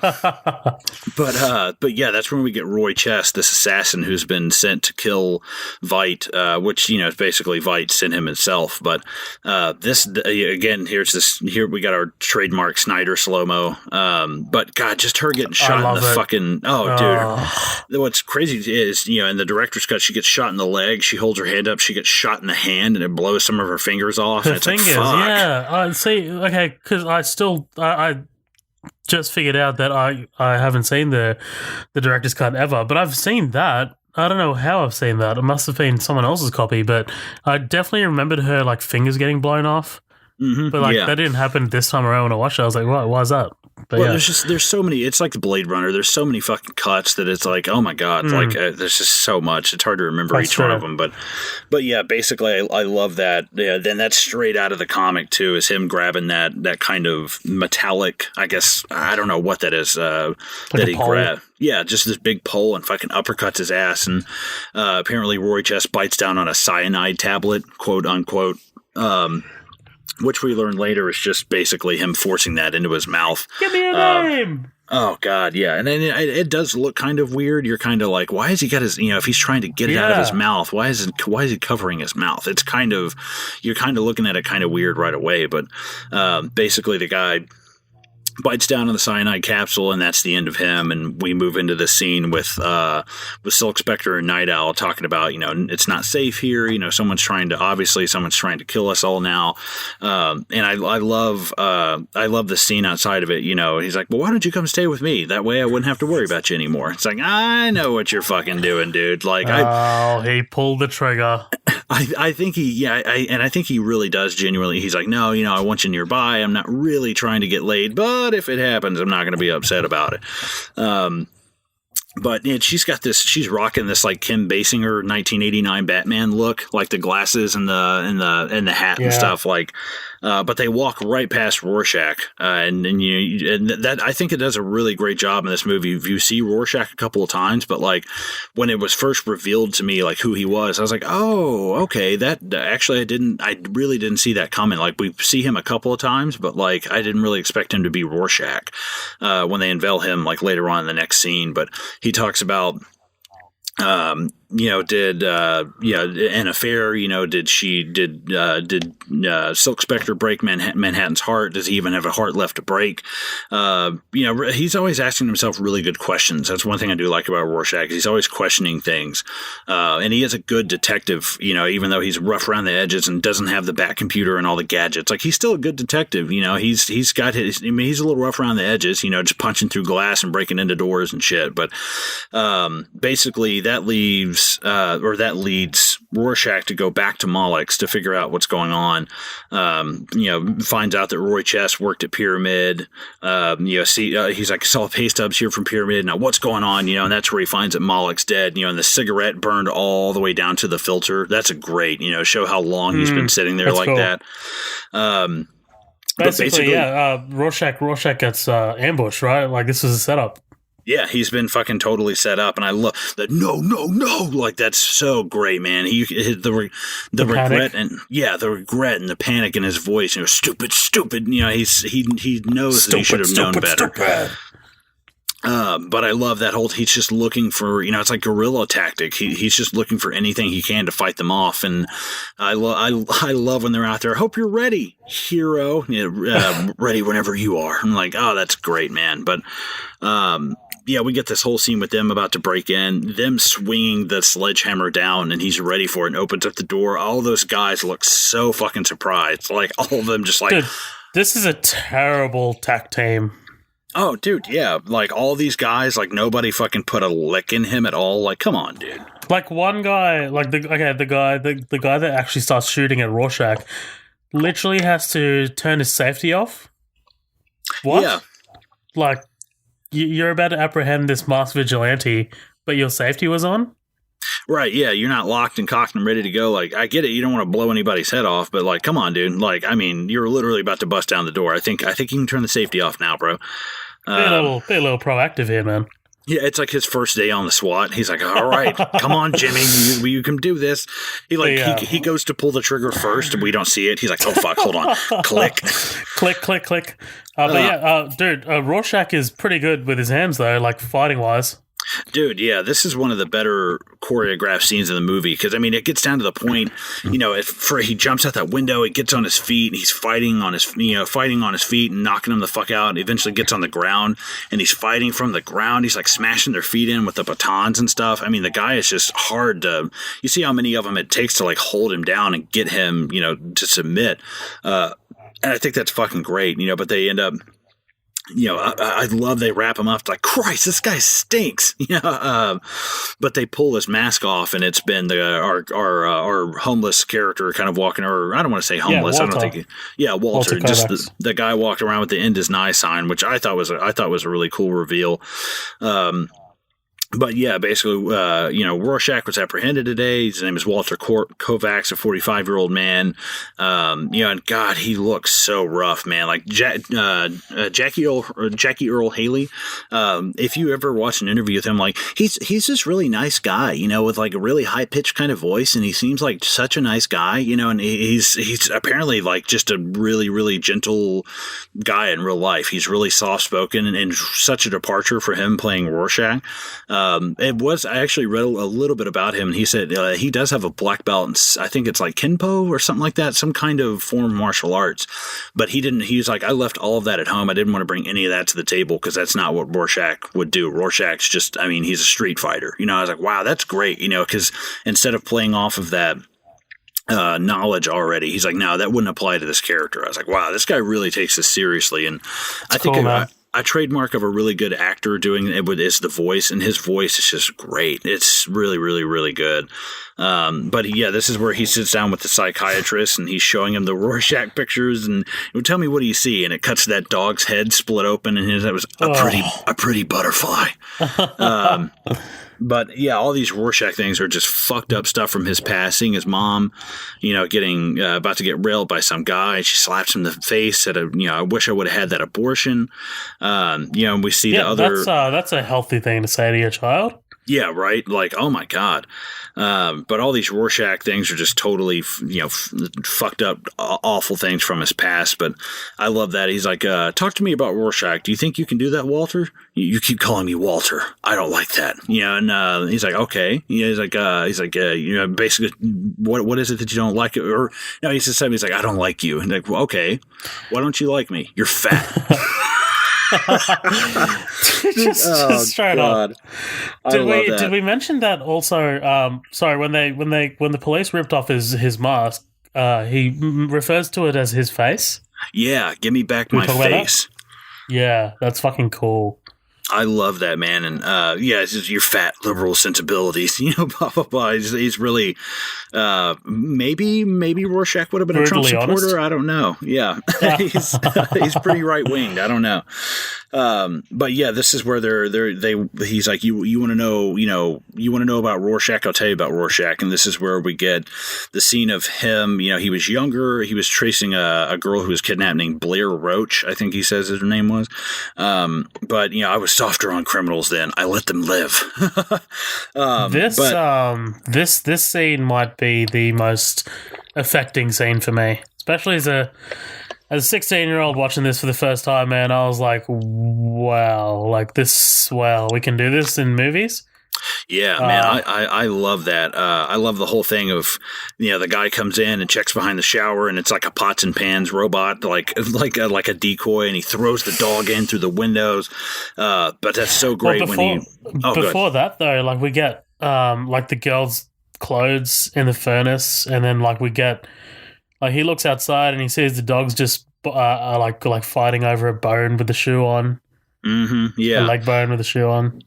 yeah, that's when we get Roy Chest, this assassin who's been sent to kill Veidt, which, is basically Veidt sent him himself. But this, again, here we got our trademark Snyder slow-mo. But God, just her getting shot in the fucking dude. What's crazy is, in the director's cut, she gets shot in the leg, she holds her hand up, she gets shot in the hand, and it blows some of her fingers off. And it's like, fuck. Yeah. See, okay, because I just figured out that I haven't seen the director's cut ever, but I've seen that. I don't know how I've seen that. It must have been someone else's copy, but I definitely remembered her like fingers getting blown off. Mm-hmm. But that didn't happen this time around when I watched it. I was like, why is that? Well, there's so many. It's like the Blade Runner. There's so many fucking cuts that it's like, oh my god, there's just so much. It's hard to remember each one of them. But yeah, basically, I love that. Yeah, then that's straight out of the comic too. Is him grabbing that kind of metallic. I guess I don't know what that is. That he grabbed. Yeah, just this big pole and fucking uppercuts his ass. And apparently, Roy Chess bites down on a cyanide tablet, quote unquote. Which we learn later is just basically him forcing that into his mouth. Give me a name! Oh, God, yeah. And then it does look kind of weird. You're kind of like, why has he got his, if he's trying to get it out of his mouth, why is he covering his mouth? It's kind of, you're kind of looking at it kind of weird right away. But basically the guy bites down on the cyanide capsule, and that's the end of him. And we move into this scene with Silk Spectre and Night Owl talking about, it's not safe here. Someone's trying to kill us all now. And I love the scene outside of it. He's like, well, why don't you come stay with me? That way I wouldn't have to worry about you anymore. It's like, I know what you're fucking doing, dude. Like, he pulled the trigger. I think I think he really does genuinely. He's like, no, I want you nearby. I'm not really trying to get laid, but if it happens, I'm not going to be upset about it. But she's rocking this like Kim Basinger 1989 Batman look, like the glasses and the hat and stuff. Like, but they walk right past Rorschach, and that I think it does a really great job in this movie. You see Rorschach a couple of times, but like when it was first revealed to me, like who he was, I was like, oh, okay. That actually I really didn't see that coming. Like we see him a couple of times, but like I didn't really expect him to be Rorschach when they unveil him like later on in the next scene. But he talks about, did an affair, did Silk Spectre break Manhattan's heart? Does he even have a heart left to break? He's always asking himself really good questions. That's one thing I do like about Rorschach. He's always questioning things. And he is a good detective, even though he's rough around the edges and doesn't have the bat computer and all the gadgets. Like he's still a good detective. He's got he's a little rough around the edges, just punching through glass and breaking into doors and shit. But basically that leads Rorschach to go back to Moloch's to figure out what's going on. Finds out that Roy Chess worked at Pyramid. He's like, saw pay stubs here from Pyramid. Now what's going on? And that's where he finds that Moloch's dead. And the cigarette burned all the way down to the filter. That's a great, show how long he's been sitting there like cool. that. Basically, Rorschach gets ambushed, right? Like this is a setup. Yeah, he's been fucking totally set up, and I love that. No, like that's so great, man. The regret and the regret and the panic in his voice. Stupid. He knows that he should have known better. But I love that whole. He's just looking for it's like guerrilla tactic. He's just looking for anything he can to fight them off, and I love when they're out there. I hope you're ready, hero. Ready whenever you are. I'm like, oh, that's great, man. But we get this whole scene with them about to break in, them swinging the sledgehammer down, and he's ready for it and opens up the door. All those guys look so fucking surprised. Like, all of them just like... Dude, this is a terrible tag team. Oh, dude, yeah. Like, all these guys, like, nobody fucking put a lick in him at all. Like, come on, dude. Like, one guy, like, the guy that actually starts shooting at Rorschach literally has to turn his safety off. What? Yeah. Like... You're about to apprehend this masked vigilante, but your safety was on? Right, yeah, you're not locked and cocked and ready to go. Like, I get it, you don't want to blow anybody's head off, but like, come on, dude. Like, I mean, you're literally about to bust down the door. I think you can turn the safety off now, bro. Be a little proactive here, man. Yeah, it's like his first day on the SWAT. He's like, all right, come on, Jimmy, you can do this. He goes to pull the trigger first, and we don't see it. He's like, oh, fuck, hold on. Click. Click. Dude, Rorschach is pretty good with his hands, though, like fighting-wise. Dude, yeah, this is one of the better choreographed scenes in the movie because, I mean, it gets down to the point, he jumps out that window, it gets on his feet, and he's fighting on his feet and knocking them the fuck out, and eventually gets on the ground, and he's fighting from the ground. He's, like, smashing their feet in with the batons and stuff. I mean, the guy is just hard to – you see how many of them it takes to, like, hold him down and get him, to submit. And I think that's fucking great, but they end up – I love they wrap him up. It's like, Christ, this guy stinks. But they pull his mask off, and it's been our homeless character kind of walking, or I don't want to say homeless. Yeah, I don't think. Yeah, Walter, just the guy walked around with the "End is Nigh" sign, which I thought was a really cool reveal. But yeah, basically, Rorschach was apprehended today. His name is Walter Kovacs, a 45-year-old man. And God, he looks so rough, man. Like Jackie Earl Haley. If you ever watch an interview with him, like he's this really nice guy, with like a really high pitched kind of voice, and he seems like such a nice guy, and he's apparently like just a really, really gentle guy in real life. He's really soft spoken, and such a departure for him playing Rorschach. I actually read a little bit about him, and he said he does have a black belt, and I think it's like Kenpo or something like that, some kind of form of martial arts. But he's like, I left all of that at home. I didn't want to bring any of that to the table because that's not what Rorschach would do. Rorschach's just, he's a street fighter. I was like, wow, that's great, because instead of playing off of that knowledge already, he's like, no, that wouldn't apply to this character. I was like, wow, this guy really takes this seriously. And I think a trademark of a really good actor doing it is the voice, and his voice is just great. It's really, really, really good. But yeah, this is where he sits down with the psychiatrist, and he's showing him the Rorschach pictures, and he would tell me, what do you see? And it cuts that dog's head split open, and that was a pretty butterfly. But yeah, all these Rorschach things are just fucked up stuff from his past. Seeing his mom, getting about to get railed by some guy, and she slaps him in the face. I wish I would have had that abortion. And we see the other. That's a healthy thing to say to your child. Yeah, right. Like, oh my God. But all these Rorschach things are just totally, fucked up, awful things from his past. But I love that. He's like, talk to me about Rorschach. Do you think you can do that, Walter? You keep calling me Walter. I don't like that. And he's like, okay. He's like, basically, what is it that you don't like? Or no, he says something. He's like, I don't like you. And like, well, okay. Why don't you like me? You're fat. just straight up. Did we mention that also? Sorry, when the police ripped off his mask, he refers to it as his face. Yeah, give me back my face. Yeah, that's fucking cool. I love that, man. And it's just your fat liberal sensibilities, blah, blah, blah. He's really, maybe Rorschach would have been a Trump supporter. Honest. I don't know. Yeah. he's pretty right winged. I don't know. But yeah, this is where he's like, you want to know, you want to know about Rorschach? I'll tell you about Rorschach. And this is where we get the scene of him. He was younger. He was tracing a girl who was kidnapped named Blair Roach, I think he says her name was. But I was softer on criminals then. I let them live. This scene might be the most affecting scene for me, especially as a 16-year-old watching this for the first time, man. I was like, wow, we can do this in movies. Yeah, man, I love that. I love the whole thing of, the guy comes in and checks behind the shower, and it's like a pots and pans robot, like a decoy, and he throws the dog in through the windows. But that's so great before that though, we get the girl's clothes in the furnace, and then we get he looks outside and he sees the dogs just fighting over a bone with the shoe on. Mm-hmm. Yeah, a leg bone with the shoe on.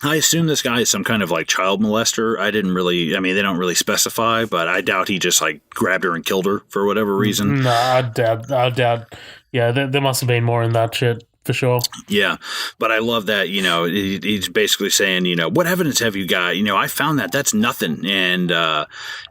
I assume this guy is some kind of child molester. They don't really specify, but I doubt he just grabbed her and killed her for whatever reason. No, I doubt. Yeah, there must have been more in that shit for sure. Yeah, but I love that, he's basically saying, what evidence have you got? I found that's nothing. And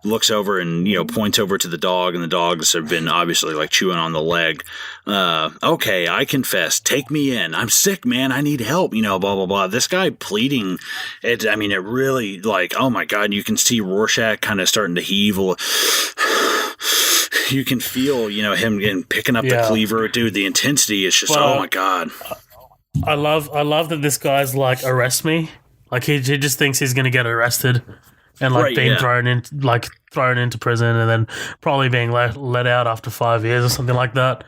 looks over and, points over to the dog, and the dogs have been obviously chewing on the leg. Okay, I confess. Take me in. I'm sick, man. I need help, blah, blah, blah. This guy pleading, it really oh my God, you can see Rorschach kind of starting to heave. You can feel, him picking up the cleaver, dude. The intensity is just, oh my God. I love that this guy's arrest me. He just thinks he's gonna get arrested and thrown into prison, and then probably being let out after 5 years or something like that.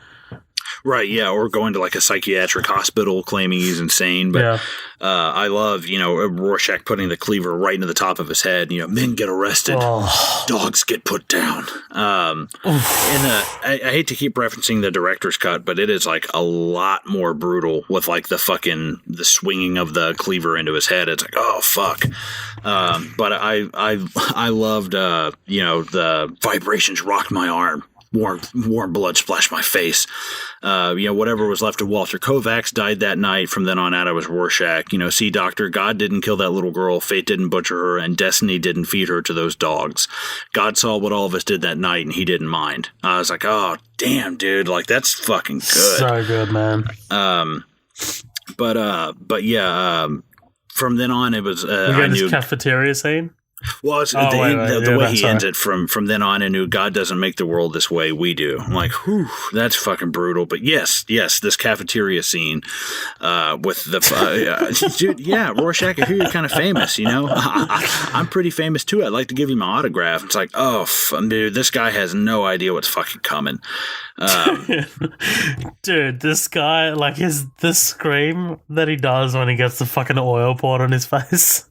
Right, yeah, or going to like a psychiatric hospital claiming he's insane. But I love, Rorschach putting the cleaver right into the top of his head. Men get arrested, dogs get put down. And I hate to keep referencing the director's cut, but it is like a lot more brutal with like the swinging of the cleaver into his head. It's like, oh fuck. But I loved, the vibrations rocked my arm. Warm blood splashed my face. Whatever was left of Walter Kovacs died that night. From then on out, I was Rorschach. See, Doctor, God didn't kill that little girl. Fate didn't butcher her, and destiny didn't feed her to those dogs. God saw what all of us did that night, and he didn't mind. I was like, oh, damn, dude. Like, that's fucking good. So good, man. From then on, it was. We got this cafeteria scene? Well, the way he ends it, from then on, I knew God doesn't make the world this way, we do. I'm like, whew, that's fucking brutal. But yes, this cafeteria scene with the dude, yeah, Rorschach, I hear you're kind of famous, I'm pretty famous too. I'd like to give you my autograph. It's like, oh, dude, this guy has no idea what's fucking coming. Dude, this guy, like, this scream that he does when he gets the fucking oil poured on his face.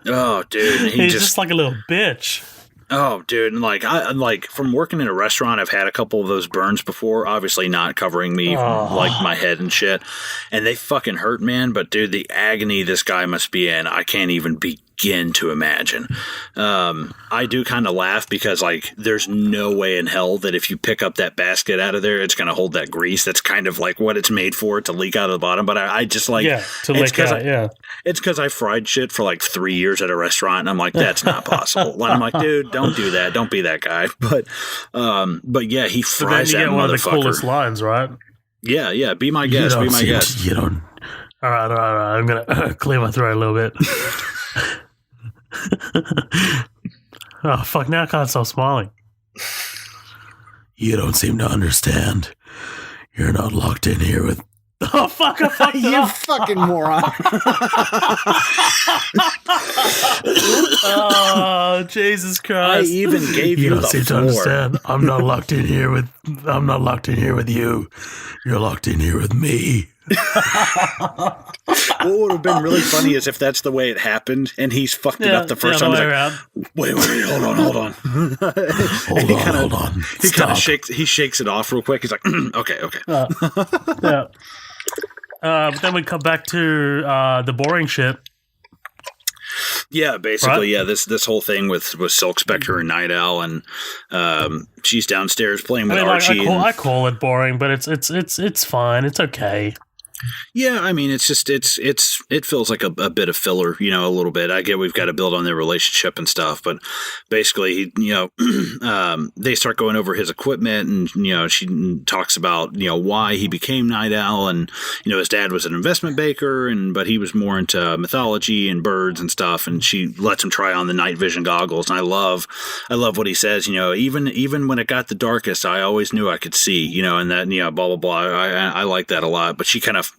Oh, dude, he's just like a little bitch. Oh, dude, and like from working in a restaurant, I've had a couple of those burns before. Obviously, not covering me like my head and shit, and they fucking hurt, man. But dude, the agony this guy must be in, I can't even begin to imagine. I do kind of laugh because like there's no way in hell that if you pick up that basket out of there, it's going to hold that grease. That's kind of like what it's made for, to leak out of the bottom. But I just like to leak out. It's because I fried shit for like 3 years at a restaurant, and I'm like, that's not possible. And I'm like, dude, don't do that. Don't be that guy. But yeah, he fries that motherfucker. One of the coolest lines, right? Yeah. Be my guest. Be my guest. You don't. All right. I'm gonna clear my throat a little bit. Oh fuck! Now I can't stop smiling. You don't seem to understand. You're not locked in here with. Oh fuck! I fucked it you up. Fucking moron! Oh Jesus Christ! I even gave you don't the seem to floor. understand. I'm not locked in here with you. You're locked in here with me. What would have been really funny is if that's the way it happened, and he's fucked it up the first time. Wait, hold on. Hold on. He kind of shakes it off real quick. He's like, okay. Yeah. But then we come back to the boring shit. Yeah, basically, right? Yeah. This whole thing with Silk Spectre and Night Owl, and she's downstairs playing with Archie. I call it boring, but it's fine. It's okay. Yeah, I mean, it's just it feels like a bit of filler, a little bit. I get we've got to build on their relationship and stuff, but basically, they start going over his equipment, and she talks about why he became Night Owl, and his dad was an investment banker, but he was more into mythology and birds and stuff, and she lets him try on the night vision goggles, and I love what he says. Even when it got the darkest, I always knew I could see. And that blah blah blah. I like that a lot, but she kind of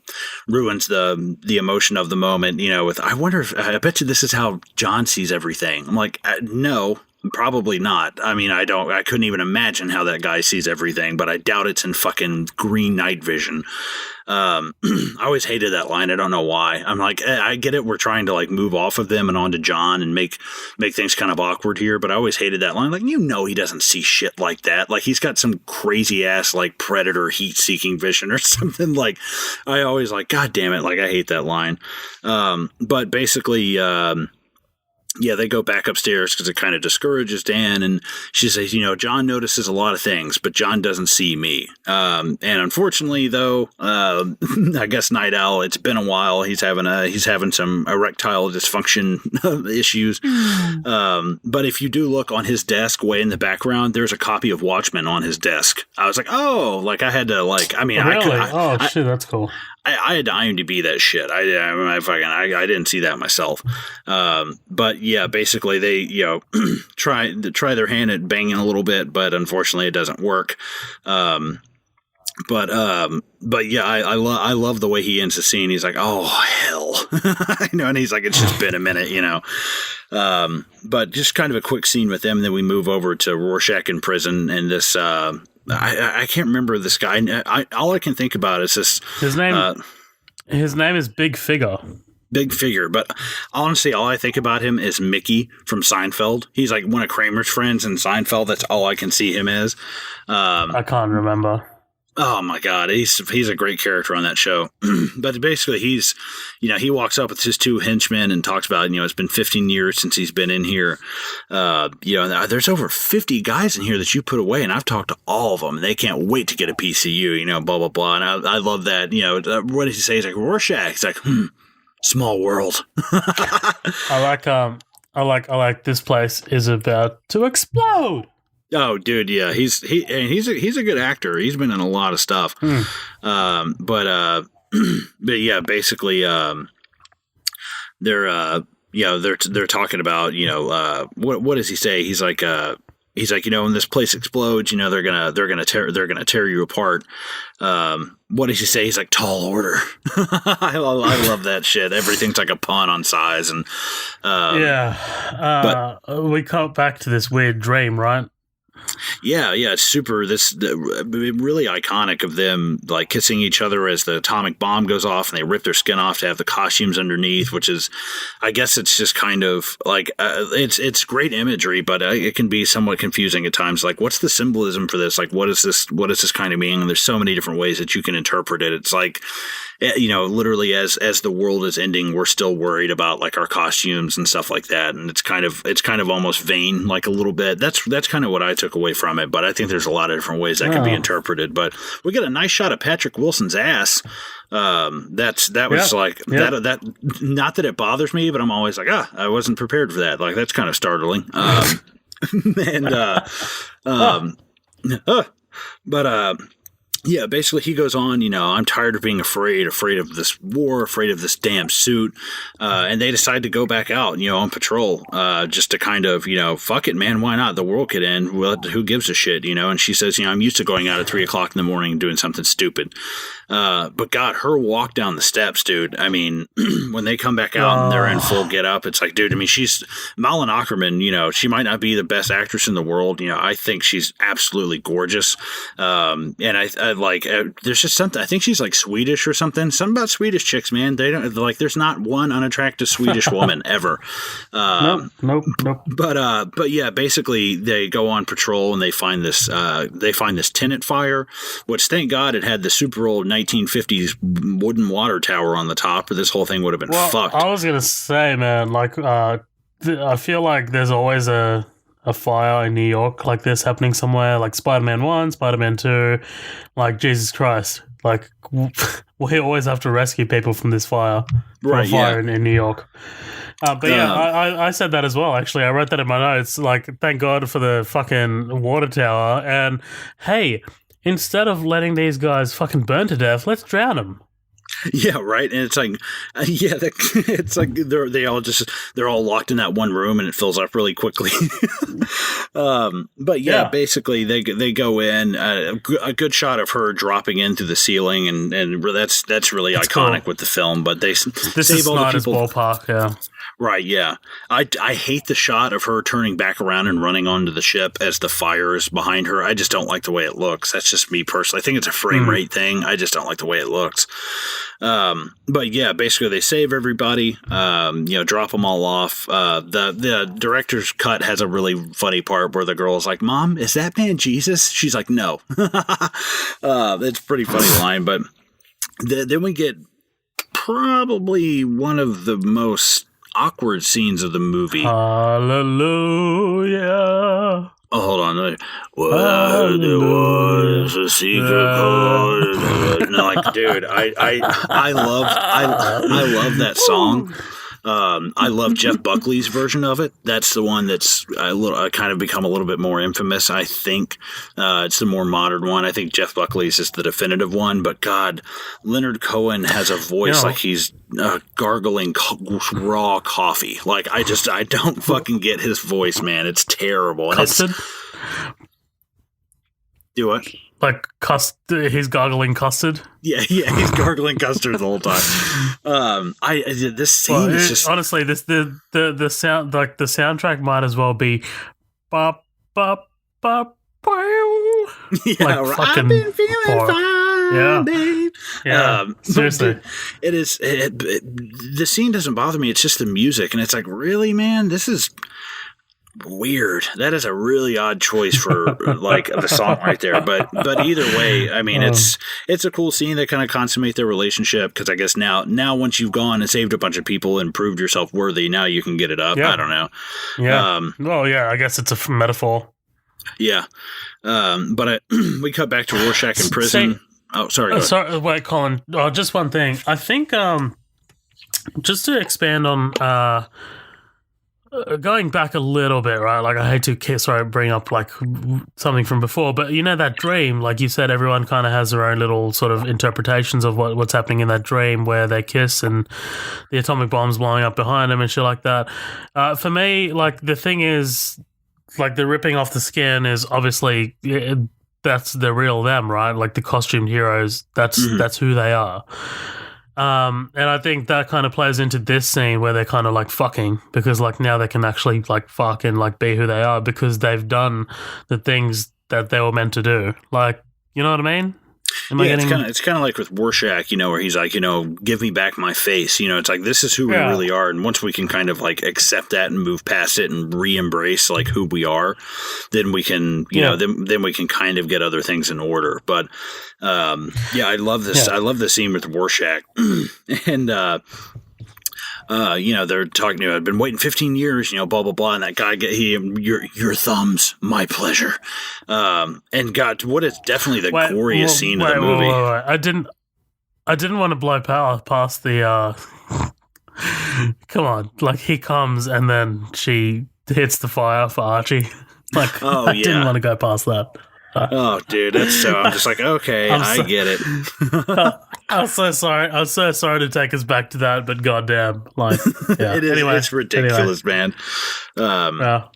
ruins the emotion of the moment, with, I bet you this is how John sees everything. I'm like, no, probably not. I mean, I couldn't even imagine how that guy sees everything, but I doubt it's in fucking green night vision. I always hated that line. I don't know why. I'm like, I get it. We're trying to like move off of them and onto John and make things kind of awkward here. But I always hated that line. Like, he doesn't see shit like that. Like, he's got some crazy ass like predator heat seeking vision or something. Like, I always like, God damn it. Like, I hate that line. But basically, yeah, they go back upstairs because it kind of discourages Dan, and she says, John notices a lot of things, but John doesn't see me. And unfortunately, though, I guess Night Owl, it's been a while. He's having some erectile dysfunction issues. But if you do look on his desk way in the background, there's a copy of Watchmen on his desk. I was like, oh, like I had to like, I mean, really? Shit, that's cool. I had to IMDb that shit. I didn't see that myself. But yeah, basically they try their hand at banging a little bit, but unfortunately it doesn't work. But yeah, I love the way he ends the scene. He's like, oh hell, and he's like, it's just been a minute, But just kind of a quick scene with them. Then we move over to Rorschach in prison, and this I can't remember this guy. All I can think about is this. His name is Big Figure. Big Figure, but honestly, all I think about him is Mickey from Seinfeld. He's like one of Kramer's friends in Seinfeld. That's all I can see him as. I can't remember. Oh my God, he's a great character on that show. But basically, he walks up with his two henchmen and talks about, it's been 15 years since he's been in here. There's over 50 guys in here that you put away, and I've talked to all of them, and they can't wait to get a piece of you. Blah blah blah. And I love that. What does he say? He's like Rorschach. He's like, small world. I like this place is about to explode. Oh, dude, yeah, he's a good actor. He's been in a lot of stuff. But yeah, basically, they're talking about what does he say? He's like when this place explodes, they're gonna tear you apart. What does he say? He's like, tall order. I love that shit. Everything's like a pun on size and we come back to this weird dream, right? Yeah, it's super. Really iconic of them like kissing each other as the atomic bomb goes off, and they rip their skin off to have the costumes underneath. Which is, I guess, it's just kind of like it's great imagery, but it can be somewhat confusing at times. Like, what's the symbolism for this? Like, what is this? What does this kind of mean? And there's so many different ways that you can interpret it. It's like, literally as the world is ending, we're still worried about like our costumes and stuff like that, and it's kind of almost vain, like a little bit. That's kind of what I took away from it, but I think there's a lot of different ways that could be interpreted. But we get a nice shot of Patrick Wilson's ass. That was that not that it bothers me, but I'm always like, I wasn't prepared for that. Like, that's kind of startling. Yeah, basically he goes on, I'm tired of being afraid of this war, afraid of this damn suit. And they decide to go back out, on patrol, just to kind of, fuck it, man, why not? The world could end. Well, who gives a shit, And she says, I'm used to going out at 3:00 in the morning and doing something stupid. But God, her walk down the steps, dude. I mean, when they come back out and they're in full get up, it's like, dude, I mean, she's Malin Ackerman, she might not be the best actress in the world. I think she's absolutely gorgeous. And I like, there's just something, I think she's like Swedish or something about Swedish chicks, man. They don't like, there's not one unattractive Swedish woman ever. Nope. But yeah, basically they go on patrol and they find this tenant fire, which thank God it had the super old 1950s wooden water tower on the top, or this whole thing would have been fucked. I was gonna say, man, like I feel like there's always a fire in New York like this happening somewhere, like Spider-Man 1, Spider-Man 2, like Jesus Christ, like we always have to rescue people from this fire, in New York. But yeah, I said that as well, actually. I wrote that in my notes, like, thank God for the fucking water tower, and hey, instead of letting these guys fucking burn to death, let's drown them. Yeah, right. And it's like, it's like they're all locked in that one room, and it fills up really quickly. But yeah, basically they go in, a good shot of her dropping in through the ceiling, and that's really iconic with the film. But this is Snyder's ballpark, yeah. Right, yeah. I hate the shot of her turning back around and running onto the ship as the fire is behind her. I just don't like the way it looks. That's just me personally. I think it's a frame rate thing. I just don't like the way it looks. But yeah, basically they save everybody, drop them all off. The director's cut has a really funny part where the girl's like, "Mom, is that man Jesus?" She's like, "No." It's a pretty funny line, but then we get probably one of the most awkward scenes of the movie. Hallelujah. Oh, hold on. Well, there was a secret chord. No, like, dude, I love that song. I love Jeff Buckley's version of it. That's the one that's kind of become a little bit more infamous. I think it's the more modern one. I think Jeff Buckley's is the definitive one. But God, Leonard Cohen has a voice like he's gargling raw coffee. Like, I don't fucking get his voice, man. It's terrible. And custard? Do what? Like he's gargling custard. Yeah, he's gargling custard the whole time. This scene is just honestly the sound, like the soundtrack might as well be bop bop bop. Yeah, like, right. fucking I've been feeling poor. fine, Yeah. babe. Yeah, seriously. Dude, the scene doesn't bother me. It's just the music, and it's like, really, man, this is weird. That is a really odd choice for like the song right there. But either way, I mean, it's a cool scene that kind of consummate their relationship, because I guess now once you've gone and saved a bunch of people and proved yourself worthy, now you can get it up. Yeah. I don't know. Yeah. Well, yeah, I guess it's a metaphor. Yeah. But we cut back to Rorschach in prison. Sorry, wait, Colin. Just one thing. I think just to expand on going back a little bit, right? Like, I hate to bring up like something from before, but you know that dream, like you said, everyone kind of has their own little sort of interpretations of what's happening in that dream, where they kiss and the atomic bomb's blowing up behind them and shit like that. For me, like, the thing is, like, the ripping off the skin is obviously that's the real them, right? Like, the costumed heroes, that's who they are. And I think that kind of plays into this scene where they're kind of like fucking, because like now they can actually like fuck and like be who they are, because they've done the things that they were meant to do. Like, you know what I mean? It's kind of like with Rorschach, you know, where he's like, you know, give me back my face. You know, it's like, this is who we really are. And once we can kind of like accept that and move past it and re-embrace like who we are, then we can, you know, then we can kind of get other things in order. But I love this. I love the scene with Rorschach and, you know, they're talking, you know, I've been waiting 15 years, you know, blah, blah, blah. And that guy, your thumbs, my pleasure. And God, what is definitely the goriest scene of the movie. Wait. I didn't want to blow past the, come on. Like, he comes and then she hits the fire for Archie. Like, I didn't want to go past that. Oh, dude, that's so. I'm just like, okay, I get it. I'm so sorry. I'm so sorry to take us back to that, but goddamn, like, yeah. It is. Anyway, it's ridiculous, man. Yeah.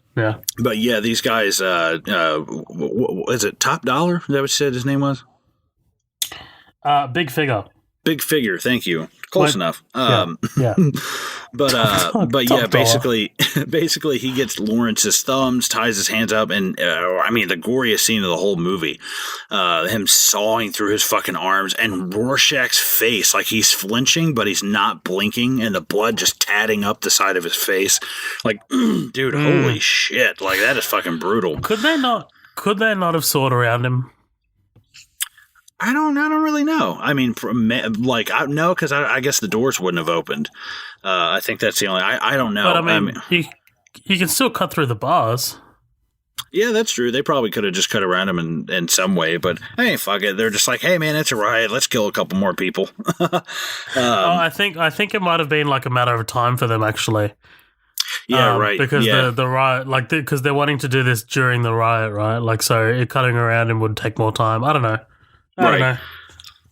But yeah, these guys. Is it Top Dollar? Is that what you said his name was? Big Figure. Big Figure. Thank you. Close enough. Yeah. But yeah, basically he gets Lawrence's thumbs, ties his hands up, and I mean, the goriest scene of the whole movie, him sawing through his fucking arms, and Rorschach's face, like he's flinching, but he's not blinking, and the blood just tatting up the side of his face. Like, dude, holy shit! Like, that is fucking brutal. Could they not have sawed around him? I don't really know. I mean, no, because I guess the doors wouldn't have opened. I think that's the only. I don't know. But I mean, you can still cut through the bars. Yeah, that's true. They probably could have just cut around him in some way, but hey, fuck it. They're just like, hey, man, it's a riot. Let's kill a couple more people. I think it might have been like a matter of time for them, actually. Yeah, right. Because the riot, like, because they're wanting to do this during the riot, right? Like, so cutting around him would take more time. I don't know. I don't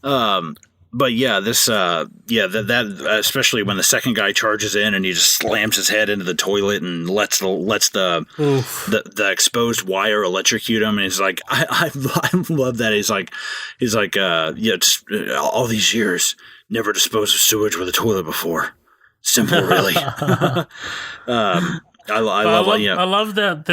know. But yeah, this that especially when the second guy charges in and he just slams his head into the toilet and lets the exposed wire electrocute him, and he's like, I love that. He's like just, all these years never disposed of sewage with a toilet before. Simple, really. I love that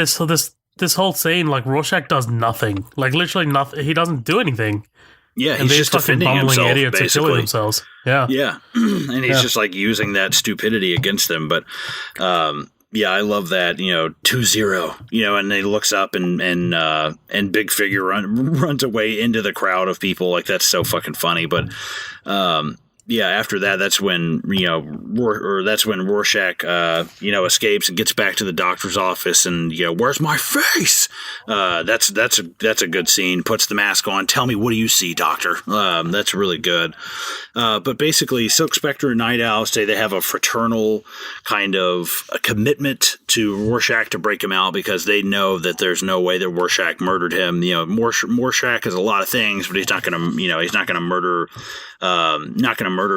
this whole scene, like, Rorschach does nothing, like literally nothing. He doesn't do anything. Yeah, and he's these just fucking defending bumbling himself, idiots basically. are killing themselves. Yeah, yeah, and he's just like using that stupidity against them. But yeah, I love that. 2-0. And he looks up and Big Figure runs away into the crowd of people. Like, that's so fucking funny. But yeah, after that, that's when Rorschach escapes and gets back to the doctor's office, and where's my face? That's a good scene. Puts the mask on. Tell me, what do you see, Doctor? That's really good. But basically, Silk Spectre and Night Owl say they have a fraternal kind of a commitment to Rorschach to break him out, because they know that there's no way that Rorschach murdered him. Rorschach is a lot of things, but he's not gonna murder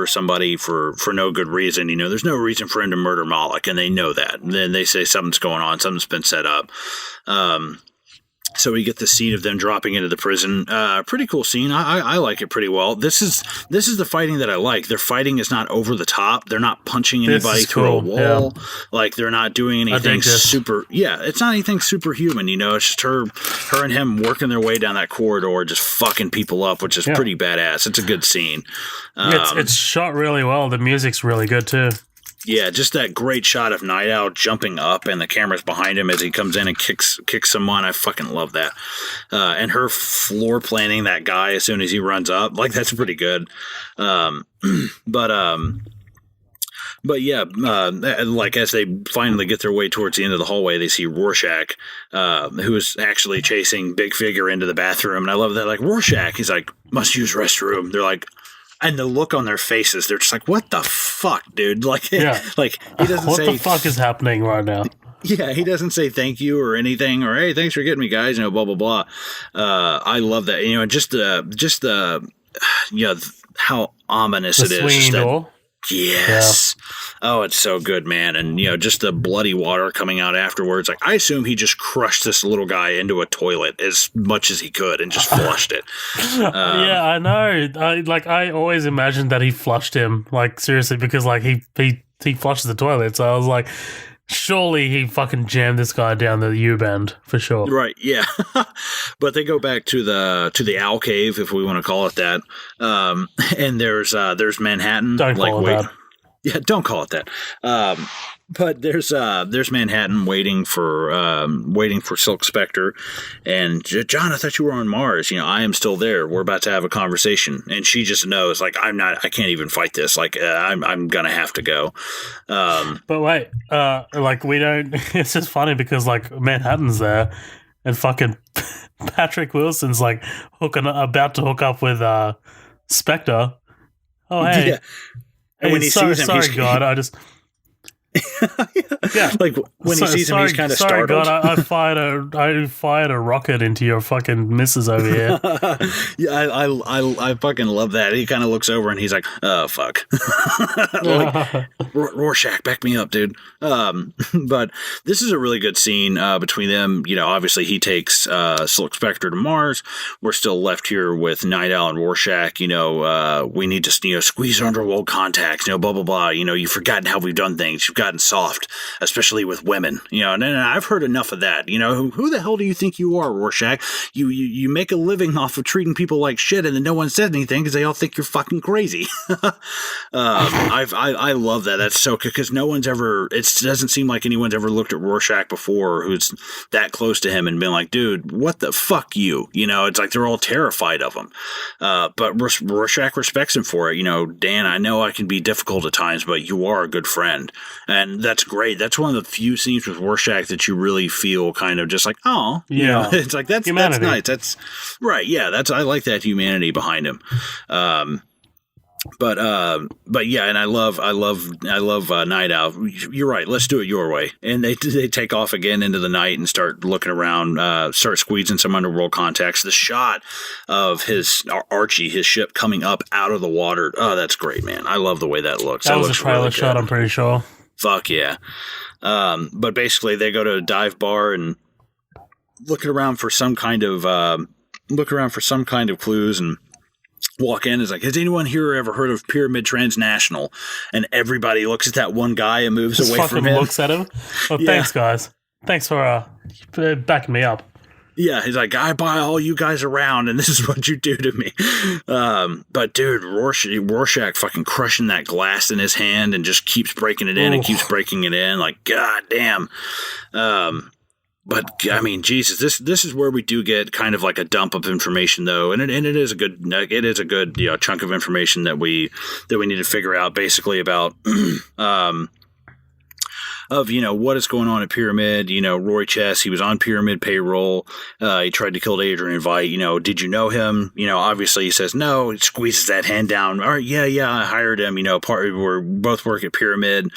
somebody for no good reason. There's no reason for him to murder Moloch, and they know that. And then they say something's going on, something's been set up. So we get the scene of them dropping into the prison. Pretty cool scene. I like it pretty well. This is the fighting that I like. Their fighting is not over the top. They're not punching anybody through a wall. Yeah. Like they're not doing anything super. Yeah, it's not anything superhuman. It's just her and him working their way down that corridor, just fucking people up, which is pretty badass. It's a good scene. It's shot really well. The music's really good too. Yeah, just that great shot of Night Owl jumping up and the camera's behind him as he comes in and kicks someone. I fucking love that. And her floor planning that guy as soon as he runs up, like that's pretty good. But yeah, like as they finally get their way towards the end of the hallway, they see Rorschach, who is actually chasing Big Figure into the bathroom. And I love that, like, Rorschach, he's like, must use restroom. They're like, and the look on their faces, they're just like, what the fuck, dude? Like, like he doesn't what say, what the fuck is happening right now? Yeah, he doesn't say thank you or anything, or hey, thanks for getting me, guys. Blah blah blah. I love that. And just the how ominous it is. Swinging door. Yes. Yeah. Oh, it's so good, man. And, just the bloody water coming out afterwards. Like, I assume he just crushed this little guy into a toilet as much as he could and just flushed it. Yeah, I know. I always imagined that he flushed him, like, seriously, because, like, he flushed the toilet. So I was like, surely he fucking jammed this guy down the U-bend for sure. Right, yeah. But they go back to the owl cave, if we want to call it that. And there's Manhattan. Don't call it that. Yeah, don't call it that. But there's Manhattan waiting for Silk Spectre, and John, I thought you were on Mars. I am still there. We're about to have a conversation, and she just knows, like, I can't even fight this. Like, I'm gonna have to go. But wait, like, we don't. It's just funny because, like, Manhattan's there, and fucking Patrick Wilson's like about to hook up with Spectre. Oh hey. Yeah. And when he sees him, sorry, God, I just. Yeah, like when he sees him, he's kind of startled. God, I fired a rocket into your fucking missus over here. Yeah, I fucking love that. He kind of looks over and he's like, "Oh fuck," like, Rorschach, back me up, dude. But this is a really good scene between them. Obviously he takes Silk Spectre to Mars. We're still left here with Night Owl and Rorschach. We need to squeeze underworld contacts. Blah blah blah. You've forgotten how we've done things. You've gotten soft, especially with women, and I've heard enough of that. Who the hell do you think you are, Rorschach? You make a living off of treating people like shit, and then no one says anything because they all think you're fucking crazy. I love that. That's so, because no one's ever. It doesn't seem like anyone's ever looked at Rorschach before who's that close to him and been like, dude, what the fuck you? It's like they're all terrified of him. But Rorschach respects him for it. Dan, I know I can be difficult at times, but you are a good friend. And that's great. That's one of the few scenes with Rorschach that you really feel kind of just like, oh, yeah. It's like that's nice. That's right. Yeah, I like that humanity behind him. But yeah, and I love Night Owl. You're right. Let's do it your way. And they take off again into the night and start looking around, start squeezing some underworld contacts. The shot of Archie, his ship coming up out of the water. Oh, that's great, man. I love the way that looks. That was a trailer shot, I'm pretty sure. Fuck yeah. But basically they go to a dive bar and looking around for some kind of clues, and walk in. Is like, has anyone here ever heard of Pyramid Transnational? And everybody looks at that one guy and moves away from him. Looks at him. Well, thanks, guys. Thanks for backing me up. Yeah, he's like, I buy all you guys around, and this is what you do to me. But dude, Rorschach fucking crushing that glass in his hand and just keeps breaking it in and keeps breaking it in. Like, god damn. But I mean, Jesus, this is where we do get kind of like a dump of information, though, and it is a good chunk of information that we need to figure out, basically about of what is going on at Pyramid. Roy Chess, he was on Pyramid payroll. He tried to kill Adrian Veidt. Did you know him? Obviously he says no. He squeezes that hand down. All right, yeah, I hired him. We both work at Pyramid.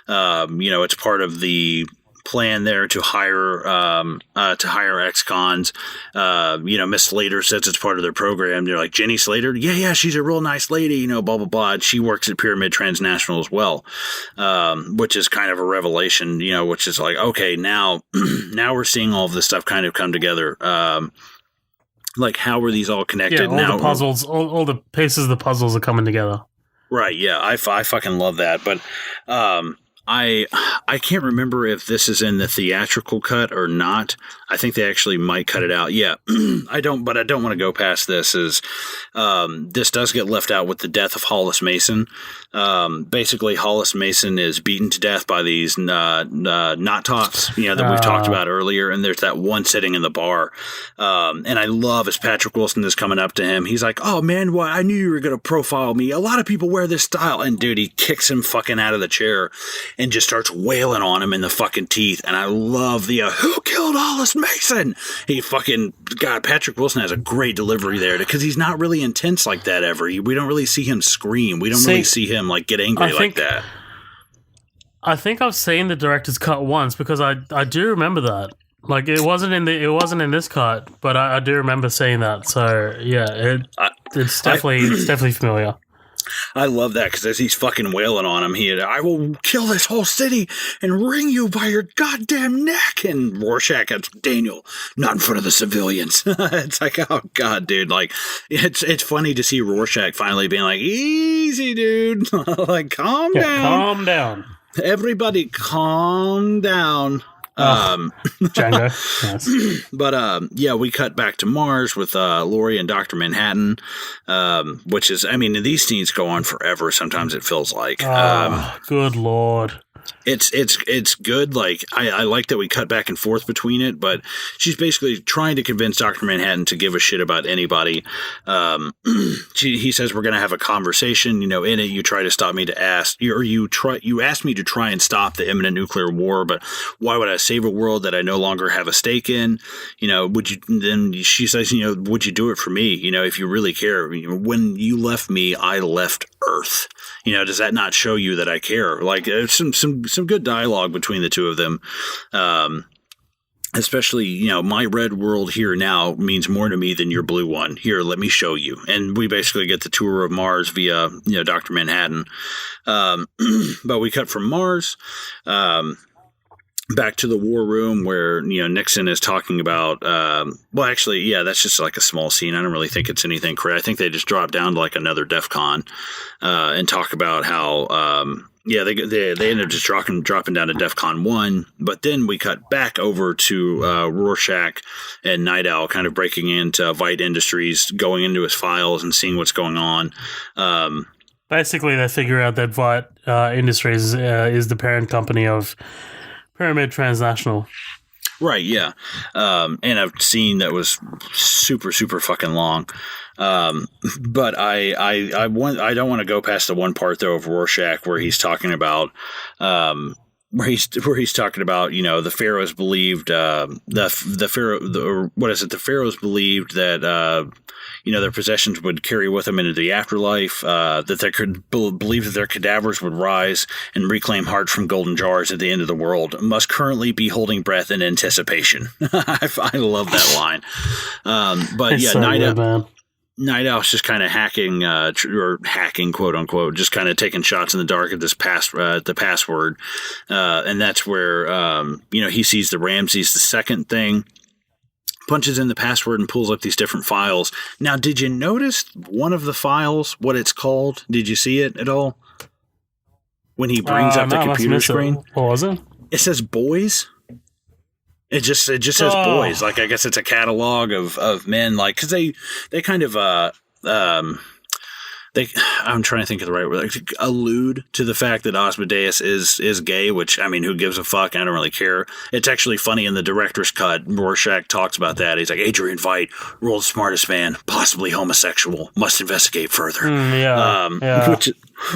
It's part of the plan there to hire ex-cons. Miss Slater says it's part of their program. They're like, Jenny Slater? Yeah, she's a real nice lady, blah, blah, blah. And she works at Pyramid Transnational as well, which is kind of a revelation, which is like, okay, now we're seeing all of this stuff kind of come together. Like, how are these all connected? Yeah, all now, the puzzles, all the pieces of the puzzles are coming together. Right, yeah, I fucking love that. But I can't remember if this is in the theatrical cut or not. I think they actually might cut it out. Yeah, I don't want to go past this. This does get left out with the death of Hollis Mason. Basically, Hollis Mason is beaten to death by these knot tots, that we've talked about earlier. And there's that one sitting in the bar. And I love as Patrick Wilson is coming up to him. He's like, "Oh man, well, I knew you were going to profile me. A lot of people wear this style." And dude, he kicks him fucking out of the chair and just starts wailing on him in the fucking teeth. And I love the who killed Hollis Mason? Patrick Wilson has a great delivery there because he's not really intense like that ever. We don't really see him scream. We don't really see him like get angry like that. I think I've seen the director's cut once because I do remember that. Like it wasn't in this cut, but I do remember seeing that. So yeah, it's definitely familiar. I love that because as he's fucking wailing on him, I will kill this whole city and wring you by your goddamn neck. And Rorschach, it's Daniel, not in front of the civilians. It's like, oh god, dude. Like, it's funny to see Rorschach finally being like, easy, dude. Like, calm down. Everybody, calm down. Django. Yes. But we cut back to Mars with Laurie and Dr. Manhattan, which is, these scenes go on forever. Sometimes it feels like. Good lord. It's good. Like I like that we cut back and forth between it, but she's basically trying to convince Dr. Manhattan to give a shit about anybody. He says we're going to have a conversation. In it, you try to stop me to ask, or you asked me to try and stop the imminent nuclear war, but why would I save a world that I no longer have a stake in? Would you? Then she says, would you do it for me? If you really care. When you left me, I left Earth. Does that not show you that I care? Like, there's some good dialogue between the two of them. Especially, my red world here now means more to me than your blue one. Here, let me show you. And we basically get the tour of Mars via, Dr. Manhattan. But we cut from Mars, back to the war room where, Nixon is talking about, that's just like a small scene. I don't really think it's anything crazy. I think they just drop down to like another DEF CON, and talk about how, they end up just dropping down to DEF CON 1, but then we cut back over to Rorschach and Night Owl kind of breaking into Vite Industries, going into his files and seeing what's going on. Basically, they figure out that Vite Industries is the parent company of Pyramid Transnational. Right, yeah. And I've seen that was super, super fucking long. But I don't want to go past the one part though of Rorschach where he's talking about where he's talking about, the pharaohs believed the pharaohs believed that their possessions would carry with them into the afterlife, that they could believe that their cadavers would rise and reclaim hearts from golden jars at the end of the world, must currently be holding breath in anticipation. I love that line. But yeah, so Night Owl's just kind of hacking, or hacking, quote unquote, just kind of taking shots in the dark at the password. And that's where, he sees the Ramses II thing, punches in the password and pulls up these different files. Now, did you notice one of the files, what it's called? Did you see it at all? When he brings up the computer screen? What was it? It says boys. It just says boys. Like, I guess it's a catalog of men, like, because they kind of I'm trying to think of the right word, like, allude to the fact that Asmodeus is gay, which, who gives a fuck? I don't really care. It's actually funny in the director's cut. Rorschach talks about that. He's like, Adrian Veidt, world's smartest man, possibly homosexual, must investigate further. Yeah.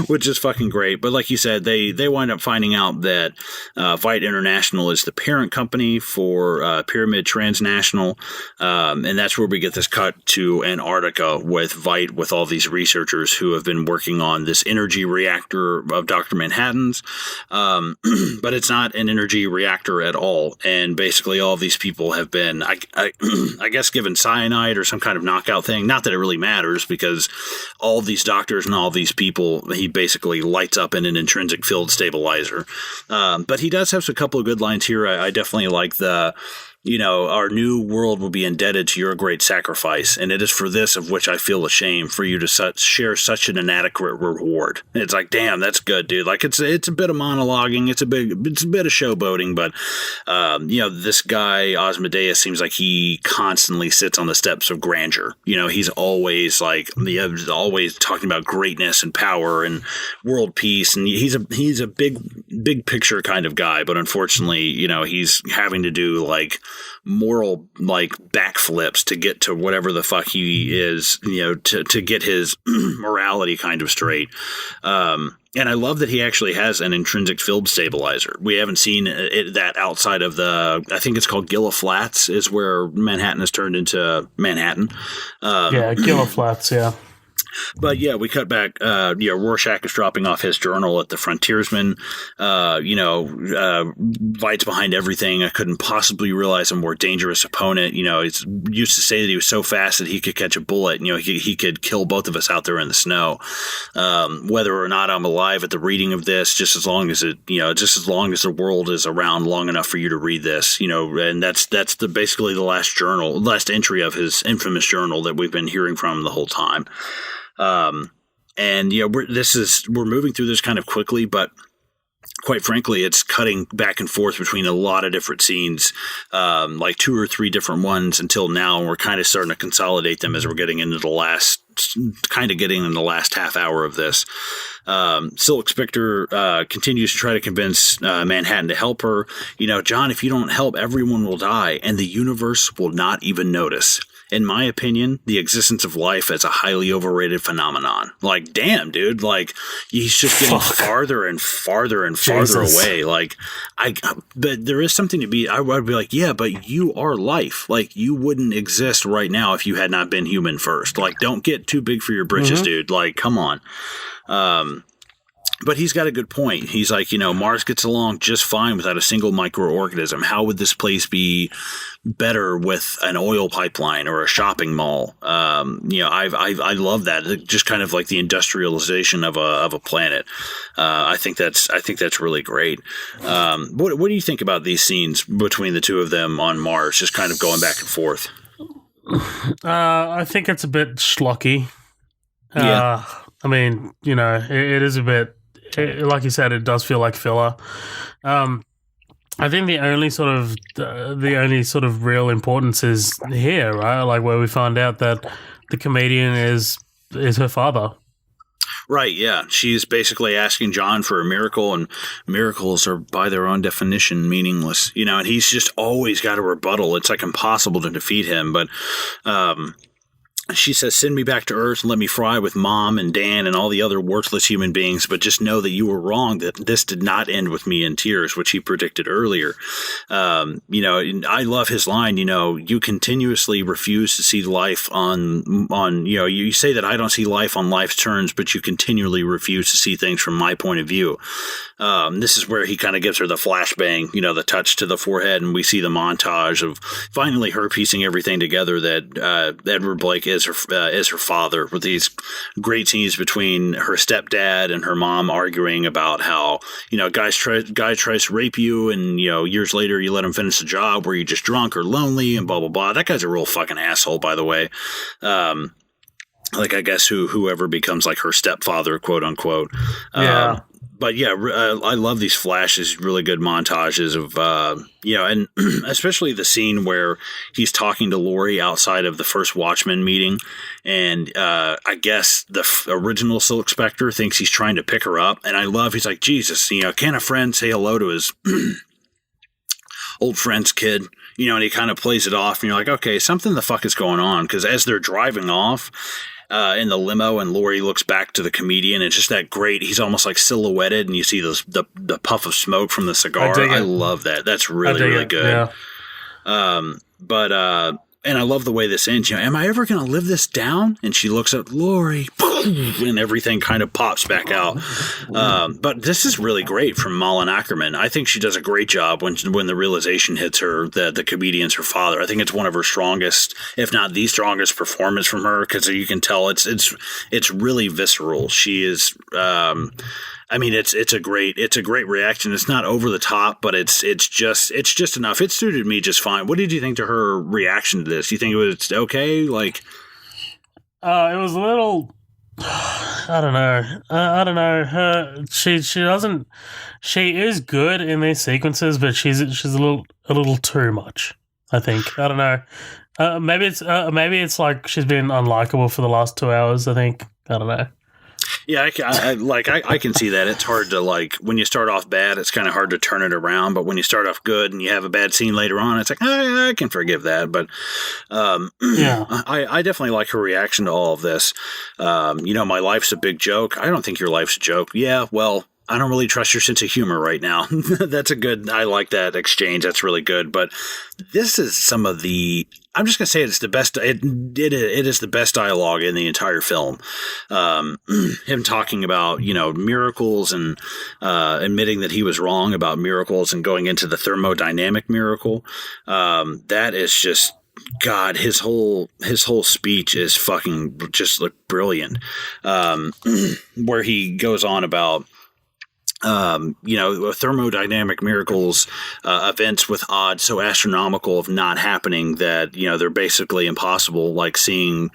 which is fucking great. But like you said, they wind up finding out that Vite International is the parent company for Pyramid Transnational, and that's where we get this cut to Antarctica with Vite, with all these researchers who have been working on this energy reactor of Dr. Manhattan's, but it's not an energy reactor at all. And basically all of these people have been, I guess, given cyanide or some kind of knockout thing. Not that it really matters, because all of these doctors and all of these people, he basically lights up in an intrinsic field stabilizer. But he does have a couple of good lines here. I definitely like the, our new world will be indebted to your great sacrifice, and it is for this of which I feel ashamed, for you to share such an inadequate reward. And it's like, damn, that's good, dude. Like, it's a bit of monologuing, it's a bit of showboating, but this guy Asmodeus seems like he constantly sits on the steps of grandeur. He's always always talking about greatness and power and world peace, and he's a big picture kind of guy. But unfortunately, he's having to do like moral backflips to get to whatever the fuck he is, to get his morality kind of straight. And I love that he actually has an intrinsic field stabilizer. We haven't seen that outside of I think it's called Gila Flats, is where Manhattan has turned into Manhattan. Gila Flats, yeah. But yeah, we cut back. Rorschach is dropping off his journal at the Frontiersman. Vite's behind everything. I couldn't possibly realize a more dangerous opponent. He's used to say that he was so fast that he could catch a bullet. He could kill both of us out there in the snow. Whether or not I'm alive at the reading of this, just as long as the world is around long enough for you to read this. And that's basically the last entry of his infamous journal that we've been hearing from the whole time. We're moving through this kind of quickly, but quite frankly, it's cutting back and forth between a lot of different scenes, like 2 or 3 different ones until now. And we're kind of starting to consolidate them as we're getting into the last half hour of this. Silk Spectre continues to try to convince Manhattan to help her. John, if you don't help, everyone will die, and the universe will not even notice. In my opinion, the existence of life is a highly overrated phenomenon. Like, damn, dude. Like, he's just getting farther and farther and farther away. Like, but there is something to be. I would be like, yeah, but you are life. Like, you wouldn't exist right now if you had not been human first. Like, don't get too big for your britches, dude. Like, come on. But he's got a good point. He's like, Mars gets along just fine without a single microorganism. How would this place be better with an oil pipeline or a shopping mall? I love that. Just kind of like the industrialization of a planet. I think that's really great. What do you think about these scenes between the two of them on Mars, just kind of going back and forth? I think it's a bit schlocky. Yeah. I mean, it is a bit. Like you said, it does feel like filler. I think the only sort of real importance is here, right? Like where we find out that the comedian is her father. Right, yeah. She's basically asking John for a miracle, and miracles are, by their own definition, meaningless. And he's just always got a rebuttal. It's like impossible to defeat him, but she says, send me back to Earth and let me fry with Mom and Dan and all the other worthless human beings, but just know that you were wrong, that this did not end with me in tears, which he predicted earlier. I love his line, you continuously refuse to see life on you say that I don't see life on life's terms, but you continually refuse to see things from my point of view. This is where he kind of gives her the flashbang, the touch to the forehead, and we see the montage of finally her piecing everything together that Edward Blake is her father, with these great scenes between her stepdad and her mom arguing about how guy tries to rape you, and years later you let him finish the job. Were you just drunk or lonely, and blah blah blah. That guy's a real fucking asshole, by the way. I guess whoever becomes like her stepfather, quote unquote. Yeah. But yeah, I love these flashes, really good montages of, and especially the scene where he's talking to Laurie outside of the first Watchmen meeting. And I guess the original Silk Spectre thinks he's trying to pick her up. And I love, he's like, Jesus, can a friend say hello to his old friend's kid? And he kind of plays it off. And you're like, okay, something the fuck is going on. Because as they're driving off, in the limo, and Laurie looks back to the comedian. It's just that great. He's almost like silhouetted, and you see the puff of smoke from the cigar. I love that. That's really good. Yeah. And I love the way this ends. Am I ever going to live this down? And she looks at Laurie, and everything kind of pops back out. But this is really great from Malin Ackerman. I think she does a great job when the realization hits her that the comedian's her father. I think it's one of her strongest, if not the strongest, performance from her, because you can tell it's really visceral. She is. It's a great reaction. It's not over the top, but it's just enough. It suited me just fine. What did you think to her reaction to this? You think it was okay? Like, it was a little. I don't know. I don't know. She doesn't. She is good in these sequences, but she's a little too much. I think. I don't know. Maybe it's like she's been unlikable for the last 2 hours. I think. I don't know. Yeah, I can see that. It's hard to, like, when you start off bad, it's kind of hard to turn it around. But when you start off good and you have a bad scene later on, it's like, I can forgive that. But yeah, I definitely like her reaction to all of this. My life's a big joke. I don't think your life's a joke. Yeah, well, I don't really trust your sense of humor right now. I like that exchange. That's really good. But this is some of I'm just going to say it's the best. It is the best dialogue in the entire film. Him talking about, miracles and admitting that he was wrong about miracles and going into the thermodynamic miracle. That is just, God, his whole speech is fucking just brilliant. Where he goes on about, thermodynamic miracles, events with odds so astronomical of not happening that, they're basically impossible, like seeing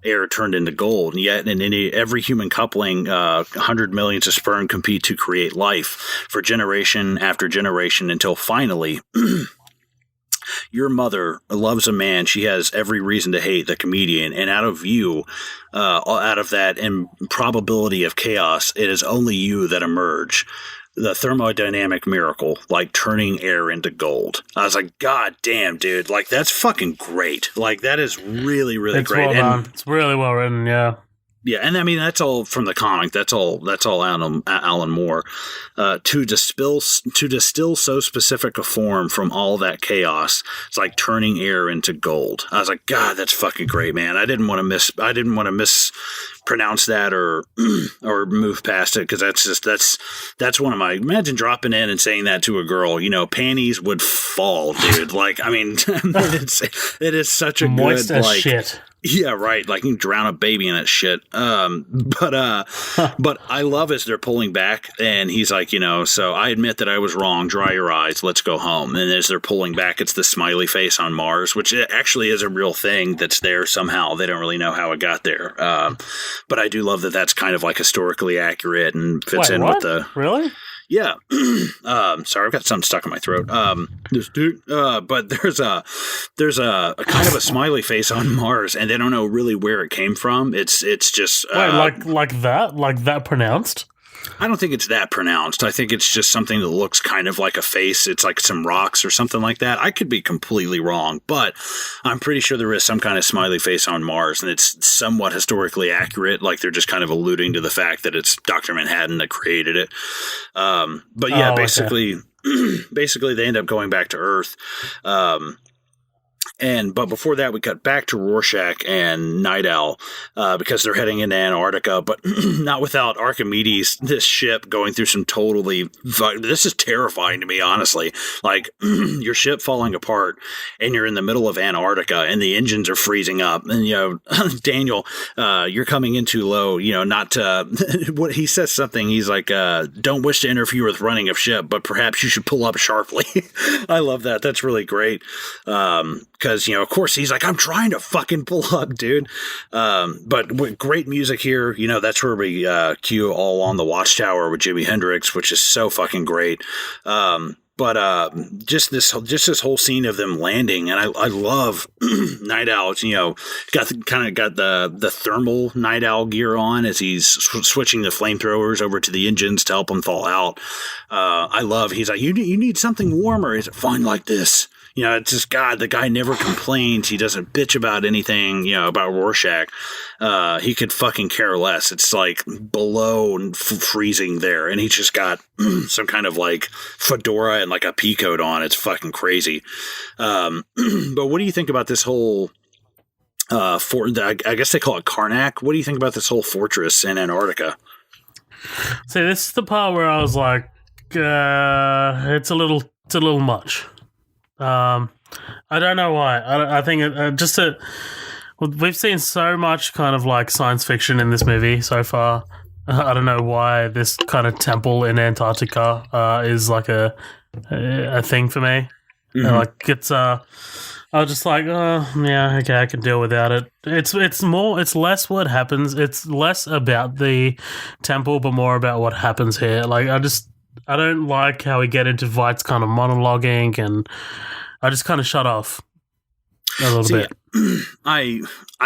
air turned into gold. And yet in every human coupling, 100 millions of sperm compete to create life for generation after generation until finally your mother loves a man she has every reason to hate, the comedian, and out of that improbability of chaos, it is only you that emerge. The thermodynamic miracle, like turning air into gold. I was like, God damn, dude. Like, that's fucking great. Like, that is really, really great. Well done. It's really well written, yeah. Yeah, and I mean that's all from the comic. That's all Alan Moore. To distill so specific a form from all that chaos, it's like turning air into gold. I was like, God, that's fucking great, man. I didn't want to mispronounce that or move past it, because that's one of my. Imagine dropping in and saying that to a girl. Panties would fall, dude. Like, I mean, it is such a moist good, as like, shit. Yeah, right. Like, you can drown a baby in that shit. But I love as they're pulling back, and he's like, so I admit that I was wrong. Dry your eyes. Let's go home. And as they're pulling back, it's the smiley face on Mars, which actually is a real thing that's there somehow. They don't really know how it got there. But I do love that that's kind of like historically accurate and fits in with the. Really? Yeah. Sorry, I've got something stuck in my throat. But there's a kind of a smiley face on Mars, and they don't know really where it came from. It's just like that pronounced. I don't think it's that pronounced. I think it's just something that looks kind of like a face. It's like some rocks or something like that. I could be completely wrong, but I'm pretty sure there is some kind of smiley face on Mars, and it's somewhat historically accurate. Like, they're just kind of alluding to the fact that it's Dr. Manhattan that created it. But yeah, basically they end up going back to Earth. But before that, we cut back to Rorschach and Night Owl because they're heading into Antarctica, but not without Archimedes, this ship going through some totally. This is terrifying to me, honestly. Like, your ship falling apart, and you're in the middle of Antarctica, and the engines are freezing up, and Daniel, you're coming in too low. Not to. What he says something. He's like, "Don't wish to interfere with running of ship, but perhaps you should pull up sharply." I love that. That's really great. Because, of course, he's like, I'm trying to fucking pull up, dude. But with great music here, that's where we cue All on the Watchtower with Jimi Hendrix, which is so fucking great. But just this whole scene of them landing, and I love Night Owl. Got the thermal Night Owl gear on as he's switching the flamethrowers over to the engines to help them thaw out. I love. He's like, you need something warmer. Is it fine like this? It's just, God, the guy never complains. He doesn't bitch about anything, about Rorschach. He could fucking care less. It's like below and freezing there. And he's just got some kind of like fedora and like a pea coat on. It's fucking crazy. But what do you think about this whole, I guess they call it Karnak. What do you think about this whole fortress in Antarctica? See, this is the part where I was like, it's a little much. I don't know why. I think we've seen so much kind of like science fiction in this movie so far. I don't know why this kind of temple in Antarctica is like a thing for me. Mm-hmm. Like it's I was just like, oh yeah, okay, I can deal without it. It's less what happens. It's less about the temple, but more about what happens here. Like I don't like how we get into Veidt's kind of monologuing, and I just kind of shut off a little bit. I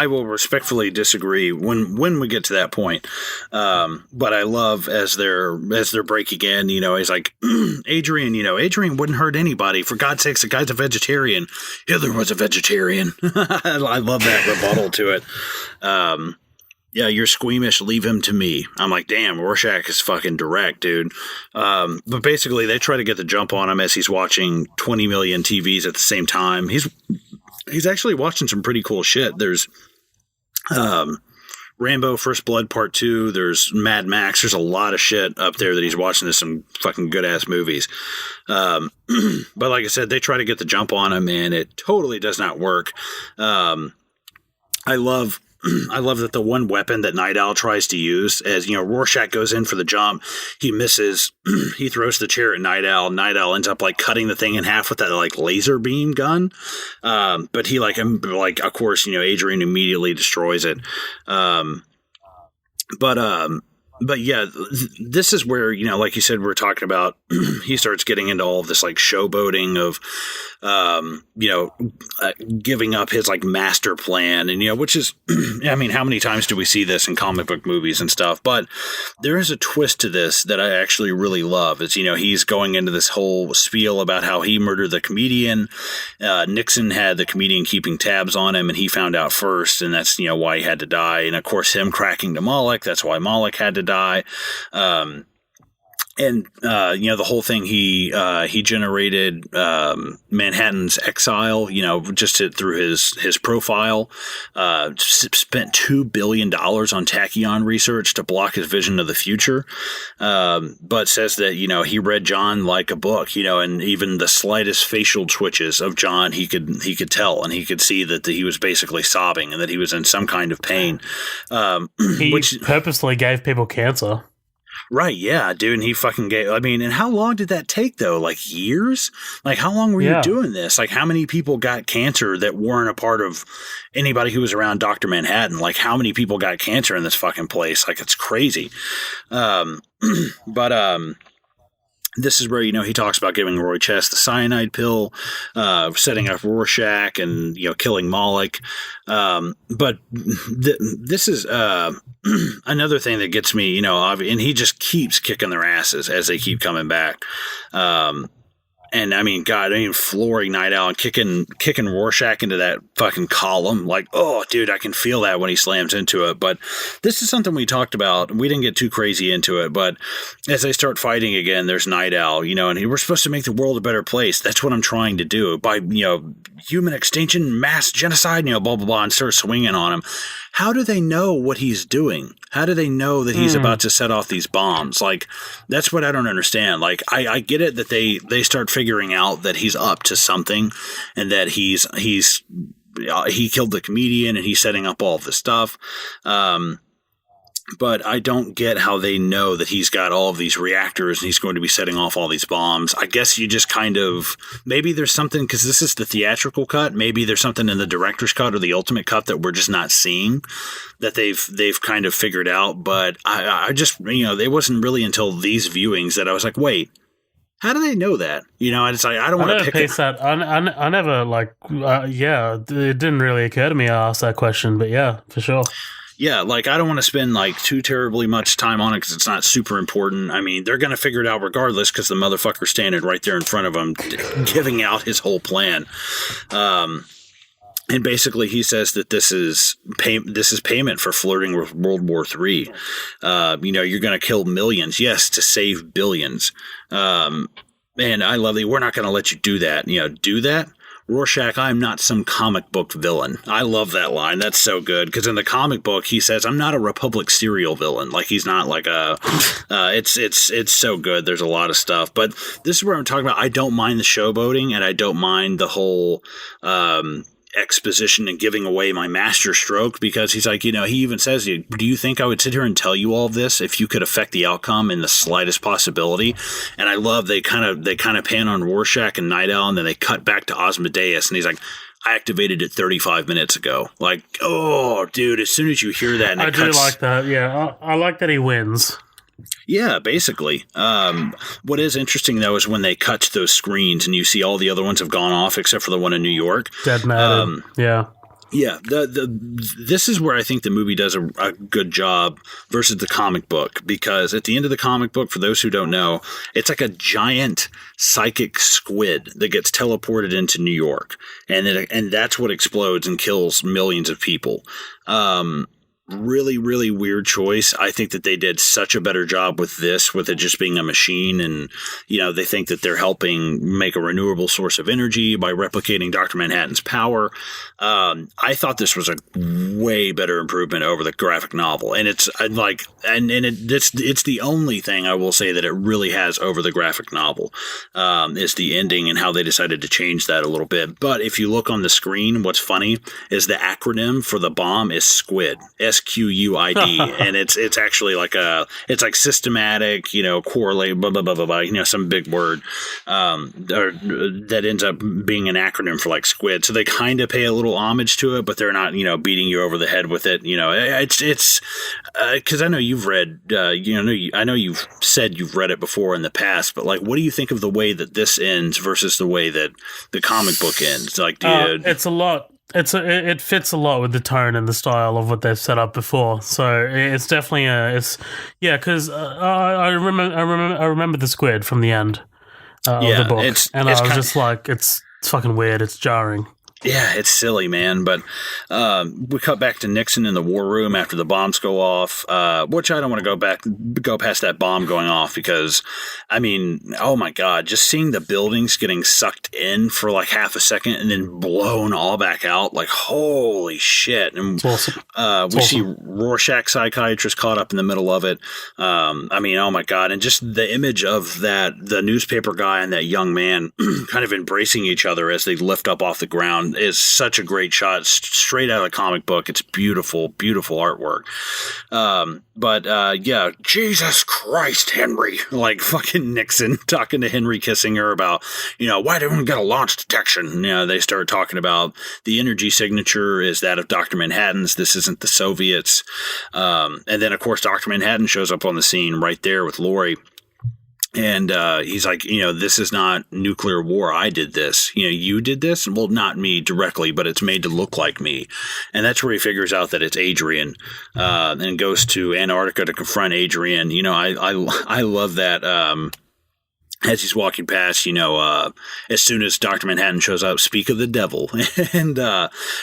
will respectfully disagree when we get to that point. But I love as they're breaking in, he's like, Adrian, Adrian wouldn't hurt anybody. For God's sakes, the guy's a vegetarian. Hitler was a vegetarian. I love that rebuttal to it. Yeah, you're squeamish. Leave him to me. I'm like, damn, Rorschach is fucking direct, dude. But basically, they try to get the jump on him as he's watching 20 million TVs at the same time. He's actually watching some pretty cool shit. There's Rambo First Blood Part 2. There's Mad Max. There's a lot of shit up there that he's watching. There's some fucking good-ass movies. But like I said, they try to get the jump on him, and it totally does not work. I love that the one weapon that Night Owl tries to use, as Rorschach goes in for the jump, he misses, he throws the chair at Night Owl. Night Owl ends up like cutting the thing in half with that like laser beam gun. But he of course, Adrian immediately destroys it. But yeah, this is where, like you said, we're talking about, he starts getting into all of this like showboating of, giving up his like master plan, and, which is, I mean, how many times do we see this in comic book movies and stuff? But there is a twist to this that I actually really love. It's, he's going into this whole spiel about how he murdered the comedian. Nixon had the comedian keeping tabs on him, and he found out first, and that's, why he had to die. And of course, him cracking to Moloch, that's why Moloch had to die. The whole thing, he generated Manhattan's exile, just through his profile, spent $2 billion on tachyon research to block his vision of the future, but says that, he read John like a book, and even the slightest facial twitches of John, he could tell, and he could see that he was basically sobbing and that he was in some kind of pain. He purposely gave people cancer. Right, yeah, dude, and he fucking gave, and how long did that take, though? Like, years? Like, how long were you doing this? Like, how many people got cancer that weren't a part of anybody who was around Dr. Manhattan? Like, how many people got cancer in this fucking place? Like, it's crazy. This is where, he talks about giving Roy Chess the cyanide pill, setting up Rorschach, and, killing Moloch. But this is another thing that gets me, and he just keeps kicking their asses as they keep coming back. And flooring Night Owl and kicking Rorschach into that fucking column. Like, oh, dude, I can feel that when he slams into it. But this is something we talked about. We didn't get too crazy into it. But as they start fighting again, there's Night Owl, and we're supposed to make the world a better place. That's what I'm trying to do by, human extinction, mass genocide, blah, blah, blah, and start swinging on him. How do they know what he's doing? How do they know that he's about to set off these bombs? Like, that's what I don't understand. Like, I get it that they start figuring out that he's up to something, and that he killed the comedian, and he's setting up all of this stuff. But I don't get how they know that he's got all of these reactors and he's going to be setting off all these bombs. I guess you just kind of, maybe there's something, because this is the theatrical cut, maybe there's something in the director's cut or the ultimate cut that we're just not seeing, that they've kind of figured out. But I just, it wasn't really until these viewings that I was like, wait, how do they know that? It's like, I don't want to pick it. That. I never, it didn't really occur to me to ask that question, but yeah, for sure. Yeah, like, I don't want to spend, like, too terribly much time on it because it's not super important. I mean, they're going to figure it out regardless because the motherfucker's standing right there in front of them giving out his whole plan. And basically he says that this is payment for flirting with World War III. You're going to kill millions, yes, to save billions. And I love that. We're not going to let you do that. Do that? Rorschach, I'm not some comic book villain. I love that line. That's so good. Because in the comic book, he says, I'm not a Republic serial villain. Like, he's not like a... it's so good. There's a lot of stuff. But this is where I'm talking about. I don't mind the showboating, and I don't mind the whole... exposition and giving away my master stroke, because he's like, he even says, do you think I would sit here and tell you all of this if you could affect the outcome in the slightest possibility? And I love they kind of pan on Rorschach and Night Owl, and then they cut back to Asmodeus, and he's like, I activated it 35 minutes ago. Like, oh, dude, as soon as you hear that, and I do like that. Yeah, I like that he wins. Yeah, basically. What is interesting, though, is when they cut to those screens and you see all the other ones have gone off except for the one in New York. Dead man. Yeah. Yeah, this is where I think the movie does a good job versus the comic book, because at the end of the comic book, for those who don't know, it's like a giant psychic squid that gets teleported into New York, and that's what explodes and kills millions of people. Really, really weird choice. I think that they did such a better job with this, with it just being a machine, and they think that they're helping make a renewable source of energy by replicating Dr. Manhattan's power. I thought this was a way better improvement over the graphic novel, and it's like, it's the only thing I will say that it really has over the graphic novel, is the ending and how they decided to change that a little bit. But if you look on the screen, what's funny is the acronym for the bomb is SQUID. SQUID, and it's actually like it's like systematic, correlate, blah blah blah blah blah, some big word that ends up being an acronym for like squid. So they kind of pay a little homage to it, but they're not beating you over the head with it. It's because I know you've read, I know you've said you've read it before in the past, but like, what do you think of the way that this ends versus the way that the comic book ends? Like, it's a lot. It fits a lot with the tone and the style of what they've set up before. So it's definitely because I remember the squid from the end of the book, and I was just like, it's fucking weird. It's jarring. Yeah, it's silly, man. But we cut back to Nixon in the war room after the bombs go off, which I don't want to go past that bomb going off, because, I mean, oh my God, just seeing the buildings getting sucked in for like half a second and then blown all back out, like, holy shit. And awesome. See Rorschach psychiatrist caught up in the middle of it. I mean, oh my God. And just the image of the newspaper guy and that young man kind of embracing each other as they lift up off the ground is such a great shot, straight out of the comic book. It's beautiful, beautiful artwork. But Jesus Christ, Henry, like fucking Nixon talking to Henry Kissinger about, why don't we get a launch detection? They start talking about the energy signature is that of Dr. Manhattan's. This isn't the Soviets. And then, of course, Dr. Manhattan shows up on the scene right there with Laurie. And he's like, this is not nuclear war. I did this. You did this? Well, not me directly, but it's made to look like me. And that's where he figures out that it's Adrian, and goes to Antarctica to confront Adrian. I love that. As he's walking past, as soon as Dr. Manhattan shows up, speak of the devil. And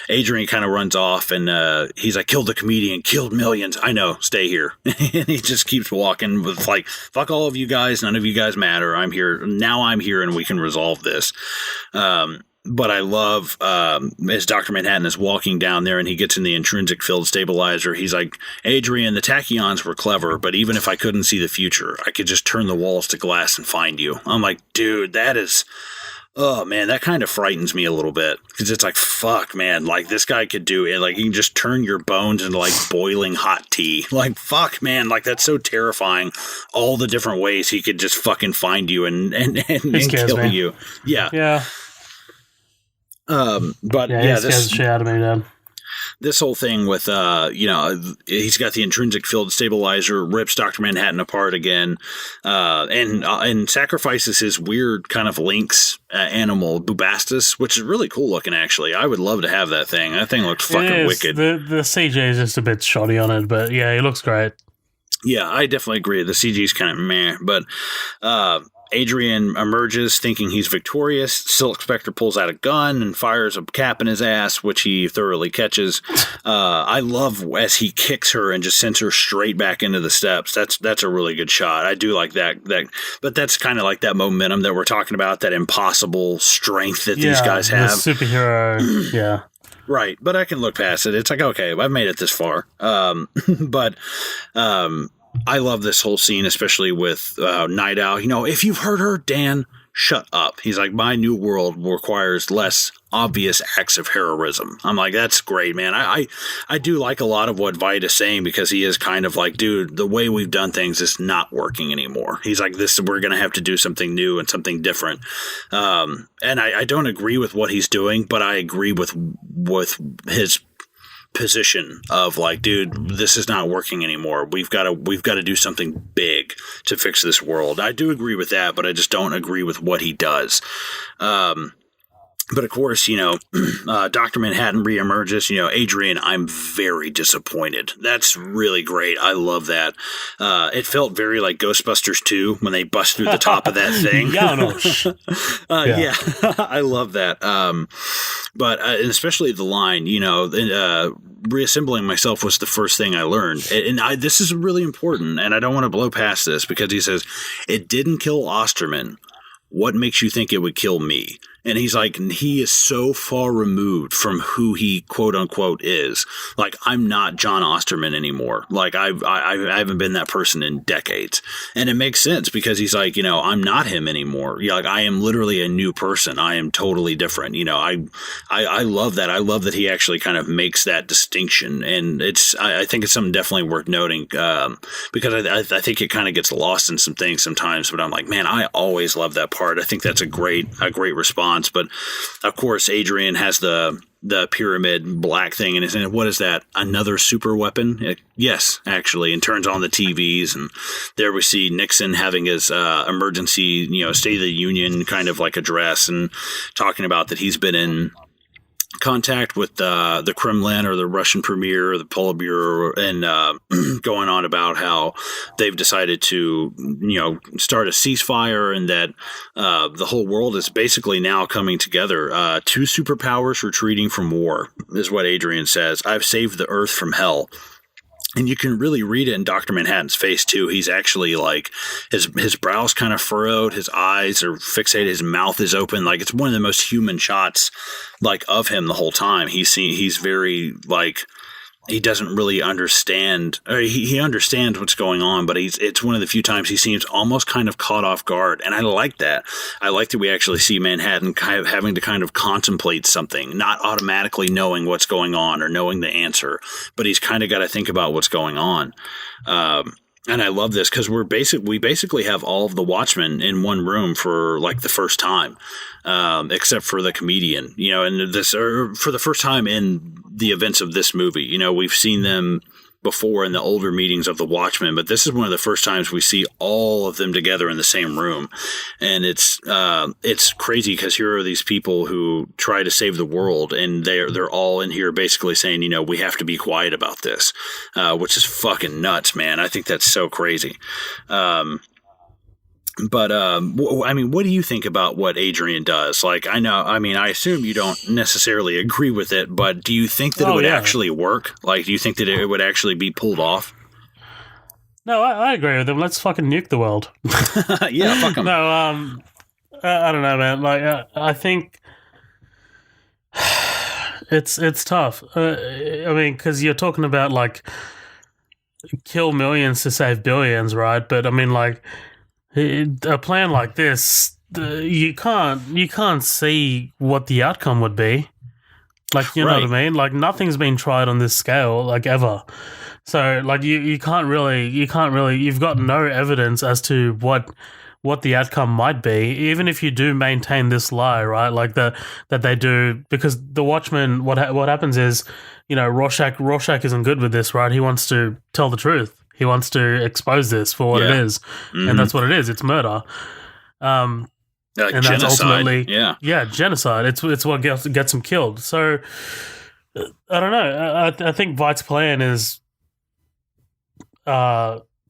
Adrian kind of runs off, and he's like, killed the comedian, killed millions. I know, stay here. And he just keeps walking with like, fuck all of you guys. None of you guys matter. I'm here. Now I'm here, and we can resolve this. But I love, as Dr. Manhattan is walking down there and he gets in the intrinsic field stabilizer, he's like, Adrian, the tachyons were clever, but even if I couldn't see the future, I could just turn the walls to glass and find you. I'm like, dude, that is, oh man, that kind of frightens me a little bit, because it's like, fuck, man, like this guy could do it. Like, he can just turn your bones into like boiling hot tea. Like, fuck, man, like that's so terrifying. All the different ways he could just fucking find you and kill you. Yeah. Yeah. But this scares the shit out of me, man. this whole thing with, he's got the intrinsic field stabilizer, rips Dr. Manhattan apart again, and sacrifices his weird kind of lynx animal, Bubastis, which is really cool looking, actually. I would love to have that thing. That thing looks fucking wicked. The CG is just a bit shoddy on it, but yeah, it looks great. Yeah, I definitely agree. The CG is kind of meh, but Adrian emerges thinking he's victorious. Silk Spectre pulls out a gun and fires a cap in his ass, which he thoroughly catches. I love as he kicks her and just sends her straight back into the steps. That's a really good shot. I do like that. But that's kind of like that momentum that we're talking about, that impossible strength that these guys have. Superhero, yeah. Right, but I can look past it. It's like, okay, I've made it this far. But I love this whole scene, especially with Night Owl. If you've heard her, Dan, shut up. He's like, my new world requires less obvious acts of heroism. I'm like, that's great, man. I do like a lot of what Veidt is saying, because he is kind of like, dude, the way we've done things is not working anymore. He's like, we're going to have to do something new and something different. And I don't agree with what he's doing, but I agree with his position of like, dude, this is not working anymore. We've got to do something big to fix this world. I do agree with that, but I just don't agree with what he does. But of course, Dr. Manhattan reemerges. Adrian, I'm very disappointed. That's really great. I love that. It felt very like Ghostbusters 2 when they bust through the top of that thing. Yeah, I love that. But especially the line, reassembling myself was the first thing I learned. And this is really important, and I don't want to blow past this, because he says, it didn't kill Osterman. What makes you think it would kill me? And he's like, he is so far removed from who he quote unquote is. Like, I'm not John Osterman anymore. Like, I haven't been that person in decades. And it makes sense, because he's like, I'm not him anymore. Yeah, like, I am literally a new person. I am totally different. I love that. I love that he actually kind of makes that distinction. And I think it's something definitely worth noting, because I think it kind of gets lost in some things sometimes. But I'm like, man, I always love that part. I think that's a great response. But of course, Adrian has the pyramid black thing in his hand. What is that? Another super weapon? Yes, actually, and turns on the TVs. And there we see Nixon having his emergency, State of the Union kind of like address, and talking about that he's been in contact with the Kremlin, or the Russian premier, or the Politburo, and going on about how they've decided to, start a ceasefire, and that the whole world is basically now coming together. Two superpowers retreating from war, is what Adrian says. I've saved the Earth from hell. And you can really read it in Dr. Manhattan's face, too. He's actually like, his brow's kind of furrowed, his eyes are fixated, his mouth is open. Like, it's one of the most human shots, like, of him the whole time. He's very, like, he doesn't really understand, or he understands what's going on, but it's one of the few times he seems almost kind of caught off guard. And I like that. I like that we actually see Manhattan kind of having to kind of contemplate something, not automatically knowing what's going on or knowing the answer, but he's kind of got to think about what's going on. And I love this, because we basically have all of the Watchmen in one room for like the first time, except for the comedian, and for the first time in the events of this movie. We've seen them before in the older meetings of the Watchmen, but this is one of the first times we see all of them together in the same room. And it's crazy, because here are these people who try to save the world, and they're all in here basically saying, we have to be quiet about this, which is fucking nuts, man. I think that's so crazy. But what do you think about what Adrian does? Like, I assume you don't necessarily agree with it, but do you think that it would actually work? Like, do you think that it would actually be pulled off? No, I agree with him. Let's fucking nuke the world. Yeah, fuck him. No, I don't know, man. Like, I think it's tough. Because you're talking about, like, kill millions to save billions, right? But a plan like this, you can't see what the outcome would be. Like, you know what I mean? Like, nothing's been tried on this scale, like, ever. So, like, you can't really, you've got no evidence as to what what the outcome might be, even if you do maintain this lie, right? Like that they do, because the Watchmen, what happens is, Rorschach isn't good with this, right? He wants to tell the truth. He wants to expose this for what it is, and that's what it is. It's murder. And genocide. that's ultimately, genocide. It's what gets him killed. So I don't know. I think Vight's plan is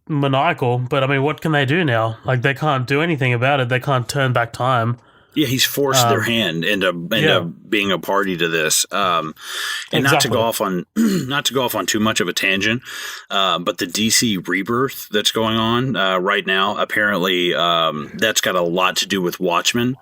maniacal, but I mean, what can they do now? Like, they can't do anything about it. They can't turn back time. Yeah, he's forced their hand into being a party to this. And not to go off on too much of a tangent, but the DC rebirth that's going on right now, apparently that's got a lot to do with Watchmen,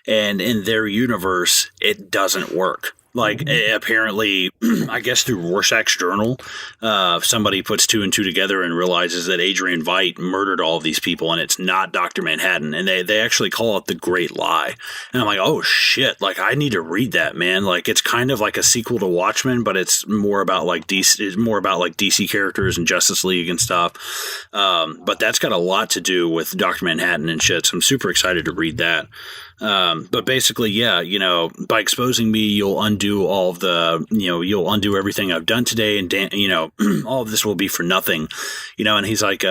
and in their universe, it doesn't work. Like, apparently, I guess through Rorschach's journal, somebody puts two and two together and realizes that Adrian Veidt murdered all of these people, and it's not Dr. Manhattan. And they actually call it the Great Lie. And I'm like, oh, shit. Like, I need to read that, man. Like, it's kind of like a sequel to Watchmen, but it's more about, like, DC characters and Justice League and stuff. But that's got a lot to do with Dr. Manhattan and shit, so I'm super excited to read that. But basically, by exposing me, you'll undo all of you'll undo everything I've done today, and all of this will be for nothing, and he's like,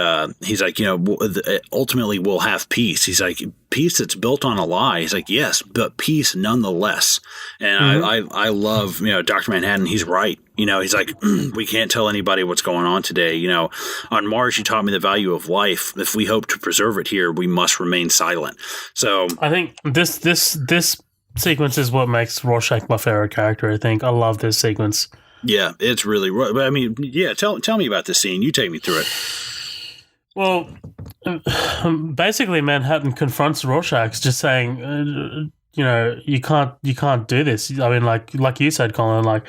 ultimately we'll have peace. He's like, peace that's built on a lie. He's like, yes, but peace nonetheless. And I love, Dr. Manhattan. He's right. He's like, we can't tell anybody what's going on today. On Mars, you taught me the value of life. If we hope to preserve it here, we must remain silent. So I think this sequence is what makes Rorschach my favorite character. I think I love this sequence. Yeah, it's really. I mean, yeah. Tell me about this scene. You take me through it. Well, basically, Manhattan confronts Rorschach, just saying, you can't do this. I mean, like you said, Colin, like,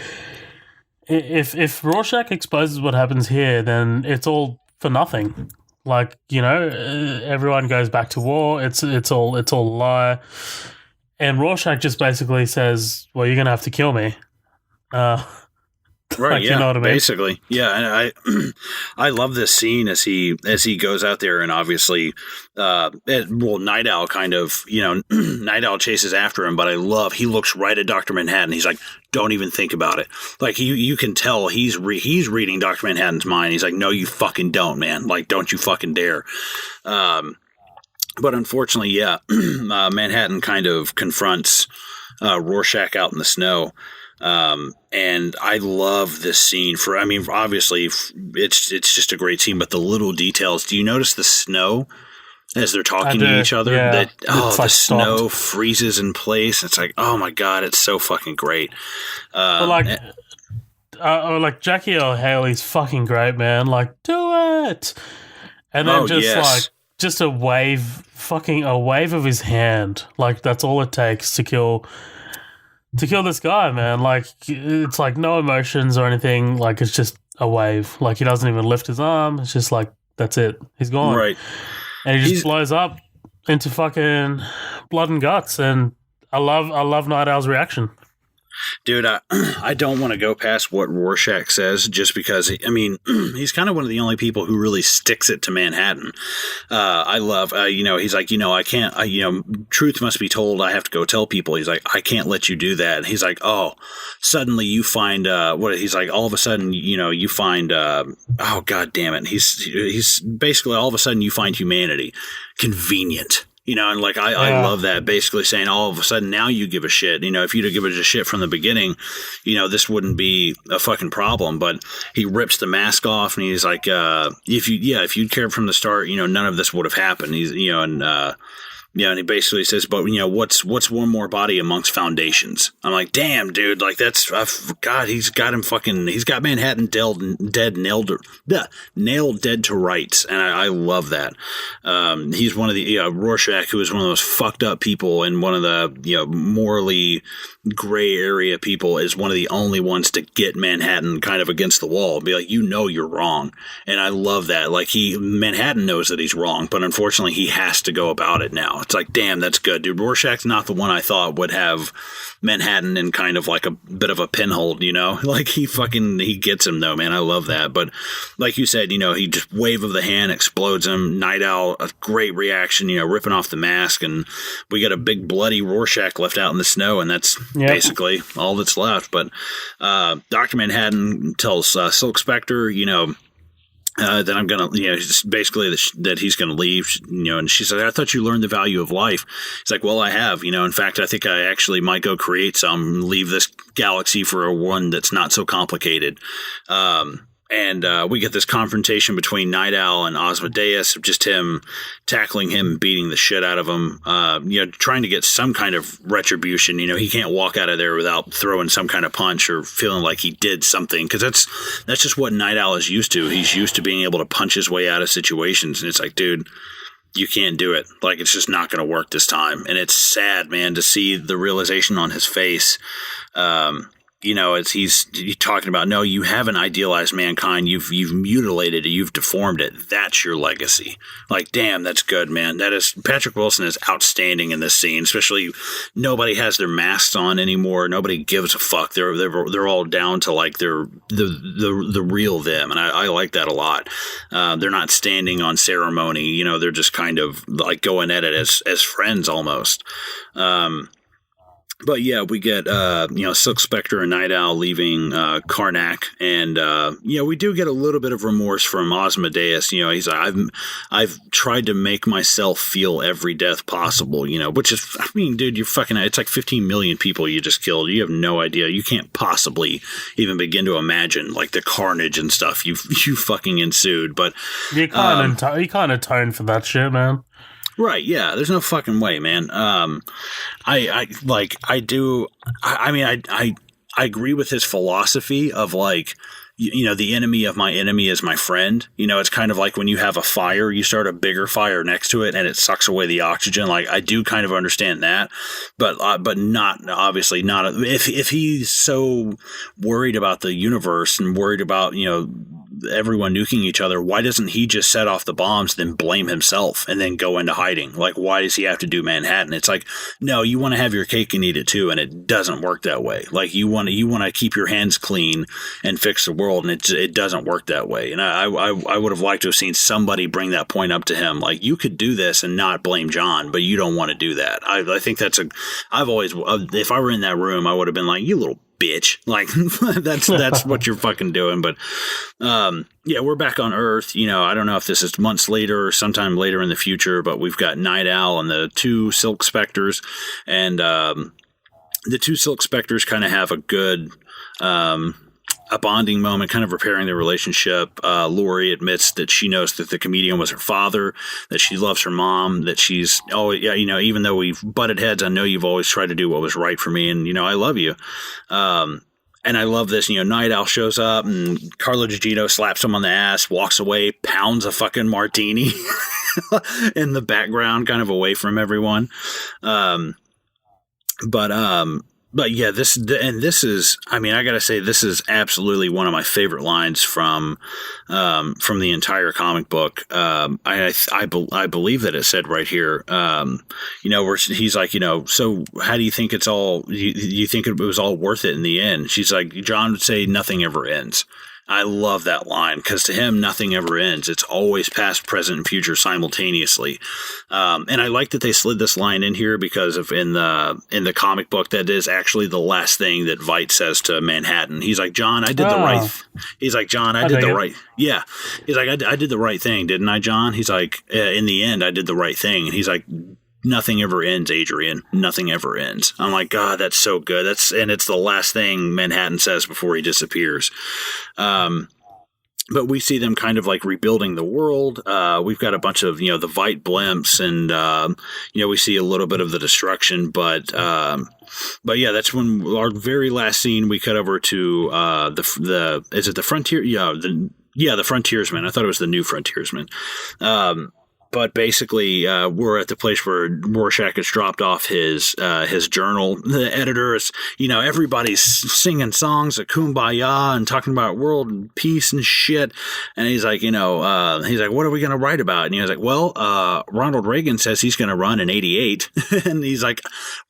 if Rorschach exposes what happens here, then it's all for nothing. Like, everyone goes back to war. It's all a lie. And Rorschach just basically says, well, you're going to have to kill me. Right, like, you know what I mean? Basically. Yeah, and I love this scene as he goes out there, and obviously Night Owl kind of, Night Owl chases after him, but he looks right at Dr. Manhattan. He's like, don't even think about it. Like, you can tell he's reading Dr. Manhattan's mind. He's like, no, you fucking don't, man. Like, don't you fucking dare. But unfortunately, Manhattan kind of confronts Rorschach out in the snow. And I love this scene obviously it's just a great scene, but the little details. Do you notice the snow as they're talking to each other? Yeah. The snow freezes in place. It's like, oh my God, it's so fucking great. Like Jackie Earle Haley's fucking great, man. Like, do it. And then just a wave of his hand. Like, that's all it takes to kill this guy, man. Like, it's like no emotions or anything. Like, it's just a wave. Like, he doesn't even lift his arm. It's just like, that's it. He's gone. Right. And he just blows up into fucking blood and guts. And I love Night Owl's reaction. Dude, I don't want to go past what Rorschach says, just because, I mean, he's kind of one of the only people who really sticks it to Manhattan. I love, he's like, I can't, truth must be told. I have to go tell people. He's like, I can't let you do that. And he's like, oh, suddenly you find, he's like, all of a sudden, you find, oh, God damn it. He's basically, all of a sudden you find humanity convenient. And like, I love that, basically saying all of a sudden now you give a shit. If you'd have given a shit from the beginning, this wouldn't be a fucking problem. But he rips the mask off and he's like, if you'd cared from the start, none of this would have happened. He's, and he basically says, but what's one more body amongst foundations? I'm like, damn, dude, like that's, God, he's got Manhattan nailed dead to rights. And I love that. He's one of the, Rorschach, who is one of those fucked up people and one of the, morally gray area people, is one of the only ones to get Manhattan kind of against the wall and be like, you're wrong. And I love that. Like, Manhattan knows that he's wrong, but unfortunately he has to go about it now. It's like, damn, that's good, dude. Rorschach's not the one I thought would have Manhattan in kind of like a bit of a pinhole, you know? Like, he gets him, though, man. I love that. But like you said, you know, he just wave of the hand explodes him. Night Owl, a great reaction, you know, ripping off the mask, and we get a big bloody Rorschach left out in the snow, and that's basically all that's left. But Dr. Manhattan tells Silk Spectre, you know, that I'm going to, you know, basically that he's going to leave, you know, and she said, I thought you learned the value of life. He's like, well, I have, you know, in fact, I think I actually might go create some, leave this galaxy for a one that's not so complicated. And we get this confrontation between Night Owl and Asmodeus, of just him tackling him and beating the shit out of him, you know, trying to get some kind of retribution. You know, he can't walk out of there without throwing some kind of punch or feeling like he did something, because that's just what Night Owl is used to. He's used to being able to punch his way out of situations, and it's like, dude, you can't do it. Like, it's just not going to work this time. And it's sad, man, to see the realization on his face. You know, as he's talking about, no, you haven't idealized mankind. You've mutilated it. You've deformed it. That's your legacy. Like, damn, that's good, man. Patrick Wilson is outstanding in this scene. Especially, nobody has their masks on anymore. Nobody gives a fuck. They're all down to like the real them, and I like that a lot. They're not standing on ceremony. You know, they're just kind of like going at it as friends almost. But yeah, we get, you know, Silk Spectre and Night Owl leaving Karnak, and you know, we do get a little bit of remorse from Asmodeus. You know, he's like, I've tried to make myself feel every death possible. You know, which is, I mean, dude, you're fucking. It's like 15 million people you just killed. You have no idea. You can't possibly even begin to imagine like the carnage and stuff you fucking ensued. But you can't atone for that shit, man. Right, yeah. There's no fucking way, man. I agree with his philosophy of like, you know, the enemy of my enemy is my friend. You know, it's kind of like when you have a fire, you start a bigger fire next to it and it sucks away the oxygen. Like, I do kind of understand that, but not, obviously not. If he's so worried about the universe and worried about, you know, everyone nuking each other, why doesn't he just set off the bombs, then blame himself and then go into hiding? Like, why does he have to do Manhattan? It's like, no, you want to have your cake and eat it too, and it doesn't work that way. Like, you want to keep your hands clean and fix the world, and it doesn't work that way. And I would have liked to have seen somebody bring that point up to him, like, you could do this and not blame John, but you don't want to do that. I think I've always, if I were in that room, I would have been like, you little bitch. Like, that's what you're fucking doing. But yeah, we're back on Earth. You know, I don't know if this is months later or sometime later in the future, but we've got Night Owl and the two Silk Spectres, and the two Silk Spectres kind of have a good a bonding moment, kind of repairing their relationship. Lori admits that she knows that the comedian was her father, that she loves her mom, that she's, oh yeah, you know, even though we've butted heads, I know you've always tried to do what was right for me, and you know, I love you. And I love this, you know, Night Owl shows up and Carlo Gugino slaps him on the ass, walks away, pounds a fucking martini in the background, kind of away from everyone. But yeah, this is, I mean, I gotta say, this is absolutely one of my favorite lines from the entire comic book. I believe that it said right here, you know, where he's like, you know, so how do you think it's all, you think it was all worth it in the end? She's like, John would say nothing ever ends. I love that line, because to him, nothing ever ends. It's always past, present, and future simultaneously. And I like that they slid this line in here, because in the comic book, that is actually the last thing that Veidt says to Manhattan. He's like, John, I did the right. He's like, John, I did the right. Yeah. He's like, I did the right thing, didn't I, John? He's like, in the end, I did the right thing. And he's like, nothing ever ends, Adrian. Nothing ever ends. I'm like, God, that's so good. And it's the last thing Manhattan says before he disappears. But we see them kind of like rebuilding the world. We've got a bunch of, you know, the Veidt blimps, and you know, we see a little bit of the destruction. But yeah, that's when our very last scene, we cut over to is it the Frontier? Yeah, the Frontiersman. I thought it was the New Frontiersman. But basically, we're at the place where Rorschach has dropped off his journal. The editor is, everybody's singing songs of Kumbaya and talking about world and peace and shit. And he's like, what are we going to write about? And he was like, well, Ronald Reagan says he's going to run in 88. And he's like,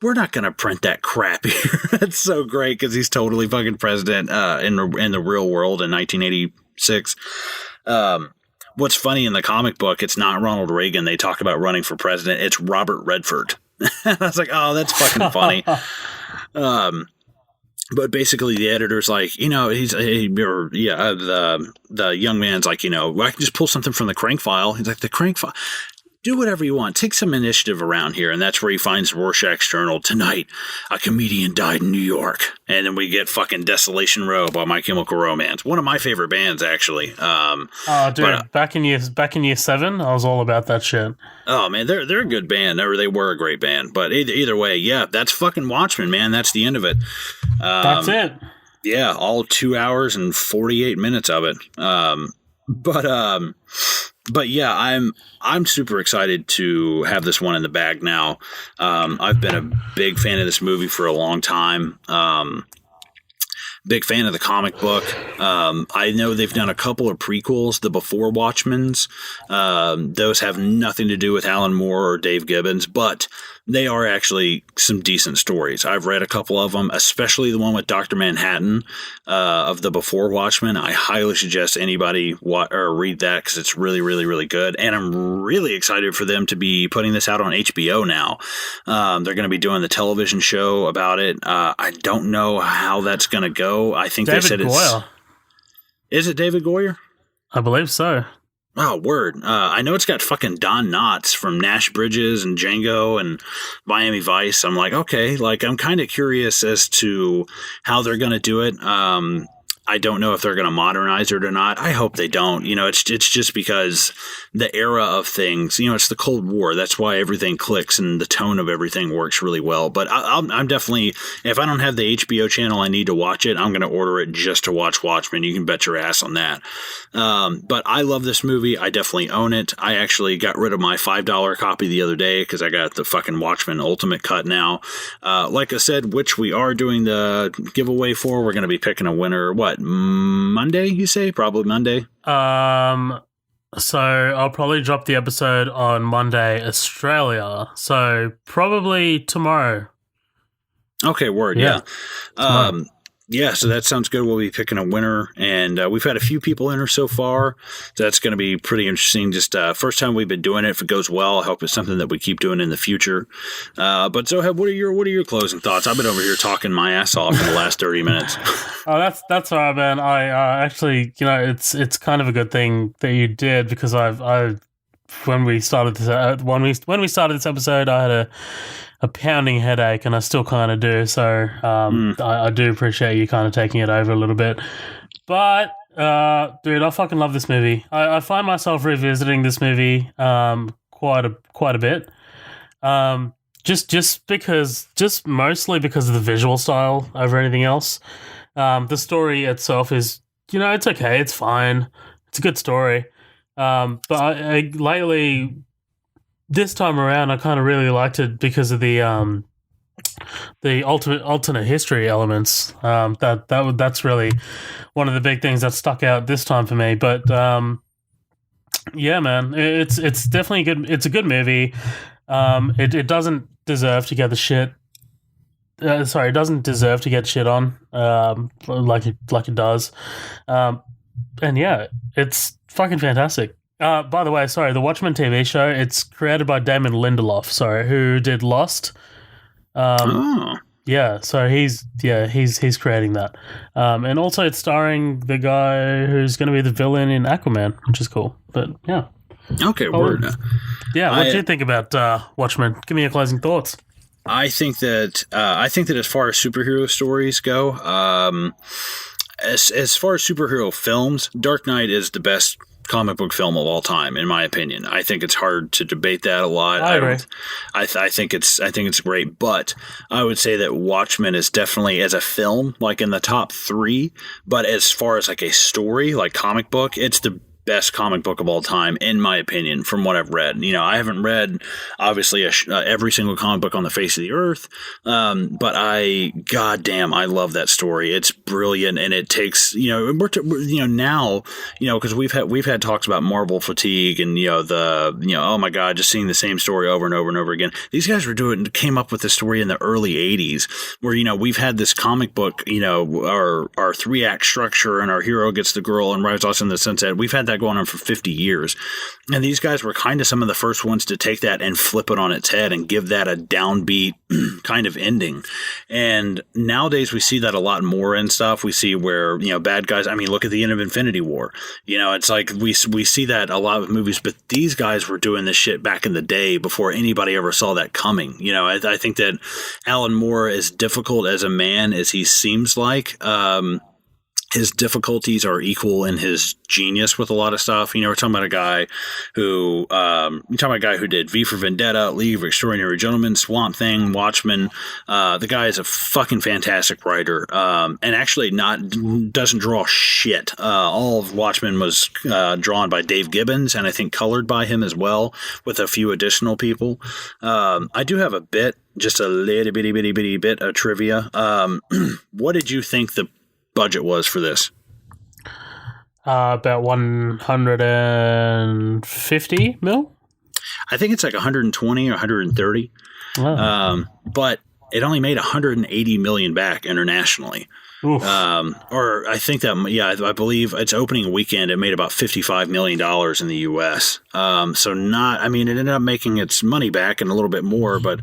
we're not going to print that crap here. That's so great because he's totally fucking president in the real world in 1986. What's funny in the comic book, it's not Ronald Reagan. They talk about running for president. It's Robert Redford. I was like, oh, that's fucking funny. But basically the editor's like, the young man's like, I can just pull something from the crank file. He's like, the crank file. Do whatever you want. Take some initiative around here. And that's where he finds Rorschach's journal. Tonight, a comedian died in New York. And then we get fucking Desolation Row by My Chemical Romance. One of my favorite bands, actually. Back in year 7, I was all about that shit. Oh, man, they're a good band. They were a great band. But either way, yeah, that's fucking Watchmen, man. That's the end of it. That's it. Yeah, all 2 hours and 48 minutes of it. But yeah, I'm super excited to have this one in the bag now. I've been a big fan of this movie for a long time. Big fan of the comic book. I know they've done a couple of prequels, the Before Watchmen's. Those have nothing to do with Alan Moore or Dave Gibbons, but they are actually some decent stories. I've read a couple of them, especially the one with Dr. Manhattan of the Before Watchmen. I highly suggest anybody read that because it's really, really, really good. And I'm really excited for them to be putting this out on HBO now. They're going to be doing the television show about it. I don't know how that's going to go. I think David they said Goyer. Is it David Goyer? I believe so. Oh, word. I know it's got fucking Don Knotts from Nash Bridges and Django and Miami Vice. I'm like, okay, I'm kind of curious as to how they're going to do it. I don't know if they're going to modernize it or not. I hope they don't. It's just because the era of things, it's the Cold War. That's why everything clicks and the tone of everything works really well. But I'm definitely, if I don't have the HBO channel I need to watch it, I'm going to order it just to watch Watchmen. You can bet your ass on that. But I love this movie. I definitely own it. I actually got rid of my $5 copy the other day because I got the fucking Watchmen Ultimate Cut now. Like I said, which we are doing the giveaway for. We're going to be picking a winner. What? Monday, you say? Probably Monday. So I'll probably drop the episode on Monday, Australia. So probably tomorrow. Okay, word. Yeah. Yeah, so that sounds good. We'll be picking a winner, and we've had a few people enter so far. So that's going to be pretty interesting. Just first time we've been doing it. If it goes well, I hope it's something that we keep doing in the future. But Zoheb, what are your closing thoughts? I've been over here talking my ass off for the last 30 minutes. Oh, that's all right, man. I actually, it's kind of a good thing that you did because when we started this episode, I had a pounding headache, and I still kind of do. So I do appreciate you kind of taking it over a little bit. But dude, I fucking love this movie. I find myself revisiting this movie quite a bit. Just mostly because of the visual style over anything else. The story itself is, it's okay, it's fine, it's a good story. But I lately, this time around, I kind of really liked it because of the alternate history elements. That's really one of the big things that stuck out this time for me. But yeah, man, it's definitely good. It's a good movie. It doesn't deserve to get the shit. It doesn't deserve to get shit on like it does. And yeah, it's fucking fantastic. By the way, the Watchmen TV show, it's created by Damon Lindelof, who did Lost. Yeah, so he's creating that. And also it's starring the guy who's going to be the villain in Aquaman, which is cool. But yeah. Okay, word. Yeah, what do you think about Watchmen? Give me your closing thoughts. I think that as far as superhero stories go, as far as superhero films, Dark Knight is the best comic book film of all time, in my opinion. I think it's hard to debate that a lot. I agree. I think it's great, but I would say that Watchmen is definitely, as a film, in the top 3. But as far as a story, like comic book, it's the best comic book of all time, in my opinion, from what I've read. You know, I haven't read, obviously, every single comic book on the face of the earth, but goddamn, I love that story. It's brilliant, and it takes, now, because we've had talks about Marvel fatigue and, oh my God, just seeing the same story over and over and over again. These guys came up with this story in the early 80s where, we've had this comic book, our 3-act structure, and our hero gets the girl and rides off in the sunset. We've had that going on for 50 years. And these guys were kind of some of the first ones to take that and flip it on its head and give that a downbeat kind of ending. And nowadays we see that a lot more in stuff. We see where, bad guys, look at the end of Infinity War. It's like we see that a lot of movies, but these guys were doing this shit back in the day before anybody ever saw that coming. I think that Alan Moore, as difficult as a man as he seems like, his difficulties are equal in his genius with a lot of stuff. We're talking about a guy who, did V for Vendetta, League of Extraordinary Gentlemen, Swamp Thing, Watchmen. The guy is a fucking fantastic writer, and actually doesn't draw shit. All of Watchmen was drawn by Dave Gibbons, and I think colored by him as well, with a few additional people. I do have just a little bitty bit of trivia. What did you think the budget was for this? About 150 mil. I think it's like 120 or 130. Oh. But it only made 180 million back internationally. Or I think that, I believe its opening weekend, it made about $55 million in the U.S. So it ended up making its money back and a little bit more, but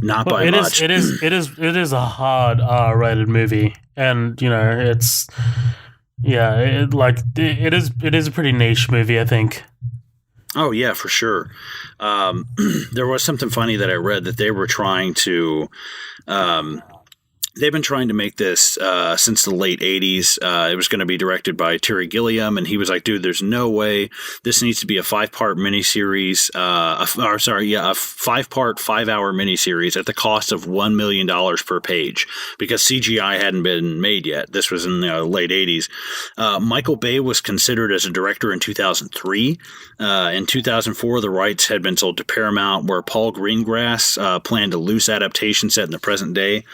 not by much. It is a hard R-rated movie, and it is a pretty niche movie, I think. Oh yeah, for sure. There was something funny that I read that they were trying to. They've been trying to make this since the late 80s. It was going to be directed by Terry Gilliam, and he was like, dude, there's no way. This needs to be a 5-part miniseries. A 5-part, 5-hour miniseries at the cost of $1 million per page, because CGI hadn't been made yet. This was in the late 80s. Michael Bay was considered as a director in 2003. In 2004, the rights had been sold to Paramount, where Paul Greengrass planned a loose adaptation set in the present day.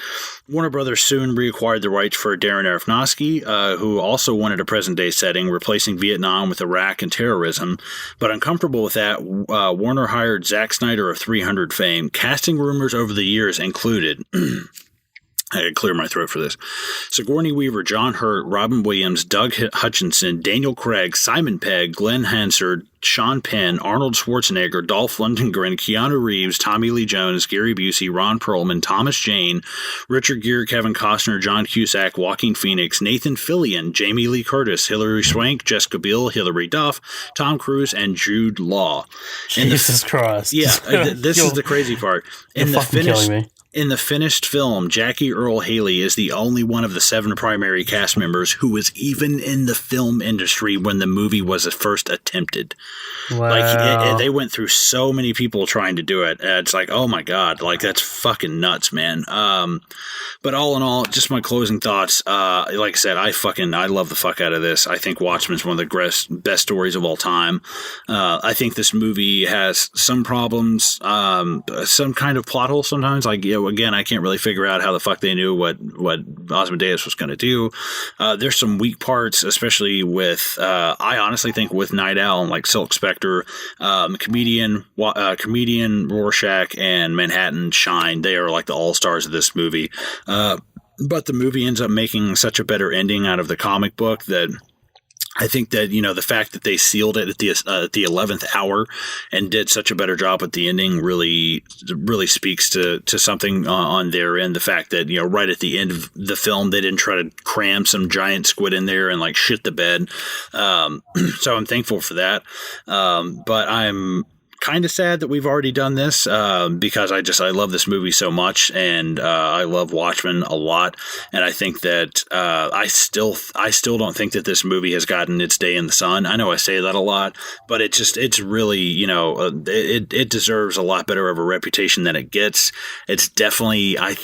Warner Brothers soon reacquired the rights for Darren Aronofsky, who also wanted a present-day setting, replacing Vietnam with Iraq and terrorism. But uncomfortable with that, Warner hired Zack Snyder of 300 fame. Casting rumors over the years included... I had to clear my throat for this. Sigourney Weaver, John Hurt, Robin Williams, Doug Hutchinson, Daniel Craig, Simon Pegg, Glenn Hansard, Sean Penn, Arnold Schwarzenegger, Dolph Lundgren, Keanu Reeves, Tommy Lee Jones, Gary Busey, Ron Perlman, Thomas Jane, Richard Gere, Kevin Costner, John Cusack, Joaquin Phoenix, Nathan Fillion, Jamie Lee Curtis, Hilary Swank, Jessica Biel, Hilary Duff, Tom Cruise, and Jude Law. Jesus Christ. Yeah, this is the crazy part. Killing me. In the finished film, Jackie Earle Haley is the only one of the 7 primary cast members who was even in the film industry when the movie was first attempted. Wow. They went through so many people trying to do it. It's like, oh my God, that's fucking nuts, man. But all in all, just my closing thoughts. Like I said, I love the fuck out of this. I think Watchmen is one of the best stories of all time. I think this movie has some problems, some kind of plot hole sometimes. Again, I can't really figure out how the fuck they knew what Asmodeus was going to do. There's some weak parts, especially with, I honestly think with Night Owl and like Silk Spectre, comedian Rorschach and Manhattan shine. They are like the all-stars of this movie. But the movie ends up making such a better ending out of the comic book that I think that, the fact that they sealed it at the 11th hour and did such a better job at the ending really speaks to something on their end. The fact that, right at the end of the film, they didn't try to cram some giant squid in there and shit the bed. So I'm thankful for that. But I'm kind of sad that we've already done this because I love this movie so much, and I love Watchmen a lot, and I think that I still don't think that this movie has gotten its day in the sun. I know I say that a lot, but it's really it deserves a lot better of a reputation than it gets. It's definitely I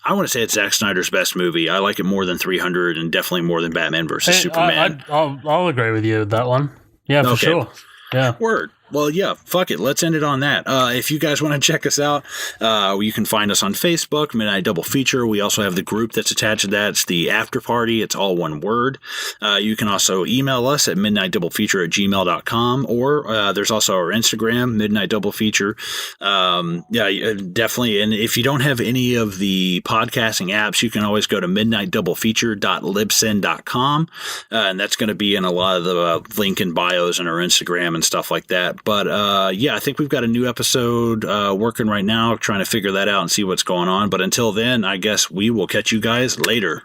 want to say it's Zack Snyder's best movie. I like it more than 300 and definitely more than Batman versus Superman. I'll agree with you with that one. Yeah, for Okay. sure. Yeah. Word. Well, yeah, fuck it. Let's end it on that. If you guys want to check us out, you can find us on Facebook, Midnight Double Feature. We also have the group that's attached to that. It's the After Party. It's all one word. You can also email us at midnightdoublefeature@gmail.com, or there's also our Instagram, Midnight Double Feature. Yeah, definitely. And if you don't have any of the podcasting apps, you can always go to midnightdoublefeature.libsyn.com, and that's going to be in a lot of the link in bios and our Instagram and stuff like that. But yeah, I think we've got a new episode working right now, trying to figure that out and see what's going on. But until then, I guess we will catch you guys later.